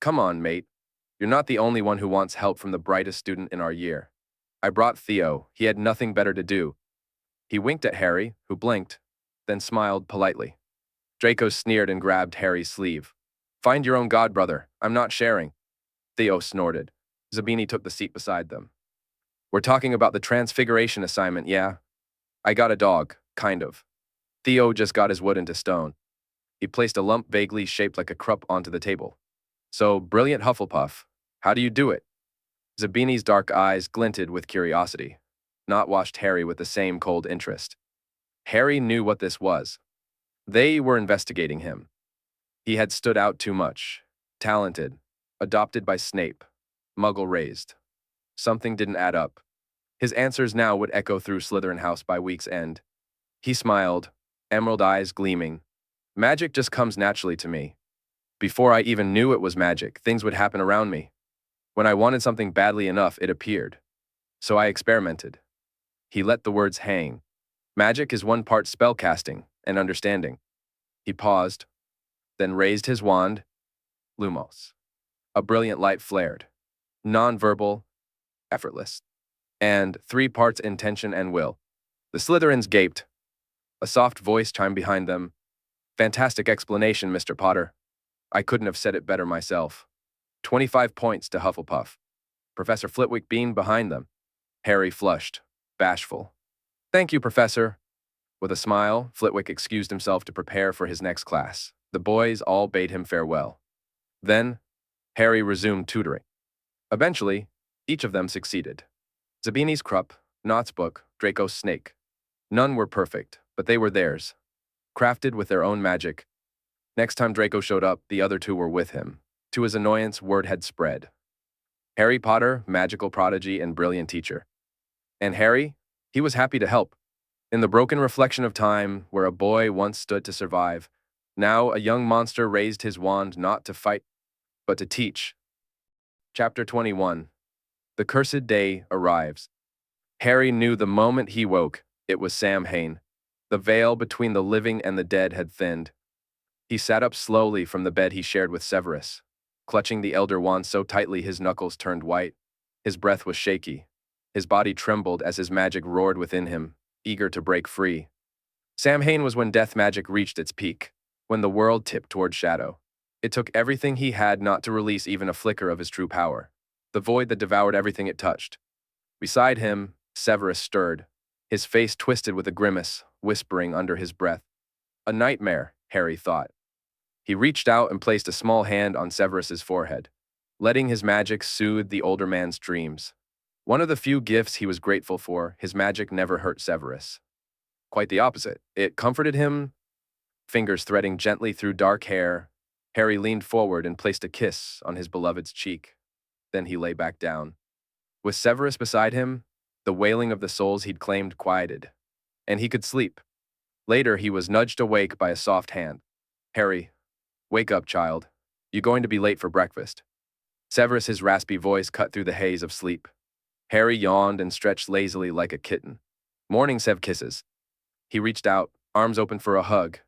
"Come on, mate. You're not the only one who wants help from the brightest student in our year. I brought Theo. He had nothing better to do." He winked at Harry, who blinked, then smiled politely. Draco sneered and grabbed Harry's sleeve. "Find your own god, brother. I'm not sharing." Theo snorted. Zabini took the seat beside them. "We're talking about the transfiguration assignment, yeah? I got a dog, kind of." Theo just got his wood into stone. He placed a lump vaguely shaped like a cup onto the table. "So, brilliant Hufflepuff, how do you do it?" Zabini's dark eyes glinted with curiosity. Not watched Harry with the same cold interest. Harry knew what this was. They were investigating him. He had stood out too much. Talented. Adopted by Snape. Muggle raised. Something didn't add up. His answers now would echo through Slytherin House by week's end. He smiled, emerald eyes gleaming. "Magic just comes naturally to me. Before I even knew it was magic, things would happen around me. When I wanted something badly enough, it appeared. So I experimented." He let the words hang. Magic is one part spellcasting and understanding. He paused, then raised his wand. Lumos. A brilliant light flared. Non-verbal, effortless. And 3 parts intention and will. The Slytherins gaped. A soft voice chimed behind them. "Fantastic explanation, Mr. Potter. I couldn't have said it better myself." 25 points to Hufflepuff. Professor Flitwick beamed behind them. Harry flushed, bashful. "Thank you, Professor." With a smile, Flitwick excused himself to prepare for his next class. The boys all bade him farewell. Then, Harry resumed tutoring. Eventually, each of them succeeded. Zabini's Krupp, Knott's book, Draco's snake. None were perfect, but they were theirs, crafted with their own magic. Next time Draco showed up, the other two were with him. To his annoyance, word had spread. Harry Potter, magical prodigy and brilliant teacher. And Harry? He was happy to help. In the broken reflection of time, where a boy once stood to survive, now a young monster raised his wand not to fight, but to teach. Chapter 21. The Cursed Day Arrives. Harry knew the moment he woke, it was Samhain. The veil between the living and the dead had thinned. He sat up slowly from the bed he shared with Severus, clutching the Elder Wand so tightly his knuckles turned white. His breath was shaky. His body trembled as his magic roared within him, eager to break free. Samhain was when death magic reached its peak, when the world tipped toward shadow. It took everything he had not to release even a flicker of his true power, the void that devoured everything it touched. Beside him, Severus stirred, his face twisted with a grimace, whispering under his breath. A nightmare, Harry thought. He reached out and placed a small hand on Severus's forehead, letting his magic soothe the older man's dreams. One of the few gifts he was grateful for, his magic never hurt Severus. Quite the opposite. It comforted him. Fingers threading gently through dark hair, Harry leaned forward and placed a kiss on his beloved's cheek. Then he lay back down. With Severus beside him, the wailing of the souls he'd claimed quieted, and he could sleep. Later, he was nudged awake by a soft hand. "Harry, wake up, child. You're going to be late for breakfast." Severus's raspy voice cut through the haze of sleep. Harry yawned and stretched lazily like a kitten. "Morning, Sev kisses." He reached out, arms open for a hug.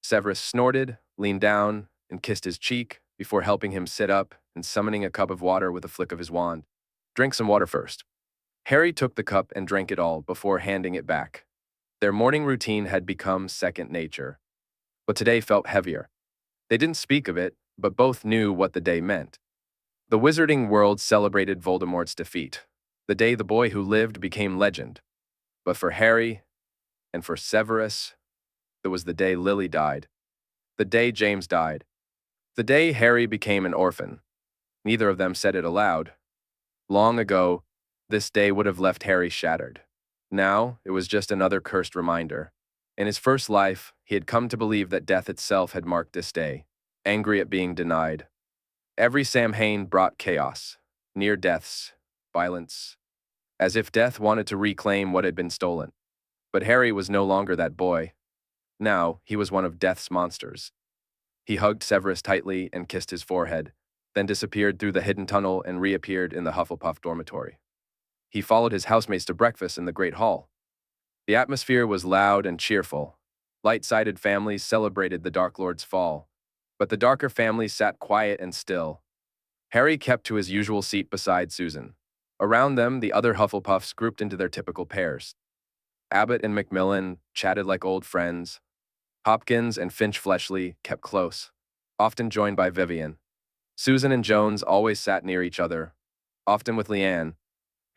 Severus snorted, leaned down, and kissed his cheek before helping him sit up and summoning a cup of water with a flick of his wand. "Drink some water first." Harry took the cup and drank it all before handing it back. Their morning routine had become second nature, but today felt heavier. They didn't speak of it, but both knew what the day meant. The wizarding world celebrated Voldemort's defeat, the day the boy who lived became legend. But for Harry and for Severus, it was the day Lily died, the day James died, the day Harry became an orphan. Neither of them said it aloud. Long ago, this day would have left Harry shattered. Now, it was just another cursed reminder. In his first life, he had come to believe that death itself had marked this day, angry at being denied. Every Samhain brought chaos, near deaths, violence, as if death wanted to reclaim what had been stolen. But Harry was no longer that boy. Now, he was one of death's monsters. He hugged Severus tightly and kissed his forehead, then disappeared through the hidden tunnel and reappeared in the Hufflepuff dormitory. He followed his housemates to breakfast in the Great Hall. The atmosphere was loud and cheerful. Light-sided families celebrated the Dark Lord's fall, but the darker families sat quiet and still. Harry kept to his usual seat beside Susan. Around them, the other Hufflepuffs grouped into their typical pairs. Abbott and Macmillan chatted like old friends. Hopkins and Finch-Fletchley kept close, often joined by Vivian. Susan and Jones always sat near each other, often with Leanne.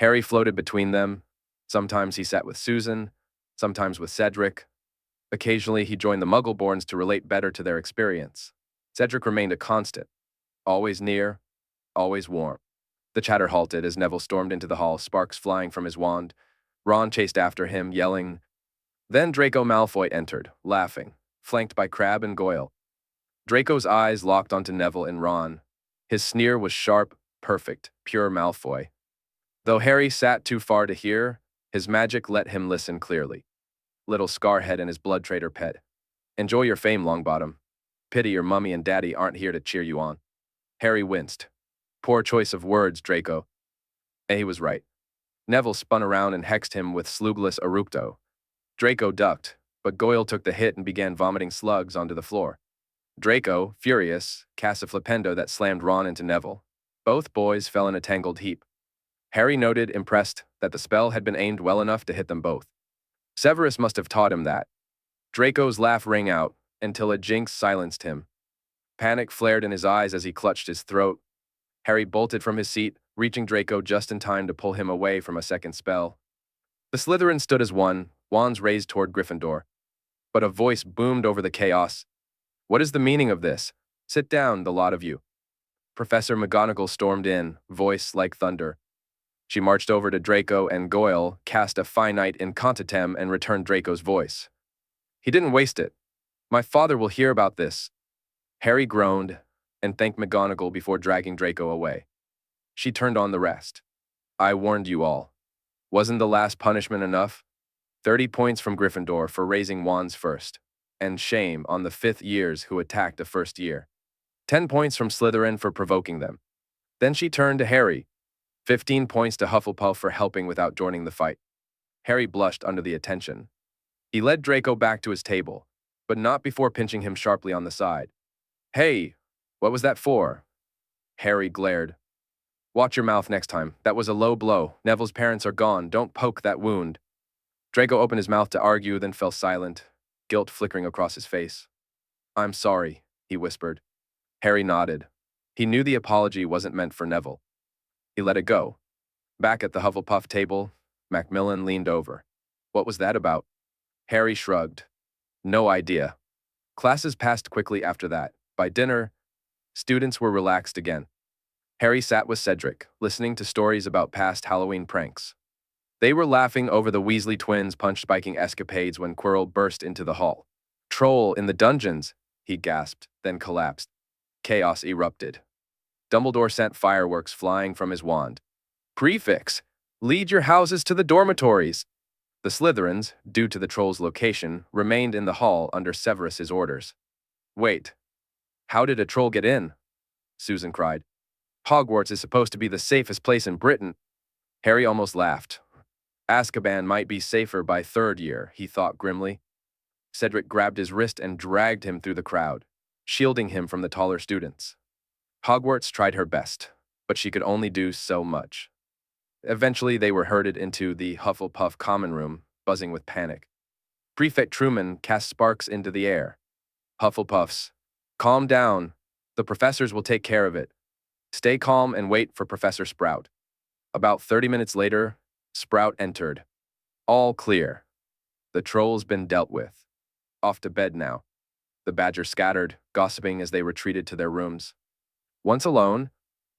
Harry floated between them. Sometimes he sat with Susan, sometimes with Cedric. Occasionally, he joined the Muggleborns to relate better to their experience. Cedric remained a constant, always near, always warm. The chatter halted as Neville stormed into the hall, sparks flying from his wand. Ron chased after him, yelling. Then Draco Malfoy entered, laughing, flanked by Crabbe and Goyle. Draco's eyes locked onto Neville and Ron. His sneer was sharp, perfect, pure Malfoy. Though Harry sat too far to hear, his magic let him listen clearly. Little Scarhead and his blood traitor pet. Enjoy your fame, Longbottom. Pity your mummy and daddy aren't here to cheer you on. Harry winced. Poor choice of words, Draco. He was right. Neville spun around and hexed him with Slugless Eructo. Draco ducked, but Goyle took the hit and began vomiting slugs onto the floor. Draco, furious, cast a flipendo that slammed Ron into Neville. Both boys fell in a tangled heap. Harry noted, impressed, that the spell had been aimed well enough to hit them both. Severus must have taught him that. Draco's laugh rang out, until a jinx silenced him. Panic flared in his eyes as he clutched his throat. Harry bolted from his seat, reaching Draco just in time to pull him away from a second spell. The Slytherin stood as one, wands raised toward Gryffindor. But a voice boomed over the chaos. What is the meaning of this? Sit down, the lot of you. Professor McGonagall stormed in, voice like thunder. She marched over to Draco and Goyle, cast a finite incantatem and returned Draco's voice. He didn't waste it. My father will hear about this. Harry groaned and thanked McGonagall before dragging Draco away. She turned on the rest. I warned you all. Wasn't the last punishment enough? 30 points from Gryffindor for raising wands first, and shame on the fifth years who attacked the first year. 10 points from Slytherin for provoking them. Then she turned to Harry. 15 points to Hufflepuff for helping without joining the fight. Harry blushed under the attention. He led Draco back to his table, but not before pinching him sharply on the side. Hey, what was that for? Harry glared. Watch your mouth next time. That was a low blow. Neville's parents are gone. Don't poke that wound. Draco opened his mouth to argue, then fell silent, guilt flickering across his face. I'm sorry, he whispered. Harry nodded. He knew the apology wasn't meant for Neville. He let it go. Back at the Hufflepuff table, Macmillan leaned over. What was that about? Harry shrugged. No idea. Classes passed quickly after that. By dinner, students were relaxed again. Harry sat with Cedric, listening to stories about past Halloween pranks. They were laughing over the Weasley twins' punch-spiking escapades when Quirrell burst into the hall. Troll in the dungeons, he gasped, then collapsed. Chaos erupted. Dumbledore sent fireworks flying from his wand. Prefix, lead your houses to the dormitories. The Slytherins, due to the troll's location, remained in the hall under Severus's orders. Wait, how did a troll get in? Susan cried. Hogwarts is supposed to be the safest place in Britain. Harry almost laughed. Azkaban might be safer by third year, he thought grimly. Cedric grabbed his wrist and dragged him through the crowd, shielding him from the taller students. Hogwarts tried her best, but she could only do so much. Eventually, they were herded into the Hufflepuff common room, buzzing with panic. Prefect Truman cast sparks into the air. Hufflepuffs. Calm down. The professors will take care of it. Stay calm and wait for Professor Sprout. About 30 minutes later, Sprout entered. All clear. The troll's been dealt with. Off to bed now. The Badgers scattered, gossiping as they retreated to their rooms. Once alone,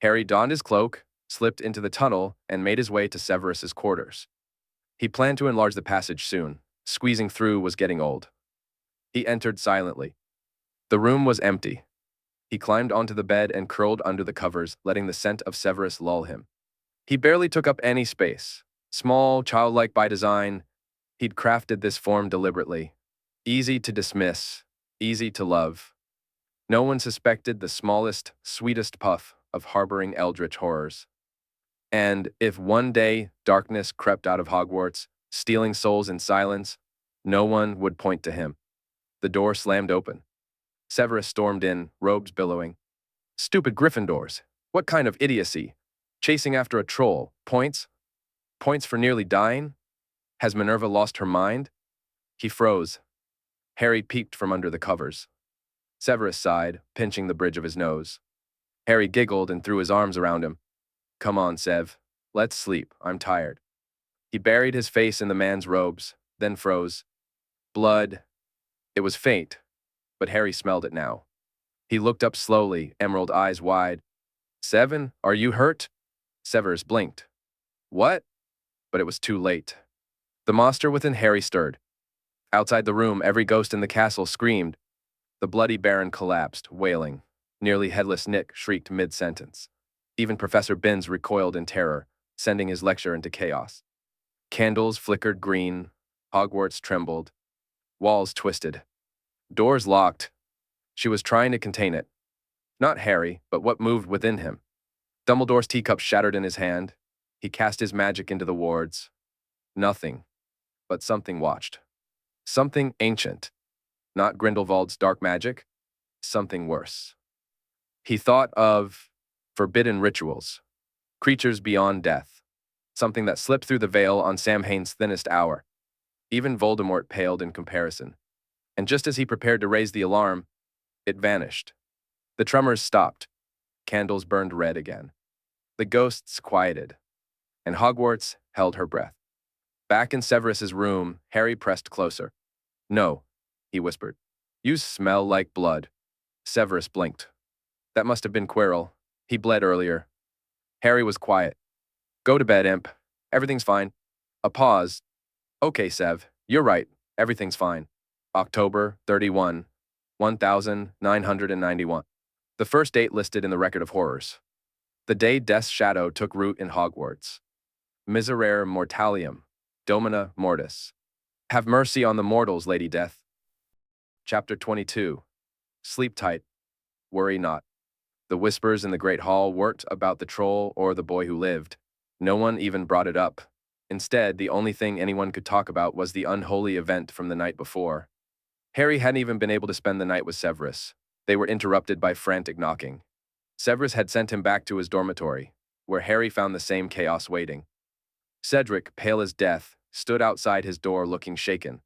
Harry donned his cloak, slipped into the tunnel, and made his way to Severus's quarters. He planned to enlarge the passage soon. Squeezing through was getting old. He entered silently. The room was empty. He climbed onto the bed and curled under the covers, letting the scent of Severus lull him. He barely took up any space. Small, childlike by design, he'd crafted this form deliberately. Easy to dismiss, easy to love. No one suspected the smallest, sweetest puff of harboring eldritch horrors. And if one day darkness crept out of Hogwarts, stealing souls in silence, no one would point to him. The door slammed open. Severus stormed in, robes billowing. Stupid Gryffindors! What kind of idiocy? Chasing after a troll. Points? Points for nearly dying? Has Minerva lost her mind? He froze. Harry peeked from under the covers. Severus sighed, pinching the bridge of his nose. Harry giggled and threw his arms around him. Come on, Sev. Let's sleep. I'm tired. He buried his face in the man's robes, then froze. Blood. It was faint, but Harry smelled it now. He looked up slowly, emerald eyes wide. Seven, are you hurt? Severus blinked. What? But it was too late. The monster within Harry stirred. Outside the room, every ghost in the castle screamed. The bloody Baron collapsed, wailing. Nearly headless Nick shrieked mid-sentence. Even Professor Binns recoiled in terror, sending his lecture into chaos. Candles flickered green. Hogwarts trembled. Walls twisted. Doors locked. She was trying to contain it. Not Harry, but what moved within him. Dumbledore's teacup shattered in his hand. He cast his magic into the wards. Nothing. But something watched. Something ancient. Not Grindelwald's dark magic. Something worse. He thought of forbidden rituals. Creatures beyond death. Something that slipped through the veil on Samhain's thinnest hour. Even Voldemort paled in comparison. And just as he prepared to raise the alarm, it vanished. The tremors stopped. Candles burned red again. The ghosts quieted. And Hogwarts held her breath. Back in Severus's room, Harry pressed closer. No, he whispered. You smell like blood. Severus blinked. That must have been Quirrell. He bled earlier. Harry was quiet. Go to bed, imp. Everything's fine. A pause. Okay, Sev, you're right. Everything's fine. October 31, 1991. The first date listed in the Record of Horrors. The day Death's shadow took root in Hogwarts. Miserere mortalium, domina mortis. Have mercy on the mortals, Lady Death. Chapter 22. Sleep tight. Worry not. The whispers in the Great Hall weren't about the troll or the boy who lived. No one even brought it up. Instead, the only thing anyone could talk about was the unholy event from the night before. Harry hadn't even been able to spend the night with Severus. They were interrupted by frantic knocking. Severus had sent him back to his dormitory, where Harry found the same chaos waiting. Cedric, pale as death, stood outside his door looking shaken.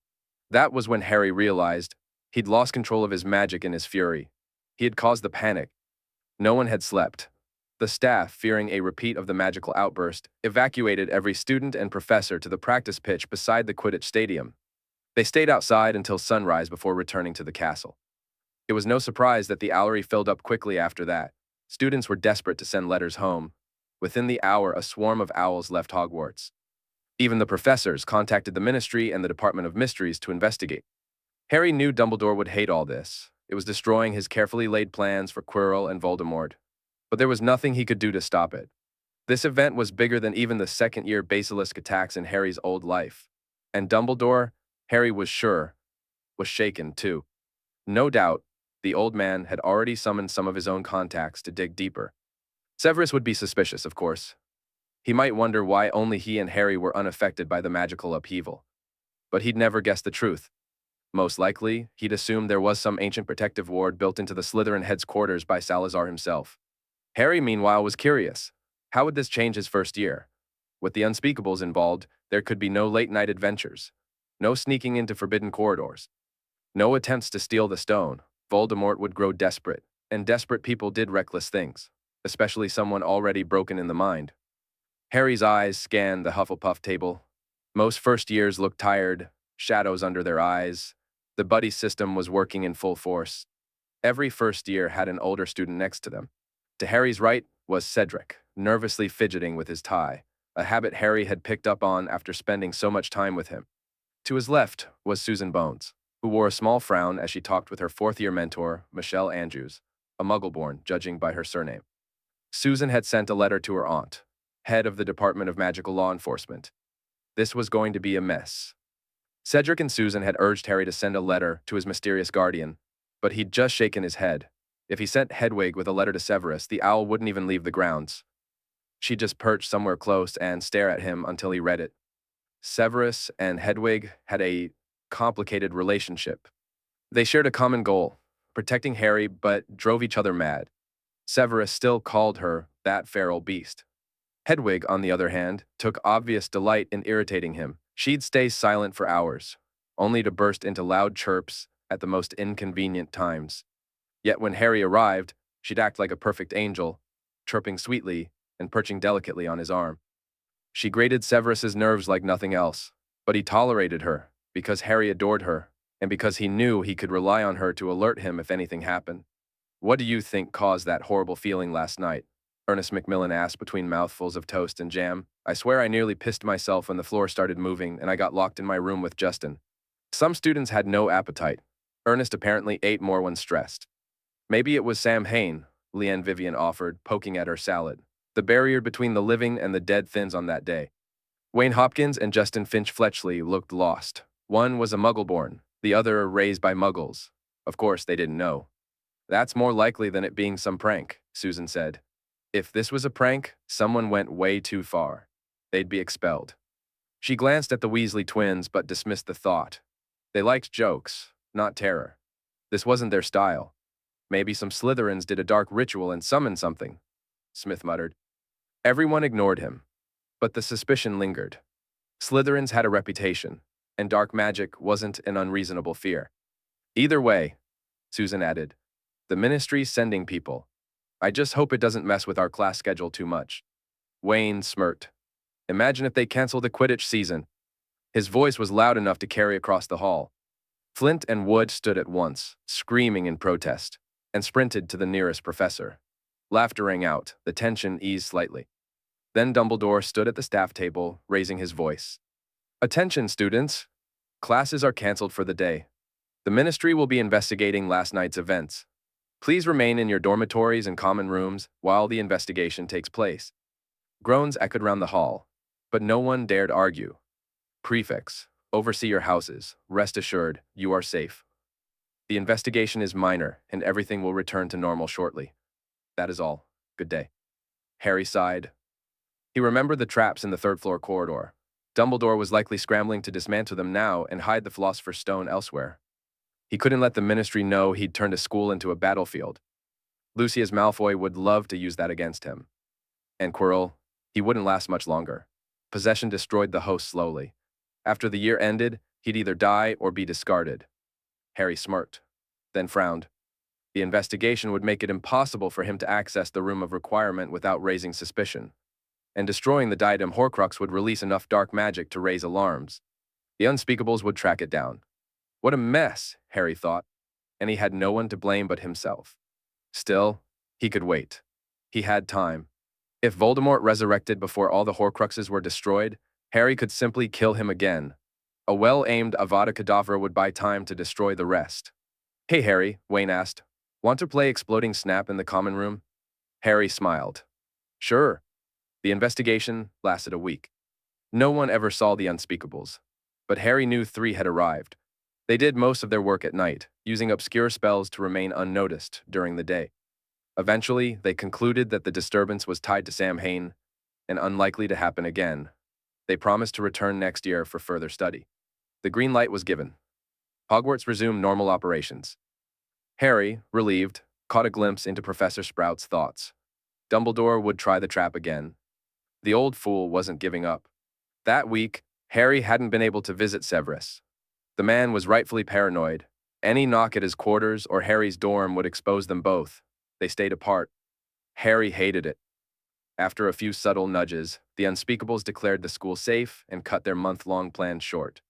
That was when Harry realized he'd lost control of his magic in his fury. He had caused the panic. No one had slept. The staff, fearing a repeat of the magical outburst, evacuated every student and professor to the practice pitch beside the Quidditch stadium. They stayed outside until sunrise before returning to the castle. It was no surprise that the owlery filled up quickly after that. Students were desperate to send letters home. Within the hour, a swarm of owls left Hogwarts. Even the professors contacted the Ministry and the Department of Mysteries to investigate. Harry knew Dumbledore would hate all this. It was destroying his carefully laid plans for Quirrell and Voldemort. But there was nothing he could do to stop it. This event was bigger than even the second-year basilisk attacks in Harry's old life. And Dumbledore, Harry was sure, was shaken too. No doubt, the old man had already summoned some of his own contacts to dig deeper. Severus would be suspicious, of course. He might wonder why only he and Harry were unaffected by the magical upheaval. But he'd never guess the truth. Most likely, he'd assumed there was some ancient protective ward built into the Slytherin head's quarters by Salazar himself. Harry, meanwhile, was curious. How would this change his first year? With the Unspeakables involved, there could be no late-night adventures. No sneaking into forbidden corridors. No attempts to steal the stone. Voldemort would grow desperate, and desperate people did reckless things, especially someone already broken in the mind. Harry's eyes scanned the Hufflepuff table. Most first years looked tired, shadows under their eyes. The buddy system was working in full force. Every first year had an older student next to them. To Harry's right was Cedric, nervously fidgeting with his tie, a habit Harry had picked up on after spending so much time with him. To his left was Susan Bones, who wore a small frown as she talked with her fourth-year mentor, Michelle Andrews, a Muggle-born, judging by her surname. Susan had sent a letter to her aunt, head of the Department of Magical Law Enforcement. This was going to be a mess. Cedric and Susan had urged Harry to send a letter to his mysterious guardian, but he'd just shaken his head. If he sent Hedwig with a letter to Severus, the owl wouldn't even leave the grounds. She'd just perch somewhere close and stare at him until he read it. Severus and Hedwig had a complicated relationship. They shared a common goal, protecting Harry, but drove each other mad. Severus still called her that feral beast. Hedwig, on the other hand, took obvious delight in irritating him. She'd stay silent for hours, only to burst into loud chirps at the most inconvenient times. Yet when Harry arrived, she'd act like a perfect angel, chirping sweetly and perching delicately on his arm. She grated Severus's nerves like nothing else, but he tolerated her because Harry adored her and because he knew he could rely on her to alert him if anything happened. "What do you think caused that horrible feeling last night?" Ernest Macmillan asked between mouthfuls of toast and jam. "I swear I nearly pissed myself when the floor started moving and I got locked in my room with Justin." Some students had no appetite. Ernest apparently ate more when stressed. "Maybe it was Sam Hain," Leanne Vivian offered, poking at her salad. "The barrier between the living and the dead thins on that day." Wayne Hopkins and Justin Finch Fletchley looked lost. One was a Muggle-born, the other raised by Muggles. Of course, they didn't know. "That's more likely than it being some prank," Susan said. "If this was a prank, someone went way too far. They'd be expelled." She glanced at the Weasley twins but dismissed the thought. They liked jokes, not terror. This wasn't their style. "Maybe some Slytherins did a dark ritual and summoned something," Smith muttered. Everyone ignored him, but the suspicion lingered. Slytherins had a reputation, and dark magic wasn't an unreasonable fear. "Either way," Susan added, "the Ministry's sending people. I just hope it doesn't mess with our class schedule too much." Wayne smirked. "Imagine if they cancel the Quidditch season." His voice was loud enough to carry across the hall. Flint and Wood stood at once, screaming in protest, and sprinted to the nearest professor. Laughter rang out, the tension eased slightly. Then Dumbledore stood at the staff table, raising his voice. "Attention, students! Classes are canceled for the day. The Ministry will be investigating last night's events. Please remain in your dormitories and common rooms while the investigation takes place." Groans echoed round the hall, but no one dared argue. "Prefects, oversee your houses. Rest assured, you are safe. The investigation is minor, and everything will return to normal shortly. That is all. Good day." Harry sighed. He remembered the traps in the third-floor corridor. Dumbledore was likely scrambling to dismantle them now and hide the Philosopher's Stone elsewhere. He couldn't let the Ministry know he'd turned a school into a battlefield. Lucius Malfoy would love to use that against him. And Quirrell, he wouldn't last much longer. Possession destroyed the host slowly. After the year ended, he'd either die or be discarded. Harry smirked, then frowned. The investigation would make it impossible for him to access the Room of Requirement without raising suspicion. And destroying the diadem Horcrux would release enough dark magic to raise alarms. The Unspeakables would track it down. What a mess, Harry thought, and he had no one to blame but himself. Still, he could wait. He had time. If Voldemort resurrected before all the Horcruxes were destroyed, Harry could simply kill him again. A well-aimed Avada Kedavra would buy time to destroy the rest. "Hey, Harry," Wayne asked. "Want to play Exploding Snap in the common room?" Harry smiled. "Sure." The investigation lasted a week. No one ever saw the Unspeakables, but Harry knew 3 had arrived. They did most of their work at night, using obscure spells to remain unnoticed during the day. Eventually, they concluded that the disturbance was tied to Sam Hain and unlikely to happen again. They promised to return next year for further study. The green light was given. Hogwarts resumed normal operations. Harry, relieved, caught a glimpse into Professor Sprout's thoughts. Dumbledore would try the trap again. The old fool wasn't giving up. That week, Harry hadn't been able to visit Severus, The man was rightfully paranoid. Any knock at his quarters or Harry's dorm would expose them both. They stayed apart. Harry hated it. After a few subtle nudges, the Unspeakables declared the school safe and cut their month-long plan short.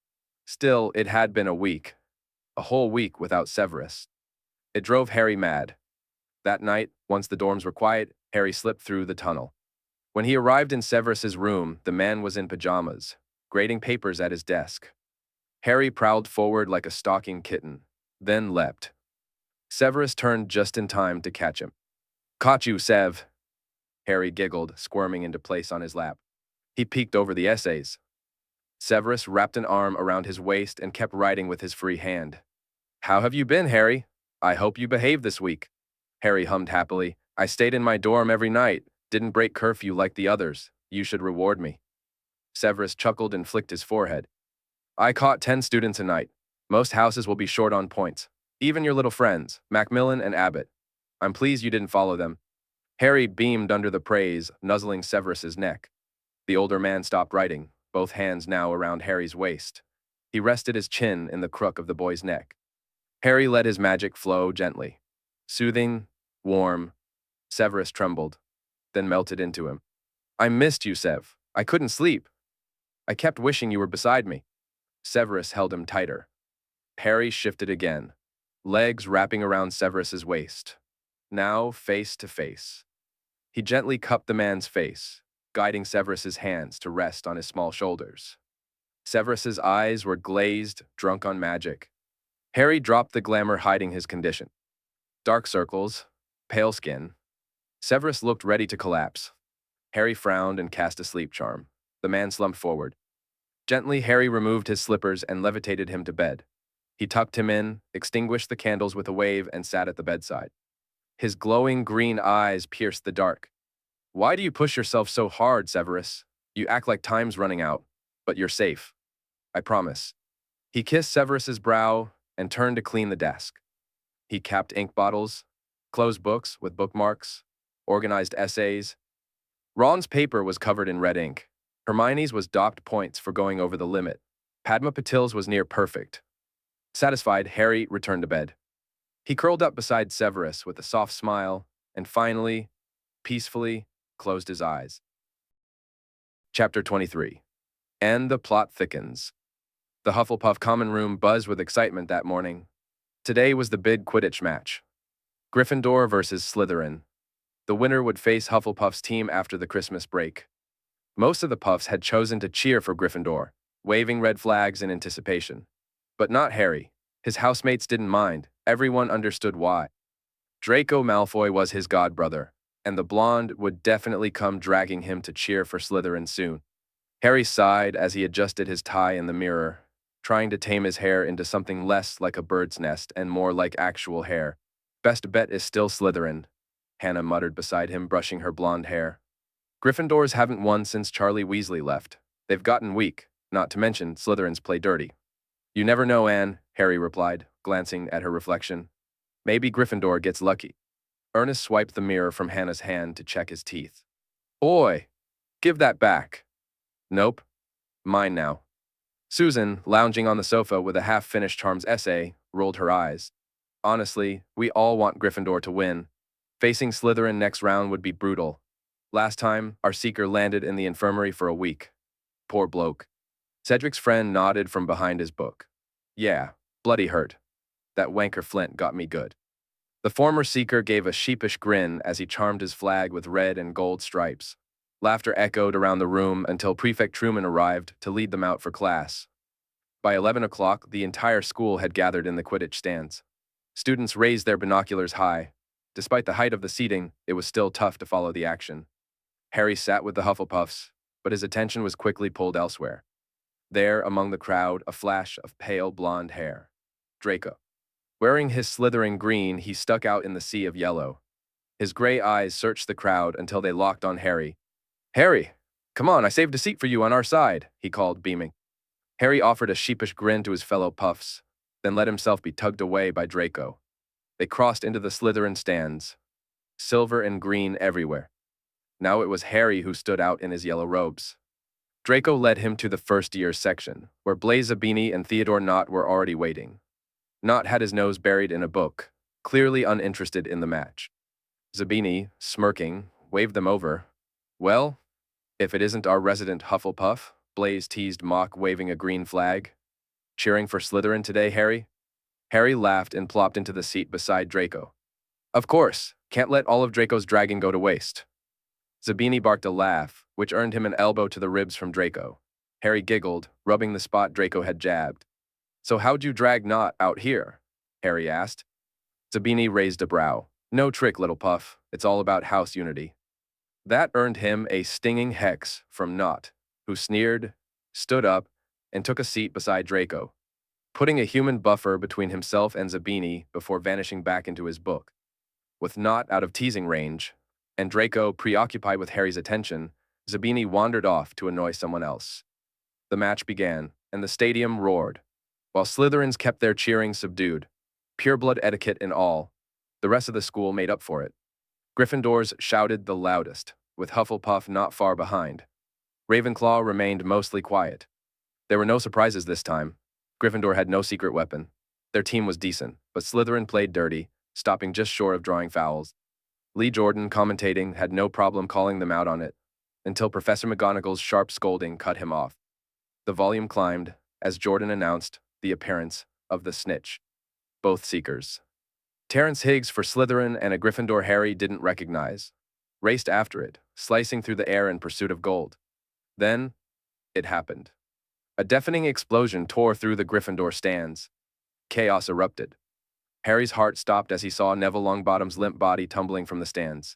Still, it had been a week. A whole week without Severus. It drove Harry mad. That night, once the dorms were quiet, Harry slipped through the tunnel. When he arrived in Severus's room, the man was in pajamas, grading papers at his desk. Harry prowled forward like a stalking kitten, then leapt. Severus turned just in time to catch him. "Caught you, Sev." Harry giggled, squirming into place on his lap. He peeked over the essays. Severus wrapped an arm around his waist and kept writing with his free hand. "How have you been, Harry? I hope you behaved this week." Harry hummed happily. "I stayed in my dorm every night, didn't break curfew like the others. You should reward me." Severus chuckled and flicked his forehead. "I caught 10 students a night. Most houses will be short on points. Even your little friends, Macmillan and Abbott. I'm pleased you didn't follow them." Harry beamed under the praise, nuzzling Severus's neck. The older man stopped writing, both hands now around Harry's waist. He rested his chin in the crook of the boy's neck. Harry let his magic flow gently. Soothing, warm. Severus trembled, then melted into him. "I missed you, Sev. I couldn't sleep. I kept wishing you were beside me." Severus held him tighter. Harry shifted again, legs wrapping around Severus's waist. Now face to face. He gently cupped the man's face, guiding Severus's hands to rest on his small shoulders. Severus's eyes were glazed, drunk on magic. Harry dropped the glamour hiding his condition. Dark circles, pale skin. Severus looked ready to collapse. Harry frowned and cast a sleep charm. The man slumped forward. Gently, Harry removed his slippers and levitated him to bed. He tucked him in, extinguished the candles with a wave, and sat at the bedside. His glowing green eyes pierced the dark. "Why do you push yourself so hard, Severus? You act like time's running out, but you're safe. I promise." He kissed Severus's brow and turned to clean the desk. He capped ink bottles, closed books with bookmarks, organized essays. Ron's paper was covered in red ink. Hermione's was docked points for going over the limit. Padma Patil's was near perfect. Satisfied, Harry returned to bed. He curled up beside Severus with a soft smile and finally, peacefully, closed his eyes. Chapter 23. And the plot thickens. The Hufflepuff common room buzzed with excitement that morning. Today was the big Quidditch match. Gryffindor versus Slytherin. The winner would face Hufflepuff's team after the Christmas break. Most of the Puffs had chosen to cheer for Gryffindor, waving red flags in anticipation. But not Harry. His housemates didn't mind. Everyone understood why. Draco Malfoy was his godbrother, and the blonde would definitely come dragging him to cheer for Slytherin soon. Harry sighed as he adjusted his tie in the mirror, trying to tame his hair into something less like a bird's nest and more like actual hair. "Best bet is still Slytherin," Hannah muttered beside him, brushing her blonde hair. "Gryffindors haven't won since Charlie Weasley left. They've gotten weak, not to mention Slytherins play dirty." "You never know, Anne," Harry replied, glancing at her reflection. "Maybe Gryffindor gets lucky." Ernest swiped the mirror from Hannah's hand to check his teeth. "Oi! Give that back." "Nope. Mine now." Susan, lounging on the sofa with a half-finished Charms essay, rolled her eyes. "Honestly, we all want Gryffindor to win. Facing Slytherin next round would be brutal. Last time, our seeker landed in the infirmary for a week. Poor bloke." Cedric's friend nodded from behind his book. "Yeah, bloody hurt. That wanker Flint got me good." The former seeker gave a sheepish grin as he charmed his flag with red and gold stripes. Laughter echoed around the room until Prefect Truman arrived to lead them out for class. By 11 o'clock, the entire school had gathered in the Quidditch stands. Students raised their binoculars high. Despite the height of the seating, it was still tough to follow the action. Harry sat with the Hufflepuffs, but his attention was quickly pulled elsewhere. There, among the crowd, a flash of pale blonde hair. Draco. Wearing his Slytherin green, he stuck out in the sea of yellow. His gray eyes searched the crowd until they locked on Harry. "Harry, come on, I saved a seat for you on our side," he called, beaming. Harry offered a sheepish grin to his fellow Puffs, then let himself be tugged away by Draco. They crossed into the Slytherin stands. Silver and green everywhere. Now it was Harry who stood out in his yellow robes. Draco led him to the first-year section, where Blaise Zabini and Theodore Knott were already waiting. Knott had his nose buried in a book, clearly uninterested in the match. Zabini, smirking, waved them over. "Well, if it isn't our resident Hufflepuff," Blaise teased, waving a green flag. "Cheering for Slytherin today, Harry?" Harry laughed and plopped into the seat beside Draco. "Of course, can't let all of Draco's dragon go to waste." Zabini barked a laugh, which earned him an elbow to the ribs from Draco. Harry giggled, rubbing the spot Draco had jabbed. "So how'd you drag Knott out here?" Harry asked. Zabini raised a brow. "No trick, little puff. It's all about house unity." That earned him a stinging hex from Knott, who sneered, stood up, and took a seat beside Draco, putting a human buffer between himself and Zabini before vanishing back into his book. With Knott out of teasing range, and Draco preoccupied with Harry's attention, Zabini wandered off to annoy someone else. The match began, and the stadium roared. While Slytherins kept their cheering subdued, pureblood etiquette and all, the rest of the school made up for it. Gryffindors shouted the loudest, with Hufflepuff not far behind. Ravenclaw remained mostly quiet. There were no surprises this time. Gryffindor had no secret weapon. Their team was decent, but Slytherin played dirty, stopping just short of drawing fouls. Lee Jordan, commentating, had no problem calling them out on it, until Professor McGonagall's sharp scolding cut him off. The volume climbed, as Jordan announced the appearance of the snitch. Both seekers. Terrence Higgs for Slytherin and a Gryffindor Harry didn't recognize. Raced after it, slicing through the air in pursuit of gold. Then, it happened. A deafening explosion tore through the Gryffindor stands. Chaos erupted. Harry's heart stopped as he saw Neville Longbottom's limp body tumbling from the stands.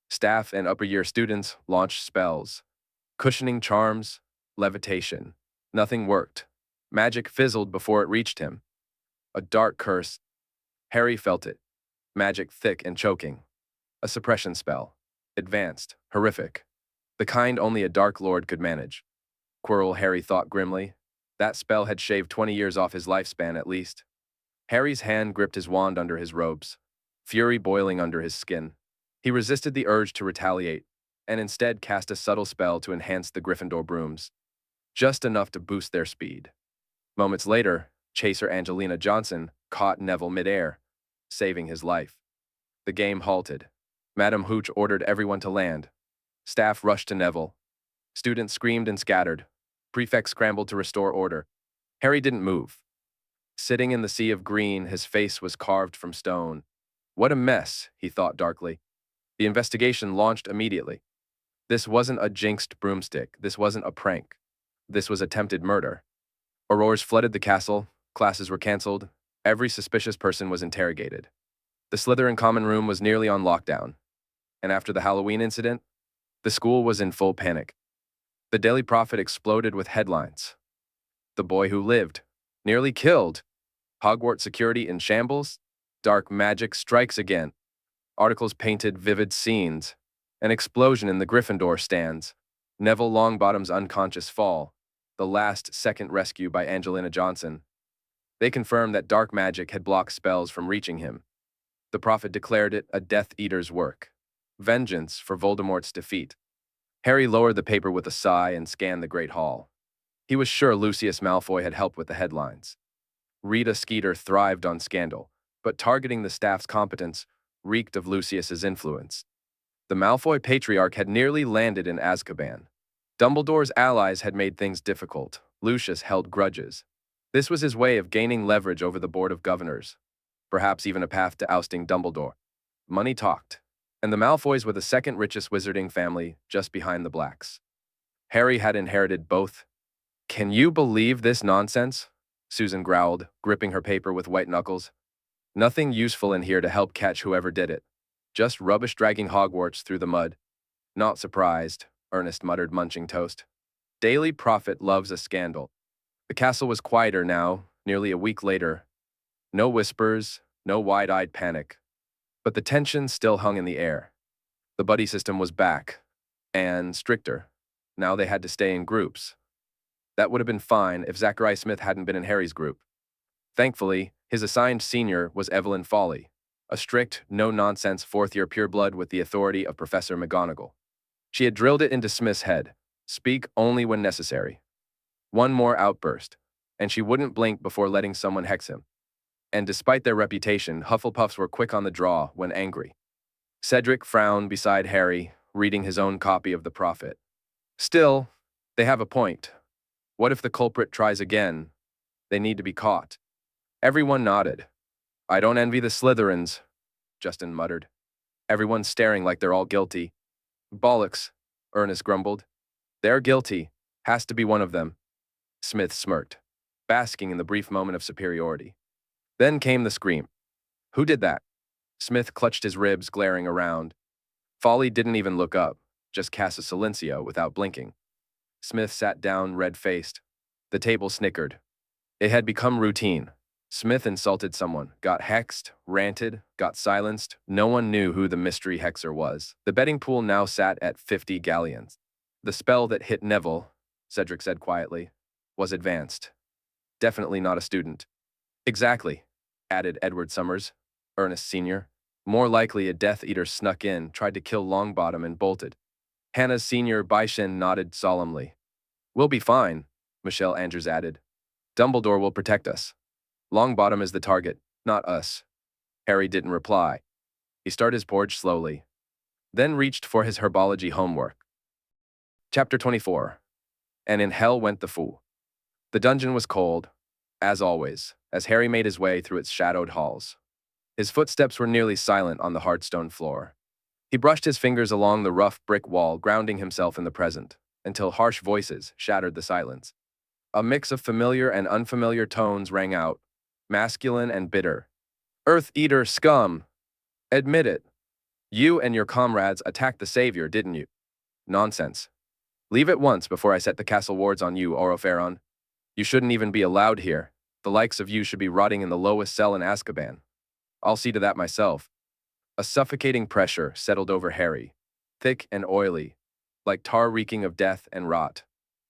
Staff and upper-year students launched spells. Cushioning charms, levitation. Nothing worked. Magic fizzled before it reached him. A dark curse. Harry felt it. Magic thick and choking. A suppression spell. Advanced, horrific. The kind only a Dark Lord could manage. Quirrell, Harry thought grimly. That spell had shaved 20 years off his lifespan at least. Harry's hand gripped his wand under his robes, fury boiling under his skin. He resisted the urge to retaliate, and instead cast a subtle spell to enhance the Gryffindor brooms. Just enough to boost their speed. Moments later, chaser Angelina Johnson caught Neville midair, saving his life. The game halted. Madame Hooch ordered everyone to land. Staff rushed to Neville. Students screamed and scattered. Prefects scrambled to restore order. Harry didn't move. Sitting in the sea of green, his face was carved from stone. What a mess, he thought darkly. The investigation launched immediately. This wasn't a jinxed broomstick. This wasn't a prank. This was attempted murder. Aurors flooded the castle. Classes were cancelled. Every suspicious person was interrogated. The Slytherin common room was nearly on lockdown. And after the Halloween incident, the school was in full panic. The Daily Prophet exploded with headlines. The boy who lived, nearly killed. Hogwarts security in shambles. Dark magic strikes again. Articles painted vivid scenes. An explosion in the Gryffindor stands. Neville Longbottom's unconscious fall. The last-second rescue by Angelina Johnson. They confirmed that dark magic had blocked spells from reaching him. The Prophet declared it a Death Eater's work. Vengeance for Voldemort's defeat. Harry lowered the paper with a sigh and scanned the Great Hall. He was sure Lucius Malfoy had helped with the headlines. Rita Skeeter thrived on scandal, but targeting the staff's competence reeked of Lucius's influence. The Malfoy patriarch had nearly landed in Azkaban. Dumbledore's allies had made things difficult. Lucius held grudges. This was his way of gaining leverage over the Board of Governors. Perhaps even a path to ousting Dumbledore. Money talked, and the Malfoys were the second richest wizarding family, just behind the Blacks. Harry had inherited both. "Can you believe this nonsense?" Susan growled, gripping her paper with white knuckles. "Nothing useful in here to help catch whoever did it. Just rubbish dragging Hogwarts through the mud." "Not surprised," Ernest muttered, munching toast. "Daily Prophet loves a scandal." The castle was quieter now, nearly a week later. No whispers, no wide-eyed panic. But the tension still hung in the air. The buddy system was back, and stricter. Now they had to stay in groups. That would have been fine if Zachariah Smith hadn't been in Harry's group. Thankfully, his assigned senior was Evelyn Foley, a strict, no-nonsense fourth-year pureblood with the authority of Professor McGonagall. She had drilled it into Smith's head. Speak only when necessary. One more outburst, and she wouldn't blink before letting someone hex him. And despite their reputation, Hufflepuffs were quick on the draw when angry. Cedric frowned beside Harry, reading his own copy of the Prophet. Still, they have a point. What if the culprit tries again? They need to be caught. Everyone nodded. I don't envy the Slytherins, Justin muttered. Everyone's staring like they're all guilty. Bollocks, Ernest grumbled. They're guilty. Has to be one of them. Smith smirked, basking in the brief moment of superiority. Then came the scream. Who did that? Smith clutched his ribs, glaring around. Folly didn't even look up, just cast a silencio without blinking. Smith sat down, red-faced. The table snickered. It had become routine. Smith insulted someone, got hexed, ranted, got silenced. No one knew who the mystery hexer was. The betting pool now sat at 50 galleons. The spell that hit Neville, Cedric said quietly, was advanced. Definitely not a student. Exactly, added Edward Summers, Ernest Sr. More likely a Death Eater snuck in, tried to kill Longbottom and bolted. Hannah's Sr. Baishin nodded solemnly. We'll be fine, Michelle Andrews added. Dumbledore will protect us. Longbottom is the target, not us. Harry didn't reply. He started his porridge slowly, then reached for his herbology homework. Chapter 24. And in hell went the fool. The dungeon was cold, as always, as Harry made his way through its shadowed halls. His footsteps were nearly silent on the hard stone floor. He brushed his fingers along the rough brick wall, grounding himself in the present, until harsh voices shattered the silence. A mix of familiar and unfamiliar tones rang out, masculine and bitter. Earth Eater scum! Admit it. You and your comrades attacked the Savior, didn't you? Nonsense. Leave at once before I set the castle wards on you, Oroferon. You shouldn't even be allowed here. The likes of you should be rotting in the lowest cell in Azkaban. I'll see to that myself. A suffocating pressure settled over Harry, thick and oily, like tar reeking of death and rot.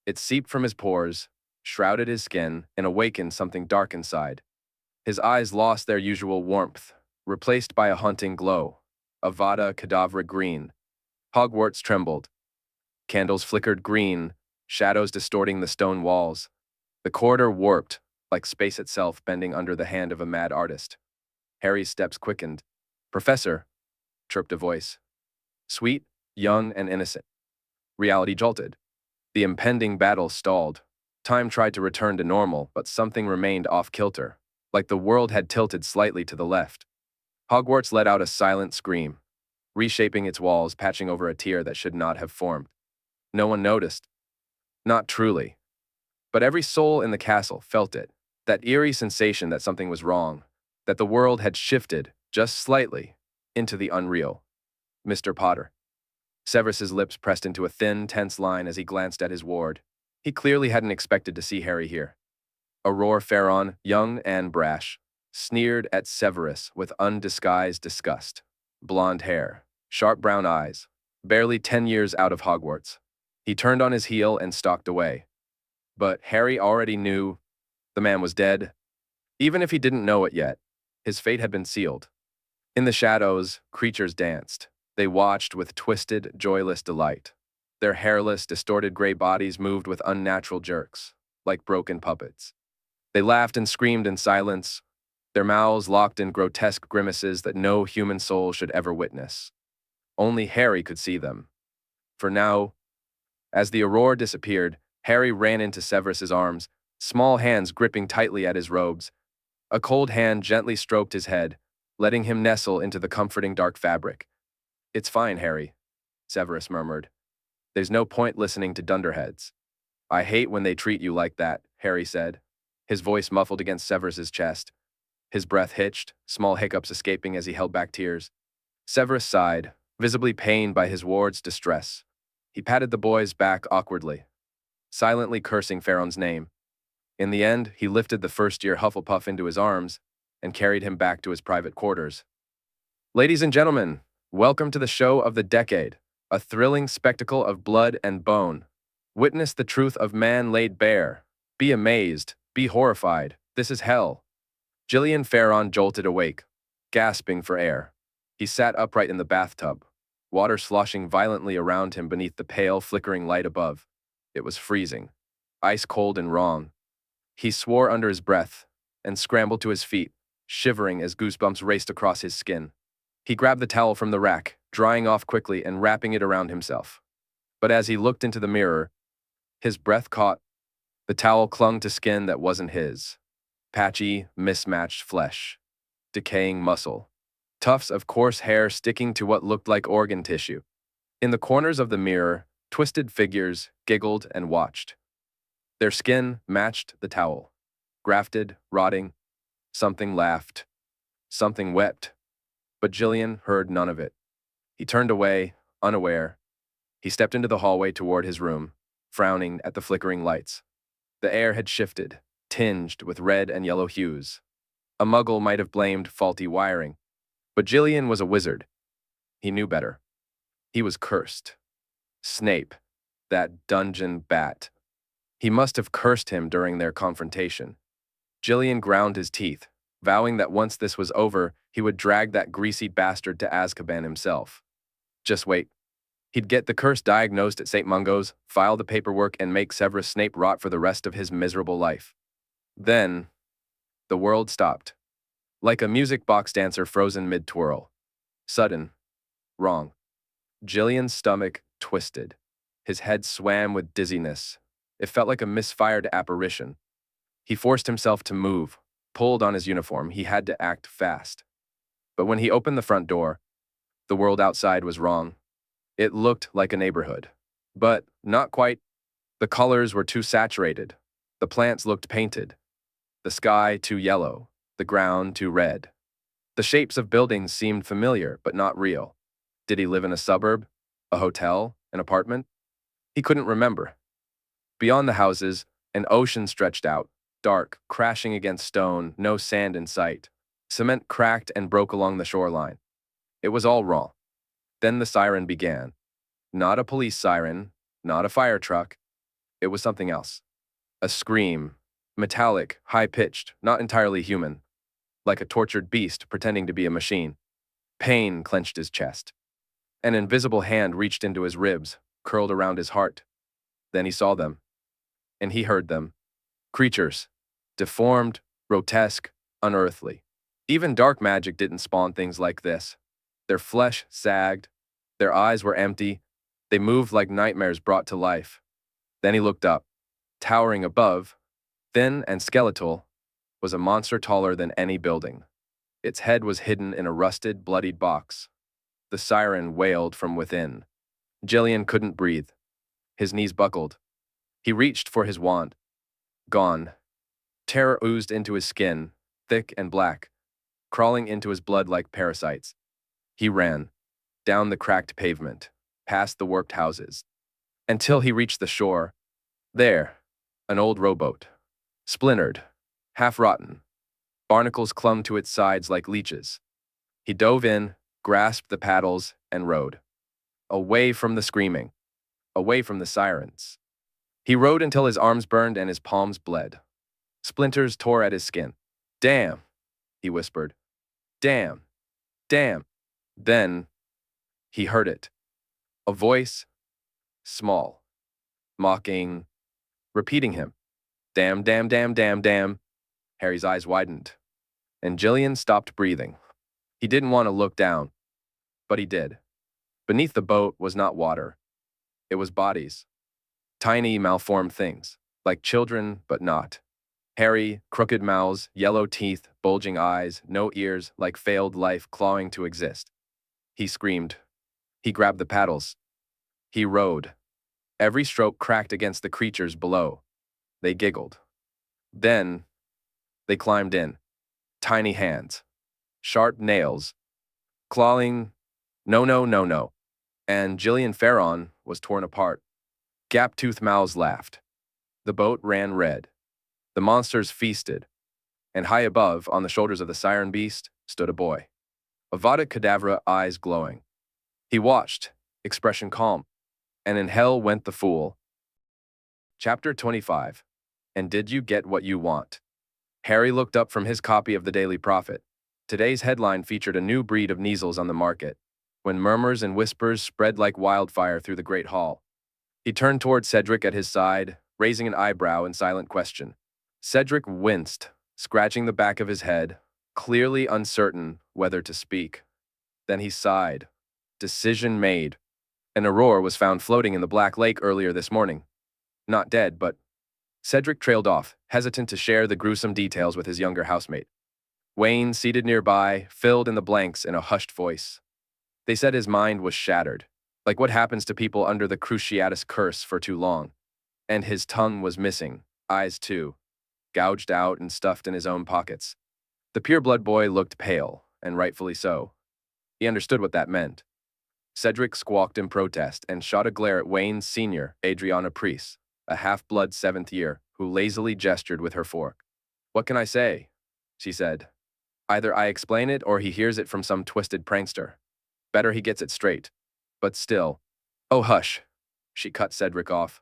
It seeped from his pores, shrouded his skin, and awakened something dark inside. His eyes lost their usual warmth, replaced by a haunting glow, Avada Kedavra green. Hogwarts trembled. Candles flickered green, shadows distorting the stone walls. The corridor warped, like space itself bending under the hand of a mad artist. Harry's steps quickened. Professor, chirped a voice. Sweet, young, and innocent. Reality jolted. The impending battle stalled. Time tried to return to normal, but something remained off-kilter, like the world had tilted slightly to the left. Hogwarts let out a silent scream, reshaping its walls, patching over a tear that should not have formed. No one noticed. Not truly. But every soul in the castle felt it, that eerie sensation that something was wrong, that the world had shifted, just slightly, into the unreal. Mr. Potter. Severus's lips pressed into a thin, tense line as he glanced at his ward. He clearly hadn't expected to see Harry here. Aurora Ferron, young and brash, sneered at Severus with undisguised disgust. Blonde hair, sharp brown eyes, barely 10 years out of Hogwarts. He turned on his heel and stalked away. But Harry already knew the man was dead. Even if he didn't know it yet, his fate had been sealed. In the shadows, creatures danced. They watched with twisted, joyless delight. Their hairless, distorted gray bodies moved with unnatural jerks, like broken puppets. They laughed and screamed in silence, their mouths locked in grotesque grimaces that no human soul should ever witness. Only Harry could see them. For now, as the aurora disappeared, Harry ran into Severus's arms, small hands gripping tightly at his robes. A cold hand gently stroked his head, letting him nestle into the comforting dark fabric. It's fine, Harry, Severus murmured. There's no point listening to dunderheads. I hate when they treat you like that, Harry said, his voice muffled against Severus's chest. His breath hitched, small hiccups escaping as he held back tears. Severus sighed, visibly pained by his ward's distress. He patted the boy's back awkwardly, silently cursing Ferron's name. In the end, he lifted the first-year Hufflepuff into his arms and carried him back to his private quarters. Ladies and gentlemen, welcome to the show of the decade, a thrilling spectacle of blood and bone. Witness the truth of man laid bare. Be amazed, be horrified. This is hell. Gillian Ferron jolted awake, gasping for air. He sat upright in the bathtub, water sloshing violently around him beneath the pale, flickering light above. It was freezing, ice cold and wrong. He swore under his breath and scrambled to his feet, shivering as goosebumps raced across his skin. He grabbed the towel from the rack, drying off quickly and wrapping it around himself. But as he looked into the mirror, his breath caught. The towel clung to skin that wasn't his. Patchy, mismatched flesh. Decaying muscle. Tufts of coarse hair sticking to what looked like organ tissue. In the corners of the mirror, twisted figures giggled and watched. Their skin matched the towel. Grafted, rotting. Something laughed. Something wept. But Jillian heard none of it. He turned away, unaware. He stepped into the hallway toward his room, frowning at the flickering lights. The air had shifted, tinged with red and yellow hues. A muggle might have blamed faulty wiring. But Jillian was a wizard. He knew better. He was cursed. Snape, that dungeon bat. He must have cursed him during their confrontation. Jillian ground his teeth, vowing that once this was over, he would drag that greasy bastard to Azkaban himself. Just wait. He'd get the curse diagnosed at St. Mungo's, file the paperwork, and make Severus Snape rot for the rest of his miserable life. Then, the world stopped. Like a music box dancer frozen mid-twirl. Sudden. Wrong. Jillian's stomach twisted. His head swam with dizziness. It felt like a misfired apparition. He forced himself to move, pulled on his uniform. He had to act fast. But when he opened the front door, the world outside was wrong. It looked like a neighborhood. But not quite. The colors were too saturated. The plants looked painted. The sky too yellow. The ground too red. The shapes of buildings seemed familiar, but not real. Did he live in a suburb? A hotel? An apartment? He couldn't remember. Beyond the houses, an ocean stretched out, dark, crashing against stone, no sand in sight. Cement cracked and broke along the shoreline. It was all wrong. Then the siren began. Not a police siren, not a fire truck. It was something else. A scream, metallic, high-pitched, not entirely human, like a tortured beast pretending to be a machine. Pain clenched his chest. An invisible hand reached into his ribs, curled around his heart. Then he saw them. And he heard them. Creatures. Deformed, grotesque, unearthly. Even dark magic didn't spawn things like this. Their flesh sagged. Their eyes were empty. They moved like nightmares brought to life. Then he looked up. Towering above, thin and skeletal, was a monster taller than any building. Its head was hidden in a rusted, bloodied box. The siren wailed from within. Jillian couldn't breathe. His knees buckled. He reached for his wand. Gone. Terror oozed into his skin, thick and black, crawling into his blood like parasites. He ran, down the cracked pavement, past the warped houses, until he reached the shore. There, an old rowboat. Splintered, half-rotten. Barnacles clung to its sides like leeches. He dove in, grasped the paddles, and rowed. Away from the screaming. Away from the sirens. He rowed until his arms burned and his palms bled. Splinters tore at his skin. Damn, he whispered. Damn. Damn. Then, he heard it. A voice, small, mocking, repeating him. Damn, damn, damn, damn, damn. Harry's eyes widened, and Jillian stopped breathing. He didn't want to look down, but he did. Beneath the boat was not water. It was bodies. Tiny, malformed things, like children, but not. Hairy, crooked mouths, yellow teeth, bulging eyes, no ears, like failed life clawing to exist. He screamed. He grabbed the paddles. He rowed. Every stroke cracked against the creatures below. They giggled. Then, they climbed in. Tiny hands. Sharp nails. Clawing. No, no, no, no. And Jillian Farron was torn apart. Gap-toothed mouths laughed. The boat ran red. The monsters feasted. And high above, on the shoulders of the siren beast, stood a boy. Avada Kedavra, eyes glowing. He watched, expression calm. And in hell went the fool. Chapter 25. And did you get what you want? Harry looked up from his copy of the Daily Prophet. Today's headline featured a new breed of Neasels on the market. When murmurs and whispers spread like wildfire through the great hall. He turned toward Cedric at his side, raising an eyebrow in silent question. Cedric winced, scratching the back of his head, clearly uncertain whether to speak. Then he sighed. Decision made. An Aurora was found floating in the Black Lake earlier this morning. Not dead, but... Cedric trailed off, hesitant to share the gruesome details with his younger housemate. Wayne, seated nearby, filled in the blanks in a hushed voice. They said his mind was shattered, like what happens to people under the Cruciatus curse for too long. And his tongue was missing, eyes too, gouged out and stuffed in his own pockets. The pureblood boy looked pale, and rightfully so. He understood what that meant. Cedric squawked in protest and shot a glare at Wayne's senior, Adriana Priest, a half-blood 7th year, who lazily gestured with her fork. "What can I say?" she said. "Either I explain it or he hears it from some twisted prankster. Better he gets it straight. But still..." "Oh, hush," she cut Cedric off.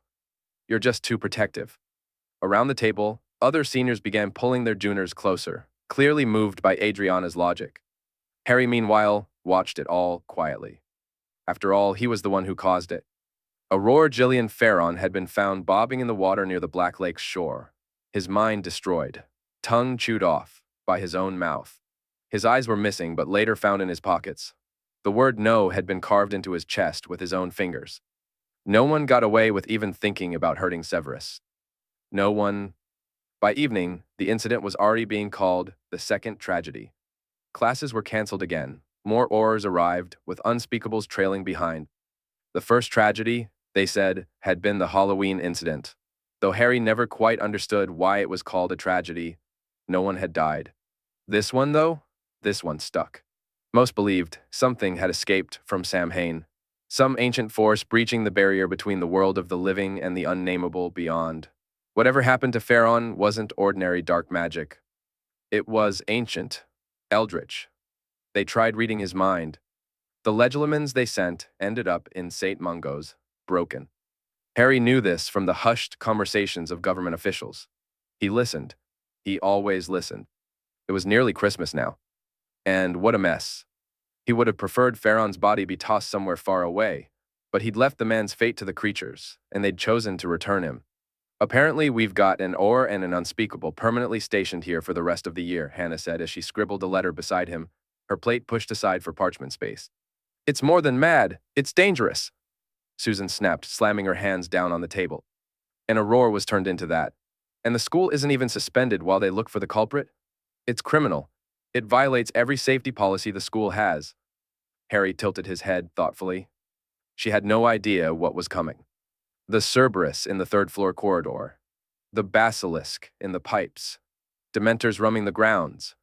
"You're just too protective." Around the table, other seniors began pulling their juniors closer, clearly moved by Adriana's logic. Harry, meanwhile, watched it all quietly. After all, he was the one who caused it. Aurora Gillian Ferron had been found bobbing in the water near the Black Lake's shore, his mind destroyed, tongue chewed off by his own mouth. His eyes were missing, but later found in his pockets. The word "no" had been carved into his chest with his own fingers. No one got away with even thinking about hurting Severus. No one. By evening, the incident was already being called the second tragedy. Classes were canceled again. More oars arrived, with Unspeakables trailing behind. The first tragedy, they said, had been the Halloween incident. Though Harry never quite understood why it was called a tragedy, no one had died. This one, though? This one stuck. Most believed something had escaped from Samhain, some ancient force breaching the barrier between the world of the living and the unnameable beyond. Whatever happened to Ferron wasn't ordinary dark magic. It was ancient, eldritch. They tried reading his mind. The legilimens they sent ended up in St. Mungo's, broken. Harry knew this from the hushed conversations of government officials. He listened. He always listened. It was nearly Christmas now. And what a mess. He would have preferred Ferron's body be tossed somewhere far away, but he'd left the man's fate to the creatures, and they'd chosen to return him. "Apparently, we've got an Or and an Unspeakable permanently stationed here for the rest of the year," Hannah said as she scribbled a letter beside him, her plate pushed aside for parchment space. "It's more than mad. It's dangerous," Susan snapped, slamming her hands down on the table. "And a roar was turned into that. And the school isn't even suspended while they look for the culprit? It's criminal. It violates every safety policy the school has." Harry tilted his head thoughtfully. She had no idea what was coming. The Cerberus in the third-floor corridor. The basilisk in the pipes. Dementors roaming the grounds.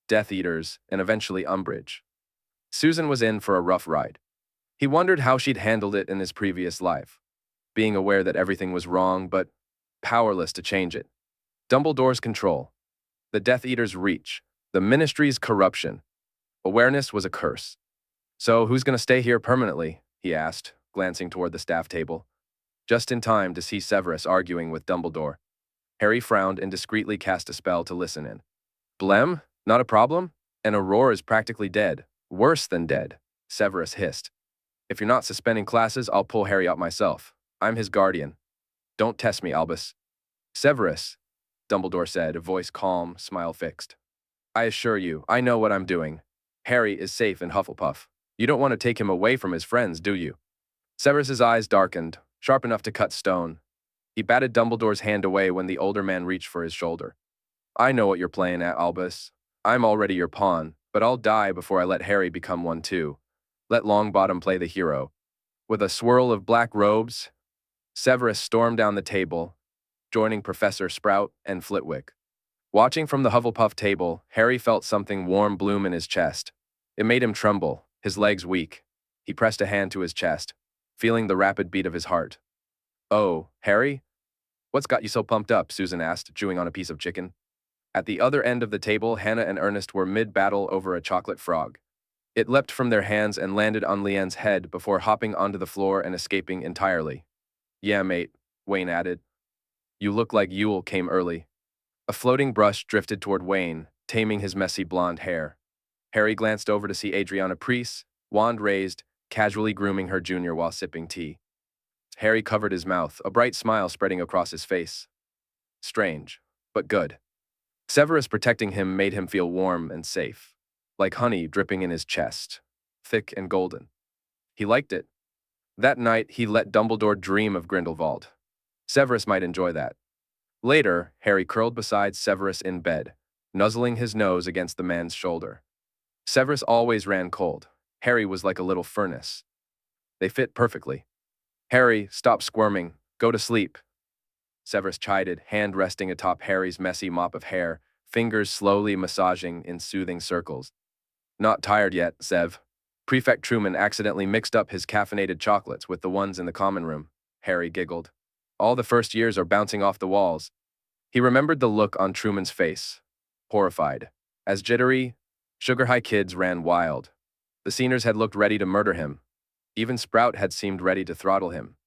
Death Eaters, and eventually Umbridge. Susan was in for a rough ride. He wondered how she'd handled it in his previous life, being aware that everything was wrong, but powerless to change it. Dumbledore's control. The Death Eater's reach. The Ministry's corruption. Awareness was a curse. "So who's going to stay here permanently?" he asked, glancing toward the staff table. Just in time to see Severus arguing with Dumbledore. Harry frowned and discreetly cast a spell to listen in. "Blem? Not a problem? And Aurora is practically dead. Worse than dead," Severus hissed. "If you're not suspending classes, I'll pull Harry out myself. I'm his guardian. Don't test me, Albus." "Severus," Dumbledore said, a voice calm, smile fixed. "I assure you, I know what I'm doing. Harry is safe in Hufflepuff. You don't want to take him away from his friends, do you?" Severus's eyes darkened, sharp enough to cut stone. He batted Dumbledore's hand away when the older man reached for his shoulder. "I know what you're playing at, Albus. I'm already your pawn, but I'll die before I let Harry become one too. Let Longbottom play the hero." With a swirl of black robes, Severus stormed down the table, joining Professor Sprout and Flitwick. Watching from the Hufflepuff table, Harry felt something warm bloom in his chest. It made him tremble, his legs weak. He pressed a hand to his chest, feeling the rapid beat of his heart. "Oh, Harry? What's got you so pumped up?" Susan asked, chewing on a piece of chicken. At the other end of the table, Hannah and Ernest were mid-battle over a chocolate frog. It leapt from their hands and landed on Leanne's head before hopping onto the floor and escaping entirely. "Yeah, mate," Wayne added. "You look like Yule came early." A floating brush drifted toward Wayne, taming his messy blonde hair. Harry glanced over to see Adriana Priest, wand raised, casually grooming her junior while sipping tea. Harry covered his mouth, a bright smile spreading across his face. Strange, but good. Severus protecting him made him feel warm and safe, like honey dripping in his chest, thick and golden. He liked it. That night, he let Dumbledore dream of Grindelwald. Severus might enjoy that. Later, Harry curled beside Severus in bed, nuzzling his nose against the man's shoulder. Severus always ran cold. Harry was like a little furnace. They fit perfectly. Harry, stop squirming. Go to sleep. Severus chided, hand resting atop Harry's messy mop of hair, fingers slowly massaging in soothing circles. Not tired yet, Sev. Prefect Truman accidentally mixed up his caffeinated chocolates with the ones in the common room. Harry giggled. All the first years are bouncing off the walls. He remembered the look on Truman's face. Horrified. As jittery, sugar-high kids ran wild. The seniors had looked ready to murder him. Even Sprout had seemed ready to throttle him.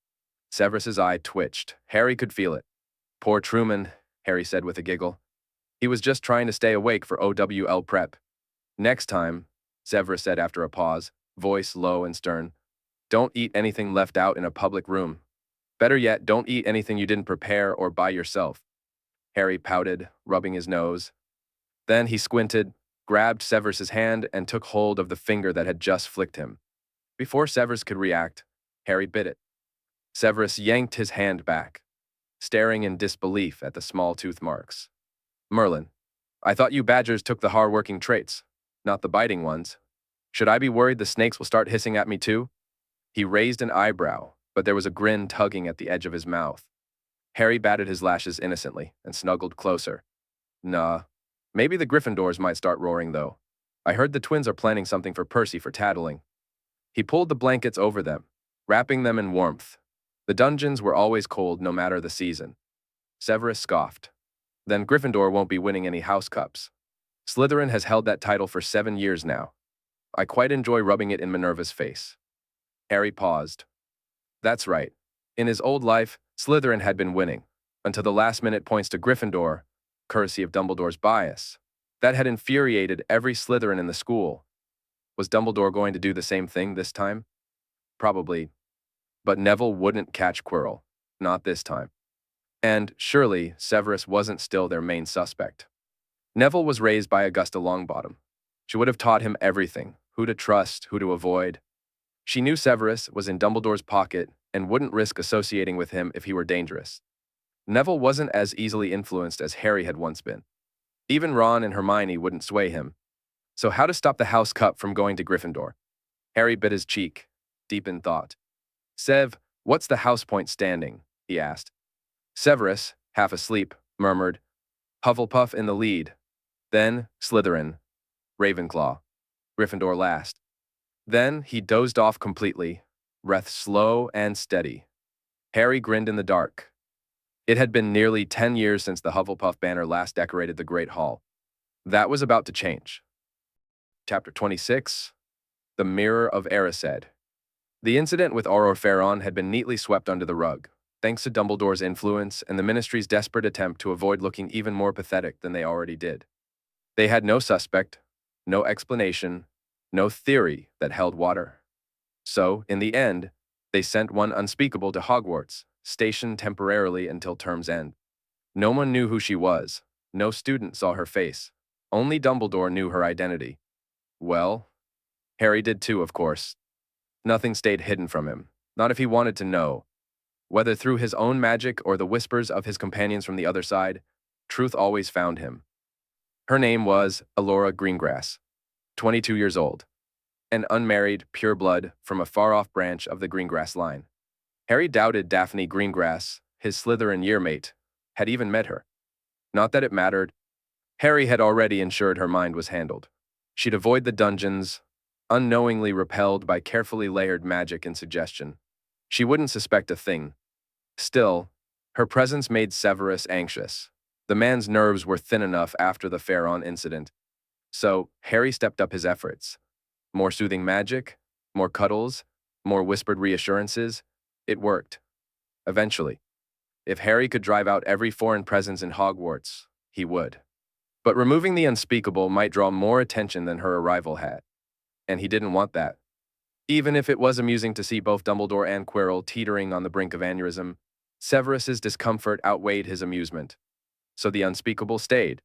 Severus's eye twitched. Harry could feel it. Poor Truman, Harry said with a giggle. He was just trying to stay awake for OWL prep. Next time, Severus said after a pause, voice low and stern, don't eat anything left out in a public room. Better yet, don't eat anything you didn't prepare or buy yourself. Harry pouted, rubbing his nose. Then he squinted, grabbed Severus's hand, and took hold of the finger that had just flicked him. Before Severus could react, Harry bit it. Severus yanked his hand back, staring in disbelief at the small tooth marks. Merlin, I thought you badgers took the hard-working traits, not the biting ones. Should I be worried the snakes will start hissing at me too? He raised an eyebrow, but there was a grin tugging at the edge of his mouth. Harry batted his lashes innocently and snuggled closer. Nah, maybe the Gryffindors might start roaring though. I heard the twins are planning something for Percy for tattling. He pulled the blankets over them, wrapping them in warmth. The dungeons were always cold no matter the season. Severus scoffed. Then Gryffindor won't be winning any house cups. Slytherin has held that title for 7 years now. I quite enjoy rubbing it in Minerva's face. Harry paused. That's right. In his old life, Slytherin had been winning, until the last-minute points to Gryffindor, courtesy of Dumbledore's bias. That had infuriated every Slytherin in the school. Was Dumbledore going to do the same thing this time? Probably. But Neville wouldn't catch Quirrell. Not this time. And, surely, Severus wasn't still their main suspect. Neville was raised by Augusta Longbottom. She would have taught him everything, who to trust, who to avoid. She knew Severus was in Dumbledore's pocket and wouldn't risk associating with him if he were dangerous. Neville wasn't as easily influenced as Harry had once been. Even Ron and Hermione wouldn't sway him. So how to stop the House Cup from going to Gryffindor? Harry bit his cheek, deep in thought. Sev, what's the house point standing? He asked. Severus, half asleep, murmured, Hufflepuff in the lead. Then, Slytherin. Ravenclaw. Gryffindor last. Then he dozed off completely, breath slow and steady. Harry grinned in the dark. It had been nearly 10 years since the Hufflepuff banner last decorated the Great Hall. That was about to change. Chapter 26. The Mirror of Erised. The incident with Auror Pharaon had been neatly swept under the rug, thanks to Dumbledore's influence and the Ministry's desperate attempt to avoid looking even more pathetic than they already did. They had no suspect, no explanation, no theory that held water. So, in the end, they sent one unspeakable to Hogwarts, stationed temporarily until term's end. No one knew who she was. No student saw her face. Only Dumbledore knew her identity. Well, Harry did too, of course. Nothing stayed hidden from him, not if he wanted to know. Whether through his own magic or the whispers of his companions from the other side, truth always found him. Her name was Elora Greengrass, 22 years old, an unmarried, pureblood from a far-off branch of the Greengrass line. Harry doubted Daphne Greengrass, his Slytherin yearmate, had even met her. Not that it mattered. Harry had already ensured her mind was handled. She'd avoid the dungeons, unknowingly repelled by carefully layered magic and suggestion. She wouldn't suspect a thing. Still, her presence made Severus anxious. The man's nerves were thin enough after the Pharaon incident. So, Harry stepped up his efforts. More soothing magic, more cuddles, more whispered reassurances. It worked. Eventually. If Harry could drive out every foreign presence in Hogwarts, he would. But removing the unspeakable might draw more attention than her arrival had. And he didn't want that. Even if it was amusing to see both Dumbledore and Quirrell teetering on the brink of aneurysm, Severus's discomfort outweighed his amusement. So the unspeakable stayed.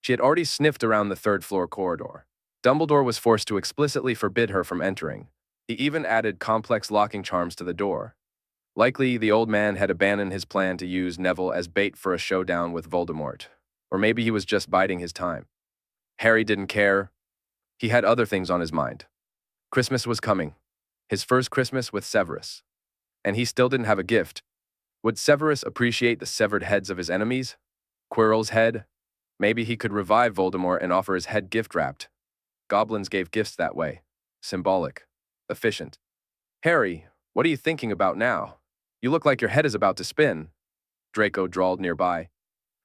She had already sniffed around the third-floor corridor. Dumbledore was forced to explicitly forbid her from entering. He even added complex locking charms to the door. Likely, the old man had abandoned his plan to use Neville as bait for a showdown with Voldemort. Or maybe he was just biding his time. Harry didn't care. He had other things on his mind. Christmas was coming. His first Christmas with Severus. And he still didn't have a gift. Would Severus appreciate the severed heads of his enemies? Quirrell's head? Maybe he could revive Voldemort and offer his head gift-wrapped. Goblins gave gifts that way. Symbolic. Efficient. Harry, what are you thinking about now? You look like your head is about to spin. Draco drawled nearby.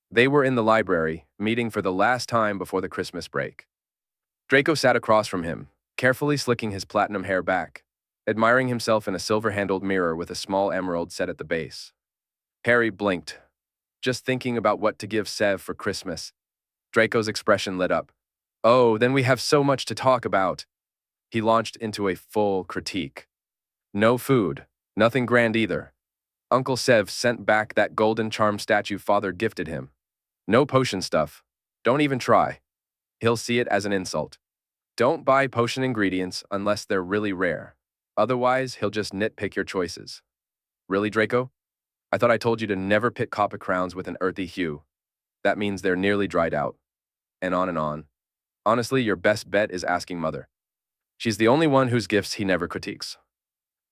They were in the library, meeting for the last time before the Christmas break. Draco sat across from him, carefully slicking his platinum hair back, admiring himself in a silver-handled mirror with a small emerald set at the base. Harry blinked, just thinking about what to give Sev for Christmas. Draco's expression lit up. Oh, then we have so much to talk about. He launched into a full critique. No food, nothing grand either. Uncle Sev sent back that golden charm statue father gifted him. No potion stuff. Don't even try. He'll see it as an insult. Don't buy potion ingredients unless they're really rare. Otherwise, he'll just nitpick your choices. Really, Draco? I thought I told you to never pick copper crowns with an earthy hue. That means they're nearly dried out. And on and on. Honestly, your best bet is asking Mother. She's the only one whose gifts he never critiques.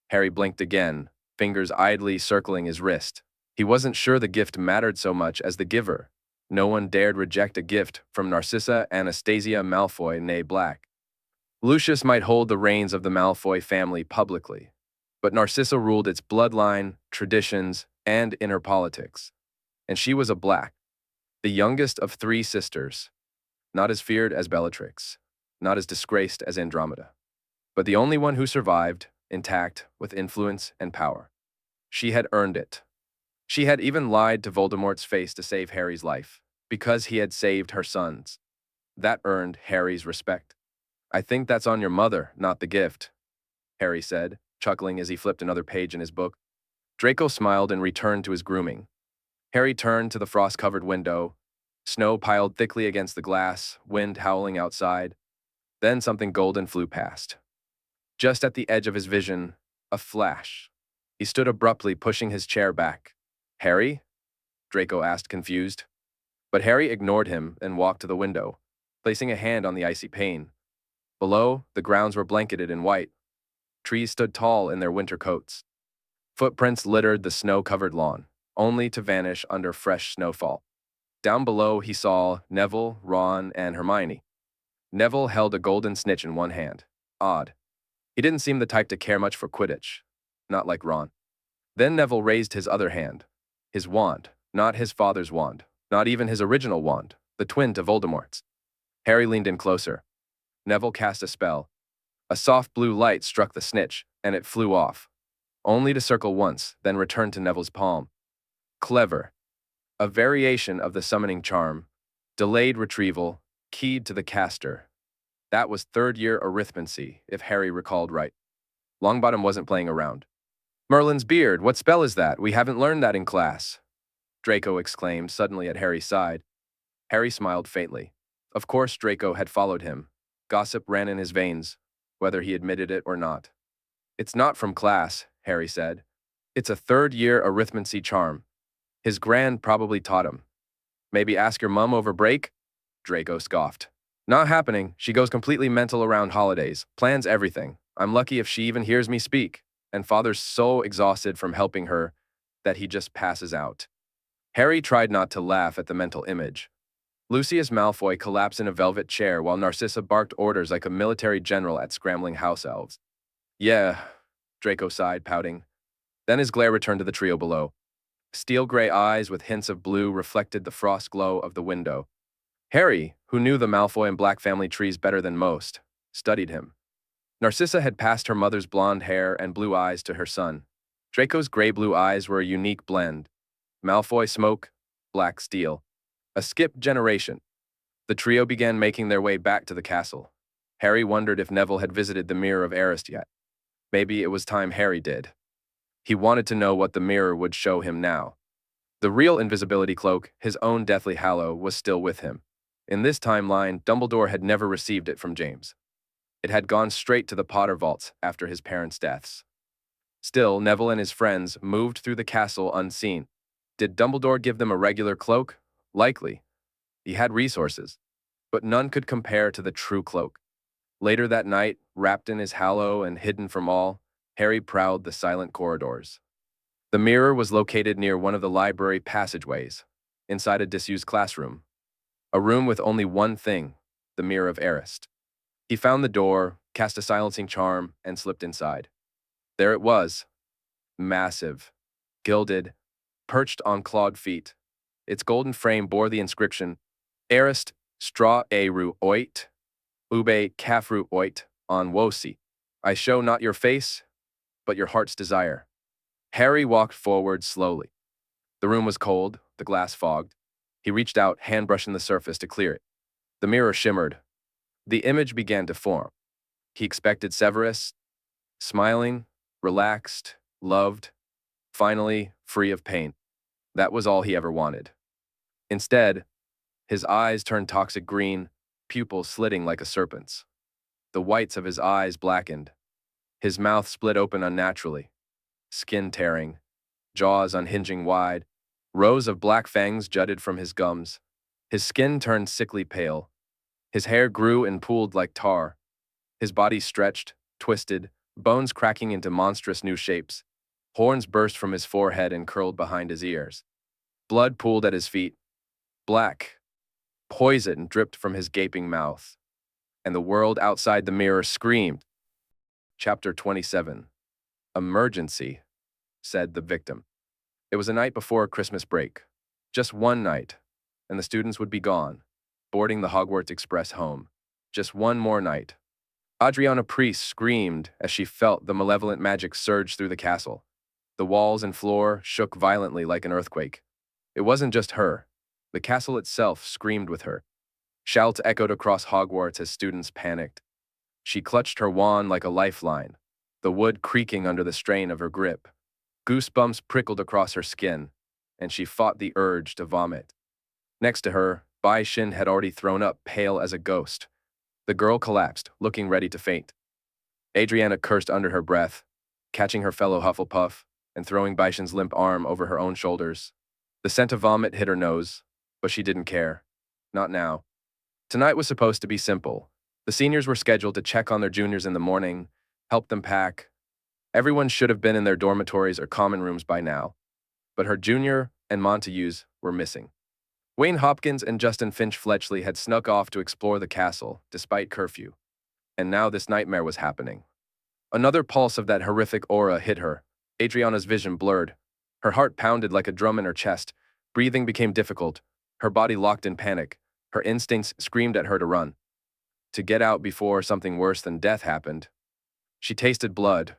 Harry blinked again, fingers idly circling his wrist. He wasn't sure the gift mattered so much as the giver. No one dared reject a gift from Narcissa Anastasia Malfoy née Black. Lucius might hold the reins of the Malfoy family publicly, but Narcissa ruled its bloodline, traditions, and inner politics. And she was a Black, the youngest of 3 sisters, not as feared as Bellatrix, not as disgraced as Andromeda, but the only one who survived, intact, with influence and power. She had earned it. She had even lied to Voldemort's face to save Harry's life, because he had saved her son's. That earned Harry's respect. I think that's on your mother, not the gift, Harry said, chuckling as he flipped another page in his book. Draco smiled and returned to his grooming. Harry turned to the frost-covered window. Snow piled thickly against the glass, wind howling outside. Then something golden flew past. Just at the edge of his vision, a flash. He stood abruptly, pushing his chair back. Harry? Draco asked, confused. But Harry ignored him and walked to the window, placing a hand on the icy pane. Below, the grounds were blanketed in white. Trees stood tall in their winter coats. Footprints littered the snow-covered lawn, only to vanish under fresh snowfall. Down below, he saw Neville, Ron, and Hermione. Neville held a golden snitch in one hand. Odd. He didn't seem the type to care much for Quidditch. Not like Ron. Then Neville raised his other hand. His wand. Not his father's wand. Not even his original wand. The twin to Voldemort's. Harry leaned in closer. Neville cast a spell. A soft blue light struck the snitch, and it flew off, only to circle once, then return to Neville's palm. Clever. A variation of the summoning charm. Delayed retrieval, keyed to the caster. That was third-year arithmancy, if Harry recalled right. Longbottom wasn't playing around. Merlin's beard, what spell is that? We haven't learned that in class. Draco exclaimed suddenly at Harry's side. Harry smiled faintly. Of course Draco had followed him. Gossip ran in his veins, whether he admitted it or not. It's not from class, Harry said. It's a third-year arithmancy charm. His grand probably taught him. Maybe ask your mum over break? Draco scoffed. Not happening. She goes completely mental around holidays, plans everything. I'm lucky if she even hears me speak. And Father's so exhausted from helping her that he just passes out. Harry tried not to laugh at the mental image. Lucius Malfoy collapsed in a velvet chair while Narcissa barked orders like a military general at scrambling house elves. Yeah, Draco sighed, pouting. Then his glare returned to the trio below. Steel-gray eyes with hints of blue reflected the frost glow of the window. Harry, who knew the Malfoy and Black family trees better than most, studied him. Narcissa had passed her mother's blonde hair and blue eyes to her son. Draco's gray-blue eyes were a unique blend. Malfoy smoke, Black steel. A skipped generation. The trio began making their way back to the castle. Harry wondered if Neville had visited the Mirror of Eris yet. Maybe it was time Harry did. He wanted to know what the mirror would show him now. The real invisibility cloak, his own Deathly Hallow, was still with him. In this timeline, Dumbledore had never received it from James. It had gone straight to the Potter vaults after his parents' deaths. Still, Neville and his friends moved through the castle unseen. Did Dumbledore give them a regular cloak? Likely. He had resources, but none could compare to the true cloak. Later that night, wrapped in his hallow and hidden from all, Harry prowled the silent corridors. The mirror was located near one of the library passageways, inside a disused classroom. A room with only one thing, the Mirror of Erist. He found the door, cast a silencing charm, and slipped inside. There it was, massive, gilded, perched on clawed feet. Its golden frame bore the inscription, Erist stra eru oit, ube cafru oit on wosi. I show not your face, but your heart's desire. Harry walked forward slowly. The room was cold, the glass fogged. He reached out, hand brushing the surface to clear it. The mirror shimmered. The image began to form. He expected Severus, smiling, relaxed, loved, finally free of pain. That was all he ever wanted. Instead, his eyes turned toxic green, pupils slitting like a serpent's. The whites of his eyes blackened. His mouth split open unnaturally, skin tearing, jaws unhinging wide. Rows of black fangs jutted from his gums. His skin turned sickly pale. His hair grew and pooled like tar. His body stretched, twisted, bones cracking into monstrous new shapes. Horns burst from his forehead and curled behind his ears. Blood pooled at his feet. Black, poison dripped from his gaping mouth. And the world outside the mirror screamed. Chapter 27. Emergency, said the victim. It was a night before Christmas break. Just one night, and the students would be gone, boarding the Hogwarts Express home. Just one more night. Adriana Priest screamed as she felt the malevolent magic surge through the castle. The walls and floor shook violently like an earthquake. It wasn't just her. The castle itself screamed with her. Shouts echoed across Hogwarts as students panicked. She clutched her wand like a lifeline, the wood creaking under the strain of her grip. Goosebumps prickled across her skin, and she fought the urge to vomit. Next to her, Bai Shin had already thrown up, pale as a ghost. The girl collapsed, looking ready to faint. Adriana cursed under her breath, catching her fellow Hufflepuff and throwing Bai Shin's limp arm over her own shoulders. The scent of vomit hit her nose, but she didn't care. Not now. Tonight was supposed to be simple. The seniors were scheduled to check on their juniors in the morning, help them pack. Everyone should have been in their dormitories or common rooms by now, but her junior and Montagues were missing. Wayne Hopkins and Justin Finch Fletchley had snuck off to explore the castle, despite curfew. And now this nightmare was happening. Another pulse of that horrific aura hit her. Adriana's vision blurred. Her heart pounded like a drum in her chest. Breathing became difficult. Her body locked in panic. Her instincts screamed at her to run. To get out before something worse than death happened. She tasted blood.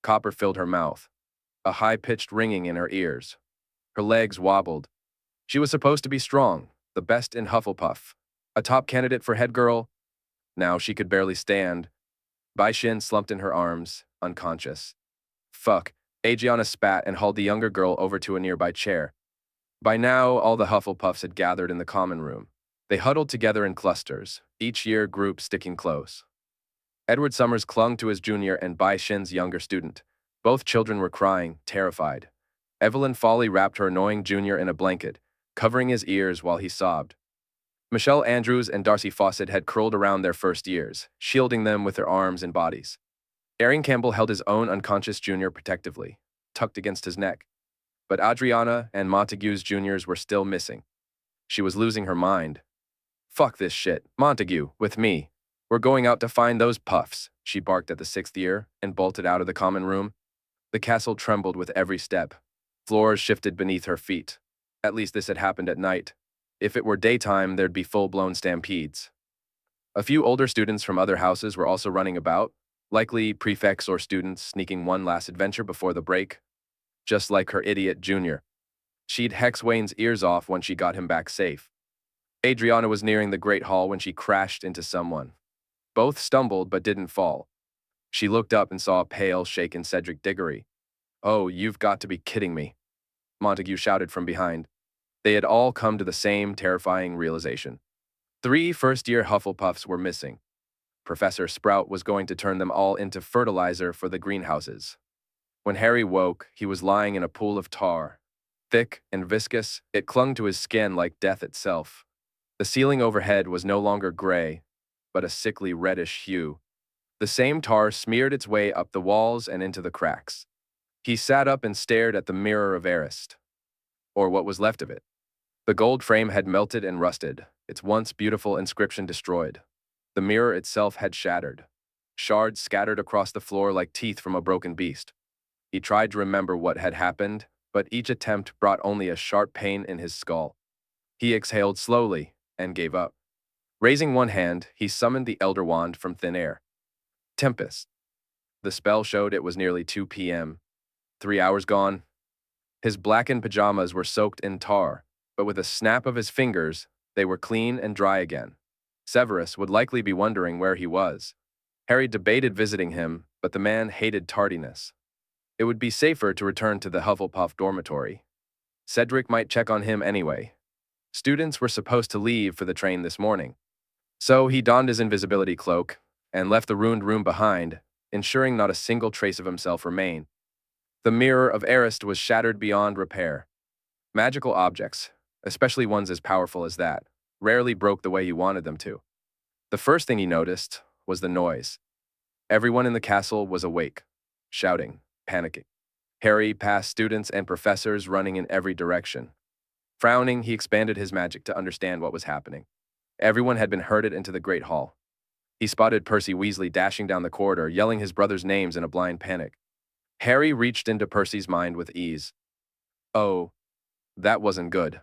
Copper filled her mouth. A high-pitched ringing in her ears. Her legs wobbled. She was supposed to be strong, the best in Hufflepuff, a top candidate for head girl. Now she could barely stand. Bai Shin slumped in her arms, unconscious. Fuck. Adriana spat and hauled the younger girl over to a nearby chair. By now, all the Hufflepuffs had gathered in the common room. They huddled together in clusters, each year group sticking close. Edward Summers clung to his junior and Bai Shin's younger student. Both children were crying, terrified. Evelyn Foley wrapped her annoying junior in a blanket, covering his ears while he sobbed. Michelle Andrews and Darcy Fawcett had curled around their first years, shielding them with their arms and bodies. Arian Campbell held his own unconscious junior protectively, tucked against his neck. But Adriana and Montague's juniors were still missing. She was losing her mind. Fuck this shit, Montague, with me. We're going out to find those puffs, she barked at the sixth year and bolted out of the common room. The castle trembled with every step. Floors shifted beneath her feet. At least this had happened at night. If it were daytime, there'd be full-blown stampedes. A few older students from other houses were also running about, likely prefects or students sneaking one last adventure before the break. Just like her idiot junior. She'd hex Wayne's ears off when she got him back safe. Adriana was nearing the Great Hall when she crashed into someone. Both stumbled but didn't fall. She looked up and saw a pale, shaken Cedric Diggory. "Oh, you've got to be kidding me," Montague shouted from behind. They had all come to the same terrifying realization. 3 first-year Hufflepuffs were missing. Professor Sprout was going to turn them all into fertilizer for the greenhouses. When Harry woke, he was lying in a pool of tar. Thick and viscous, it clung to his skin like death itself. The ceiling overhead was no longer gray, but a sickly reddish hue. The same tar smeared its way up the walls and into the cracks. He sat up and stared at the mirror of Arist, or what was left of it. The gold frame had melted and rusted, its once beautiful inscription destroyed. The mirror itself had shattered. Shards scattered across the floor like teeth from a broken beast. He tried to remember what had happened, but each attempt brought only a sharp pain in his skull. He exhaled slowly and gave up. Raising one hand, he summoned the Elder Wand from thin air. Tempest. The spell showed it was nearly 2 p.m. 3 hours gone. His blackened pajamas were soaked in tar, but with a snap of his fingers, they were clean and dry again. Severus would likely be wondering where he was. Harry debated visiting him, but the man hated tardiness. It would be safer to return to the Hufflepuff dormitory. Cedric might check on him anyway. Students were supposed to leave for the train this morning. So he donned his invisibility cloak and left the ruined room behind, ensuring not a single trace of himself remained. The mirror of Arist was shattered beyond repair. Magical objects, especially ones as powerful as that, rarely broke the way you wanted them to. The first thing he noticed was the noise. Everyone in the castle was awake, shouting, panicking. Harry passed students and professors running in every direction. Frowning, he expanded his magic to understand what was happening. Everyone had been herded into the Great Hall. He spotted Percy Weasley dashing down the corridor, yelling his brother's names in a blind panic. Harry reached into Percy's mind with ease. Oh, that wasn't good.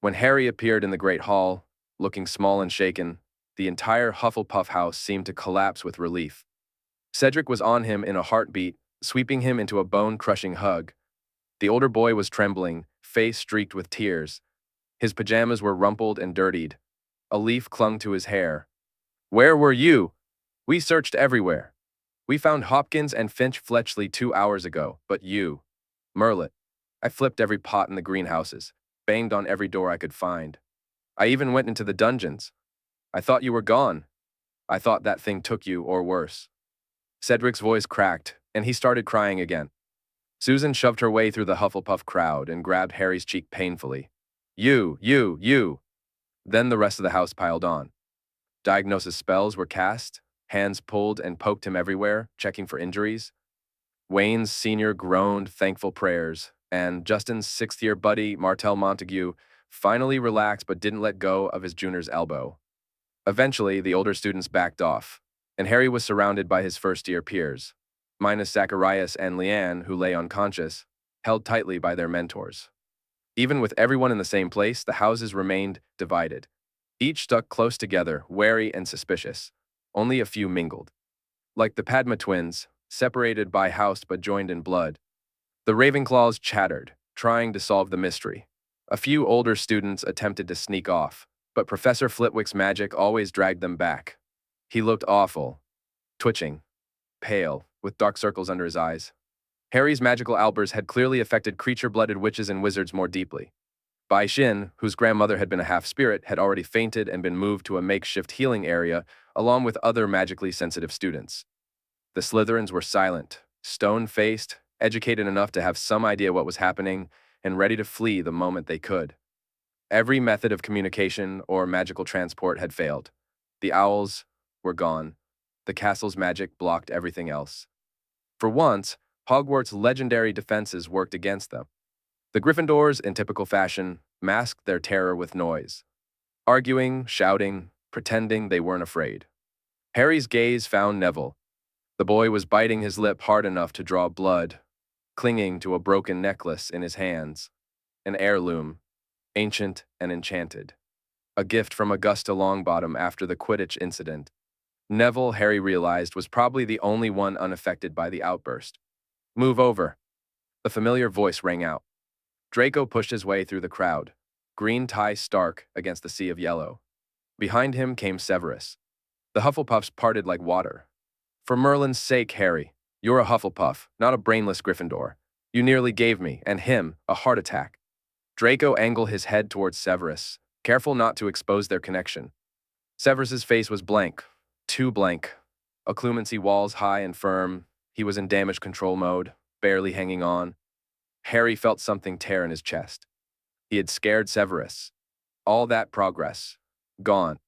When Harry appeared in the Great Hall, looking small and shaken, the entire Hufflepuff house seemed to collapse with relief. Cedric was on him in a heartbeat, sweeping him into a bone-crushing hug. The older boy was trembling, face streaked with tears. His pajamas were rumpled and dirtied. A leaf clung to his hair. "Where were you? We searched everywhere. We found Hopkins and Finch Fletchley 2 hours ago, but you, Merlin. I flipped every pot in the greenhouses, banged on every door I could find. I even went into the dungeons. I thought you were gone. I thought that thing took you, or worse." Cedric's voice cracked, and he started crying again. Susan shoved her way through the Hufflepuff crowd and grabbed Harry's cheek painfully. You. Then the rest of the house piled on. Diagnosis spells were cast, hands pulled and poked him everywhere, checking for injuries. Wayne's senior groaned thankful prayers, and Justin's 6th-year buddy, Martell Montague, finally relaxed but didn't let go of his junior's elbow. Eventually, the older students backed off, and Harry was surrounded by his first-year peers, minus Zacharias and Leanne, who lay unconscious, held tightly by their mentors. Even with everyone in the same place, the houses remained divided. Each stuck close together, wary and suspicious. Only a few mingled. Like the Padma twins, separated by house but joined in blood. The Ravenclaws chattered, trying to solve the mystery. A few older students attempted to sneak off, but Professor Flitwick's magic always dragged them back. He looked awful, twitching, pale, with dark circles under his eyes. Harry's magical albers had clearly affected creature-blooded witches and wizards more deeply. Bai Xin, whose grandmother had been a half-spirit, had already fainted and been moved to a makeshift healing area, along with other magically sensitive students. The Slytherins were silent, stone-faced, educated enough to have some idea what was happening, and ready to flee the moment they could. Every method of communication or magical transport had failed. The owls were gone. The castle's magic blocked everything else. For once, Hogwarts' legendary defenses worked against them. The Gryffindors, in typical fashion, masked their terror with noise. Arguing, shouting, pretending they weren't afraid. Harry's gaze found Neville. The boy was biting his lip hard enough to draw blood, clinging to a broken necklace in his hands. An heirloom, ancient and enchanted. A gift from Augusta Longbottom after the Quidditch incident. Neville, Harry realized, was probably the only one unaffected by the outburst. "Move over." The familiar voice rang out. Draco pushed his way through the crowd, green tie stark against the sea of yellow. Behind him came Severus. The Hufflepuffs parted like water. For Merlin's sake, Harry, you're a Hufflepuff, not a brainless Gryffindor. You nearly gave me, and him, a heart attack. Draco angled his head towards Severus, careful not to expose their connection. Severus's face was blank, too blank. Occlumency walls high and firm. He was in damage control mode, barely hanging on. Harry felt something tear in his chest. He had scared Severus. All that progress. Gone.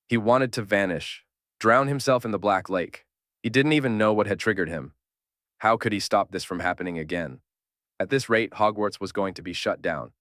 He wanted to vanish, drown himself in the Black Lake. He didn't even know what had triggered him. How could he stop this from happening again? At this rate, Hogwarts was going to be shut down.